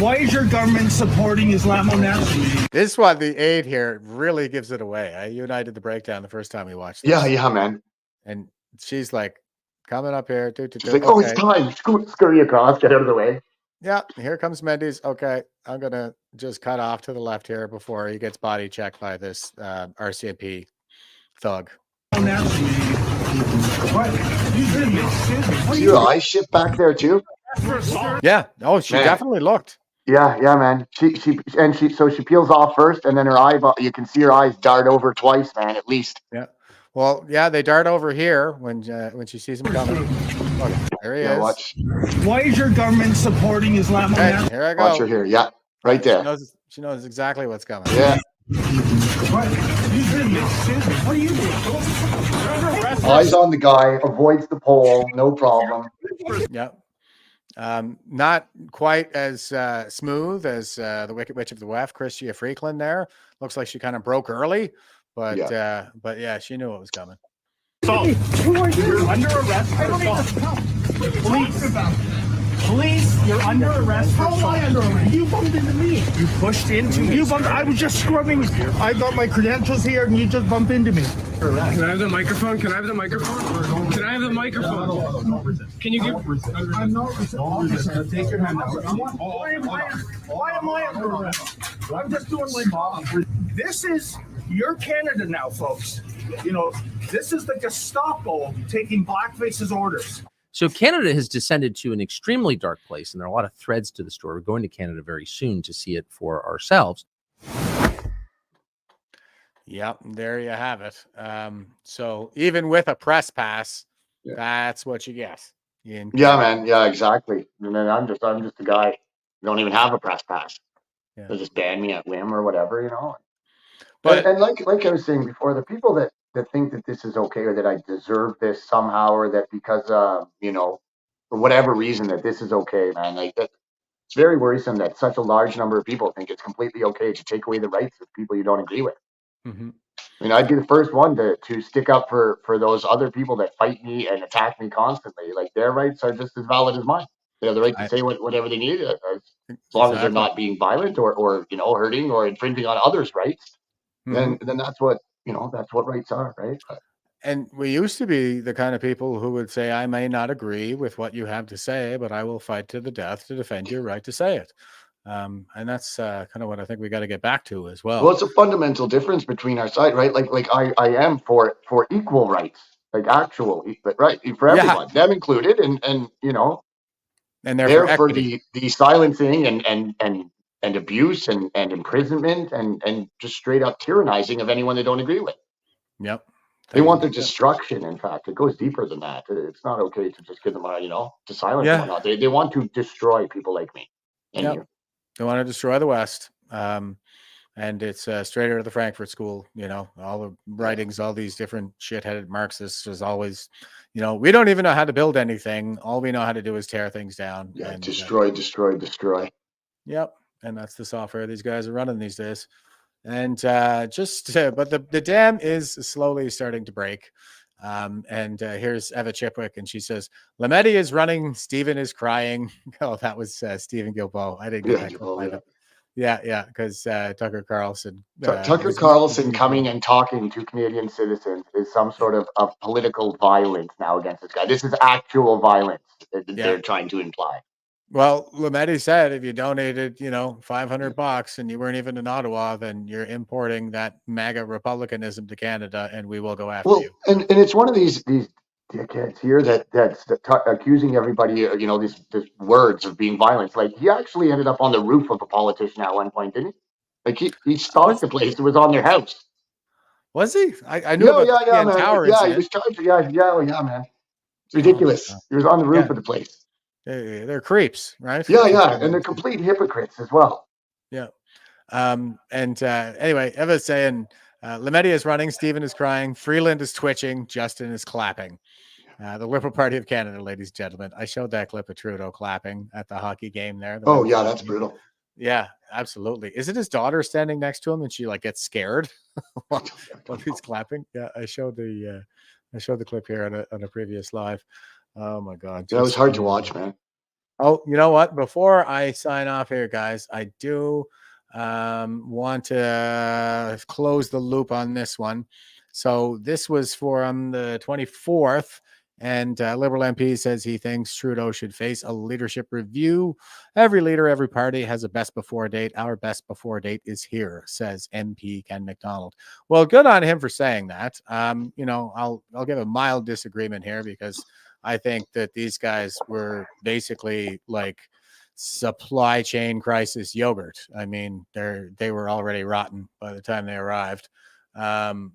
Why is your government supporting Islamo-nationalism? This one, the aide here, really gives it away. You and I did the breakdown the first time we watched this. Yeah, man. And she's like, coming up here. She's like, oh, it's time. Scurry across, get out of the way. Yeah, here comes Mendes. Okay, I'm going to just cut off to the left here before he gets body checked by this RCMP thug. See your eyes shift back there too? Yeah. Oh, she definitely looked. Yeah, man. She peels off first, and then her eyeball. You can see her eyes dart over twice, man. At least. Yeah. Well, yeah, they dart over here when she sees him coming. Look, there he is. Watch. Why is your government supporting Islamo-nationalism? Okay, here I go. Watch her here. Yeah, right there. She knows exactly what's coming. Yeah. What are you doing? Eyes on the guy, avoids the pole, no problem. Yep. Not quite as smooth as the Wicked Witch of the West, Chrystia Freeland there. Looks like she kind of broke early, but yeah, she knew it was coming. Who are you? You're under arrest. I don't even know. Police, you're under arrest. How am I under arrest? You bumped into me. You pushed into me. I was just scrubbing. I got my credentials here, and you just bumped into me. Can I have the microphone? Can I have the microphone? Can I have the microphone? Can you give? I'm not resisting. Take your hand out. Why am I under arrest? I'm just doing my job. This is your Canada now, folks. You know, this is the Gestapo taking blackface's orders. So Canada has descended to an extremely dark place, and there are a lot of threads to the story. We're going to Canada very soon to see it for ourselves. Yep, there you have it. So even with a press pass, that's what you get. Yeah, man. Yeah, exactly. And then I'm just a guy who don't even have a press pass. Yeah. They'll just ban me at whim or whatever, you know. But and like I was saying before, the people that think that this is okay or that I deserve this somehow or that because you know, for whatever reason that this is okay, man, like that, it's very worrisome that such a large number of people think it's completely okay to take away the rights of people you don't agree with. Mm-hmm. I mean, I'd be the first one to stick up for those other people that fight me and attack me constantly. Like their rights are just as valid as mine. They have the right to say whatever they need, as long as they're not being violent or you know hurting or infringing on others' rights. Then that's what that's what rights are, right? And we used to be the kind of people who would say, I may not agree with what you have to say, but I will fight to the death to defend your right to say it. And that's kind of what I think we got to get back to as well. Well, it's a fundamental difference between our side, right? Like I am for equal rights, like actual, right, for everyone, them included, and you know, and they're for the silencing and abuse and imprisonment and just straight up tyrannizing of anyone they don't agree with. Yep. They want their destruction. In fact, it goes deeper than that. It's not okay to just give them to silence them or not. They want to destroy people like me. Yep. They want to destroy the West. And it's straight out of the Frankfurt School, you know, all the writings, all these different shit-headed Marxists is always, you know, we don't even know how to build anything. All we know how to do is tear things down. Yeah, and destroy. Yep. And that's the software these guys are running these days. And but the dam is slowly starting to break. And here's Eva Chipwick, and she says, Lametti is running, Stephen is crying. Oh, that was Stephen Guilbeault. I didn't get that clip. Yeah, because Tucker Carlson. Tucker Carlson coming and talking to Canadian citizens is some sort of political violence now against this guy. This is actual violence that they're trying to imply. Well, Lametti said if you donated, $500 and you weren't even in Ottawa, then you're importing that MAGA republicanism to Canada, and we will go after you. And it's one of these dickheads here that's accusing everybody, these words of being violent. Like he actually ended up on the roof of a politician at one point, didn't he? Like he stalked the place. It was on their house. Was he? I knew about the man. Tower Yeah, incident. he was charged. Yeah, man. It's ridiculous. He was on the roof of the place. They're creeps, right? Yeah, and they're complete hypocrites as well. Yeah. Anyway, Eva's saying Lametti is running, Stephen is crying, Freeland is twitching, Justin is clapping. The Liberal Party of Canada, ladies and gentlemen. I showed that clip of Trudeau clapping at the hockey game there. That's brutal. Yeah, absolutely. Is it his daughter standing next to him and she gets scared while he's clapping? Yeah, I showed the clip here on a previous live. Oh my God. That was hard to watch, man. Oh, you know what? Before I sign off here, guys, I do want to close the loop on this one. So this was for the 24th, and Liberal MP says he thinks Trudeau should face a leadership review. Every leader, every party has a best before date. Our best before date is here, says MP Ken McDonald. Well, good on him for saying that. I'll give a mild disagreement here because I think that these guys were basically like supply chain crisis yogurt. I mean, they were already rotten by the time they arrived. Well,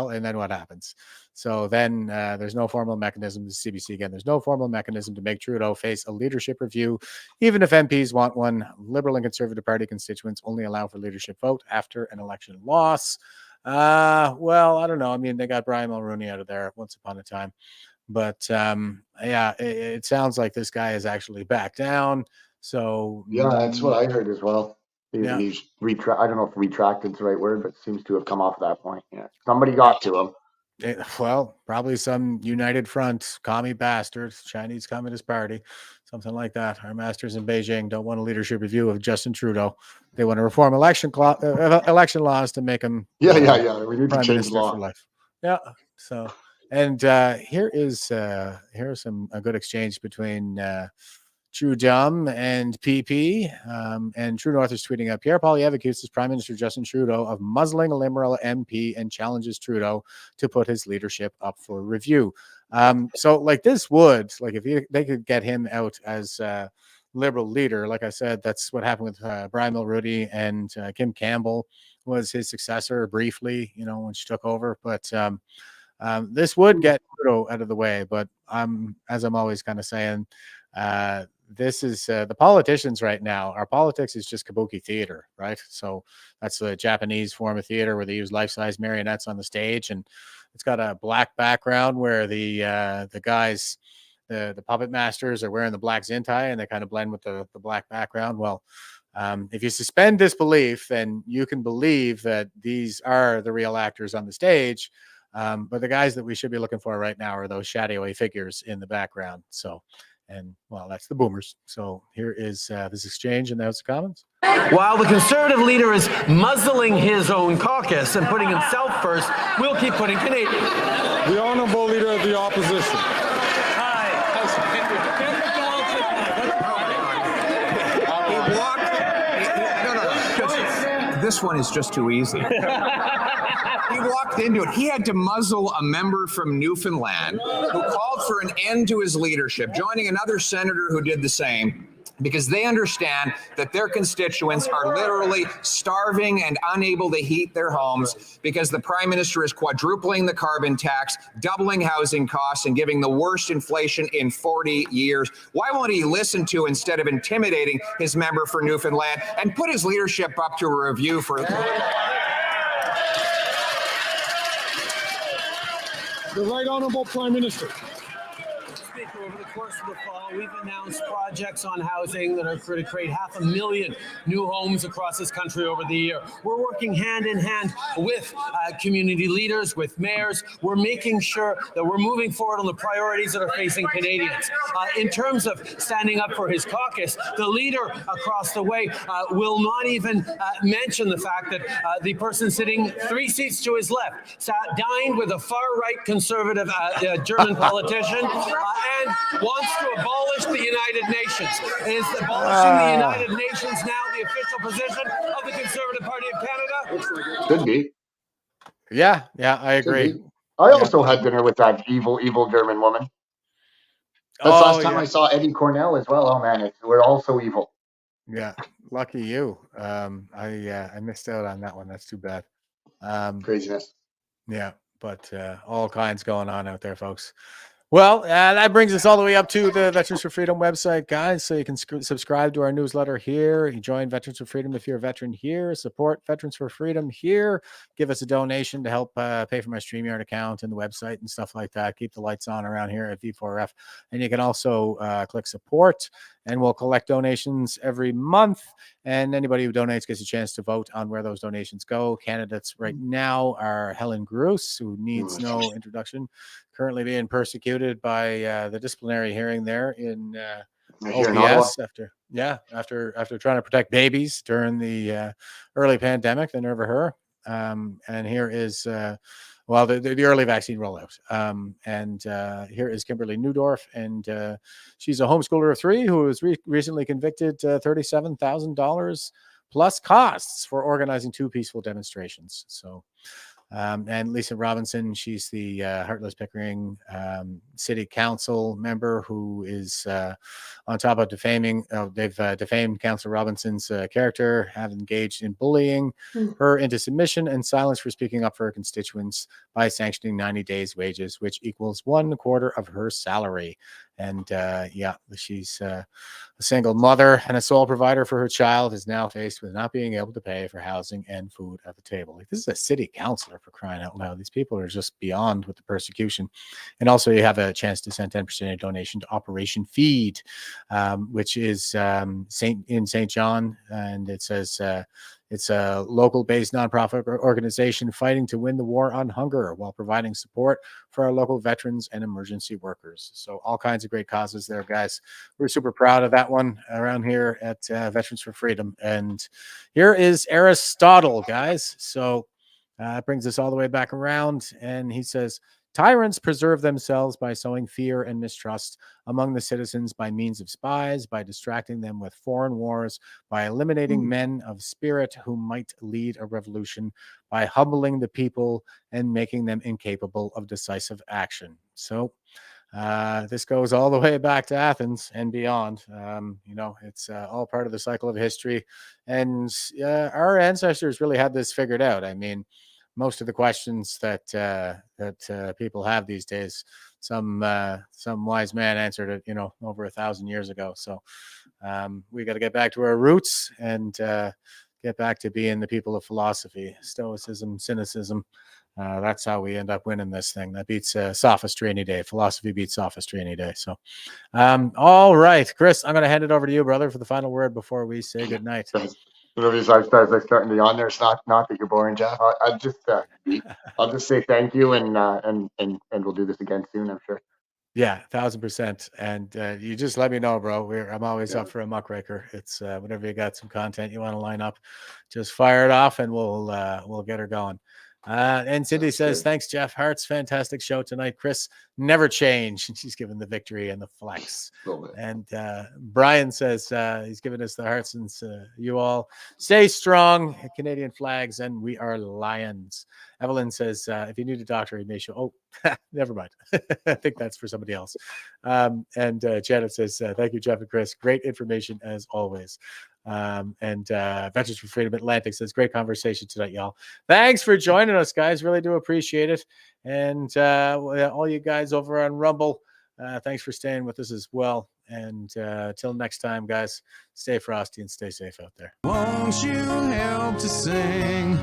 and then what happens? So then there's no formal mechanism, the CBC again, there's no formal mechanism to make Trudeau face a leadership review, even if MPs want one. Liberal and Conservative Party constituents only allow for leadership vote after an election loss. Well, I don't know. I mean, they got Brian Mulroney out of there once upon a time, but it sounds like this guy is actually back down. So yeah, that's what I heard as well. He's I don't know if retracted is the right word, but seems to have come off that point. Yeah, somebody got to him. Probably some United Front, commie bastards, Chinese Communist Party, something like that. Our masters in Beijing don't want a leadership review of Justin Trudeau. They want to reform election laws to make him. We need to change the law. For life. Yeah. So, and here is a good exchange between Trudeau and PP. And True North is tweeting up, Pierre Poilievre accuses Prime Minister Justin Trudeau of muzzling a Liberal MP and challenges Trudeau to put his leadership up for review. So like this would, like if they could get him out as liberal leader. Like I said, that's what happened with Brian Mulroney, and Kim Campbell was his successor briefly, when she took over. But this would get Trudeau out of the way. But as I'm always kind of saying, this is the politicians right now. Our politics is just kabuki theater, right? So that's the Japanese form of theater where they use life-size marionettes on the stage, and it's got a black background where the guys, the puppet masters, are wearing the black zin tie, and they kind of blend with the black background. Well, if you suspend disbelief, then you can believe that these are the real actors on the stage. But the guys that we should be looking for right now are those shadowy figures in the background. So, and well, that's the boomers. So here is this exchange in the House of Commons. While the Conservative leader is muzzling his own caucus and putting himself first, we'll keep putting Canadians. The honourable leader of the opposition. This one is just too easy. He walked into it. He had to muzzle a member from Newfoundland who called for an end to his leadership, joining another senator who did the same, because they understand that their constituents are literally starving and unable to heat their homes because the Prime Minister is quadrupling the carbon tax, doubling housing costs, and giving the worst inflation in 40 years. Why won't he listen to, instead of intimidating, his member for Newfoundland and put his leadership up to a review for... The Right Honourable Prime Minister. Speaker, over the course of the fall, we've announced projects on housing that are going to create 500,000 new homes across this country over the year. We're working hand in hand with community leaders, with mayors. We're making sure that we're moving forward on the priorities that are facing Canadians. In terms of standing up for his caucus, the leader across the way will not even mention the fact that the person sitting 3 seats to his left dined with a far-right conservative German politician and wants to abolish the United Nations. Is abolishing the United Nations now the official position of the Conservative Party of Canada? Could be. Yeah, I agree. I also had dinner with that evil German woman. That's last time I saw Eddie Cornell as well. Oh man, we're all so evil. Yeah, lucky you. I missed out on that one. That's too bad. Craziness. Yeah, but all kinds going on out there, folks. Well, that brings us all the way up to the Veterans for Freedom website, guys. So you can subscribe to our newsletter here. You join Veterans for Freedom if you're a veteran here. Support Veterans for Freedom here. Give us a donation to help pay for my StreamYard account and the website and stuff like that. Keep the lights on around here at V4F. And you can also click support, and we'll collect donations every month. And anybody who donates gets a chance to vote on where those donations go. Candidates right now are Helen Gruss, who needs no introduction, currently being persecuted by the disciplinary hearing there in OPS after trying to protect babies during the early pandemic. The nerve of her. And here is the early vaccine rollout. And here is Kimberly Newdorf, and she's a homeschooler of 3 who was recently convicted $37,000 plus costs for organizing 2 peaceful demonstrations. So, and Lisa Robinson, she's the Heartless Pickering City Council member who is on top of defaming. They've defamed Councillor Robinson's character, have engaged in bullying her into submission and silence for speaking up for her constituents by sanctioning 90 days wages, which equals 1/4 of her salary. And she's a single mother and a sole provider for her child, is now faced with not being able to pay for housing and food at the table. Like, this is a city councilor, for crying out loud. These people are just beyond with the persecution. And also you have a chance to send 10% of donation to Operation Feed, which is in St. John. And it says it's a local-based nonprofit organization fighting to win the war on hunger while providing support for our local veterans and emergency workers. So all kinds of great causes there, guys. We're super proud of that one around here at Veterans for Freedom. And here is Aristotle, guys. So it brings us all the way back around. And he says, tyrants preserve themselves by sowing fear and mistrust among the citizens by means of spies, by distracting them with foreign wars, by eliminating men of spirit who might lead a revolution, by humbling the people and making them incapable of decisive action. So This goes all the way back to Athens and beyond. It's all part of the cycle of history, and our ancestors really had this figured out. I mean, most of the questions that people have these days, some wise man answered it, over 1,000 years ago. So we got to get back to our roots and get back to being the people of philosophy, stoicism, cynicism. That's how we end up winning this thing. That beats sophistry any day. Philosophy beats sophistry any day. So, all right, Chris, I'm going to hand it over to you, brother, for the final word before we say good night. As I starting to yawn there, it's not that you're boring, Jeff. I'll just say thank you, and we'll do this again soon, I'm sure. Yeah, 1,000%. And you just let me know, bro. I'm always up for a muckraker. It's whenever you got some content you want to line up, just fire it off, and we'll get her going. And Cindy says, thanks, Jeff. Hearts, fantastic show tonight. Chris, never change. And she's given the victory and the flex. And Brian says he's given us the hearts, and you all stay strong. Canadian flags, and we are lions. Evelyn says, if you need a doctor, he may show. Oh, never mind. I think that's for somebody else. And Janet says, thank you, Jeff and Chris. Great information as always. And Veterans for Freedom Atlantic says, great conversation tonight, y'all. Thanks for joining us, guys. Really do appreciate it. And all you guys over on Rumble, thanks for staying with us as well. And till next time, guys, stay frosty and stay safe out there. Won't you help to sing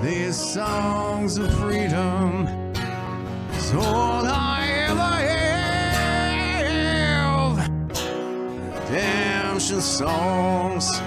these songs of freedom? It's all I ever have. Redemption songs.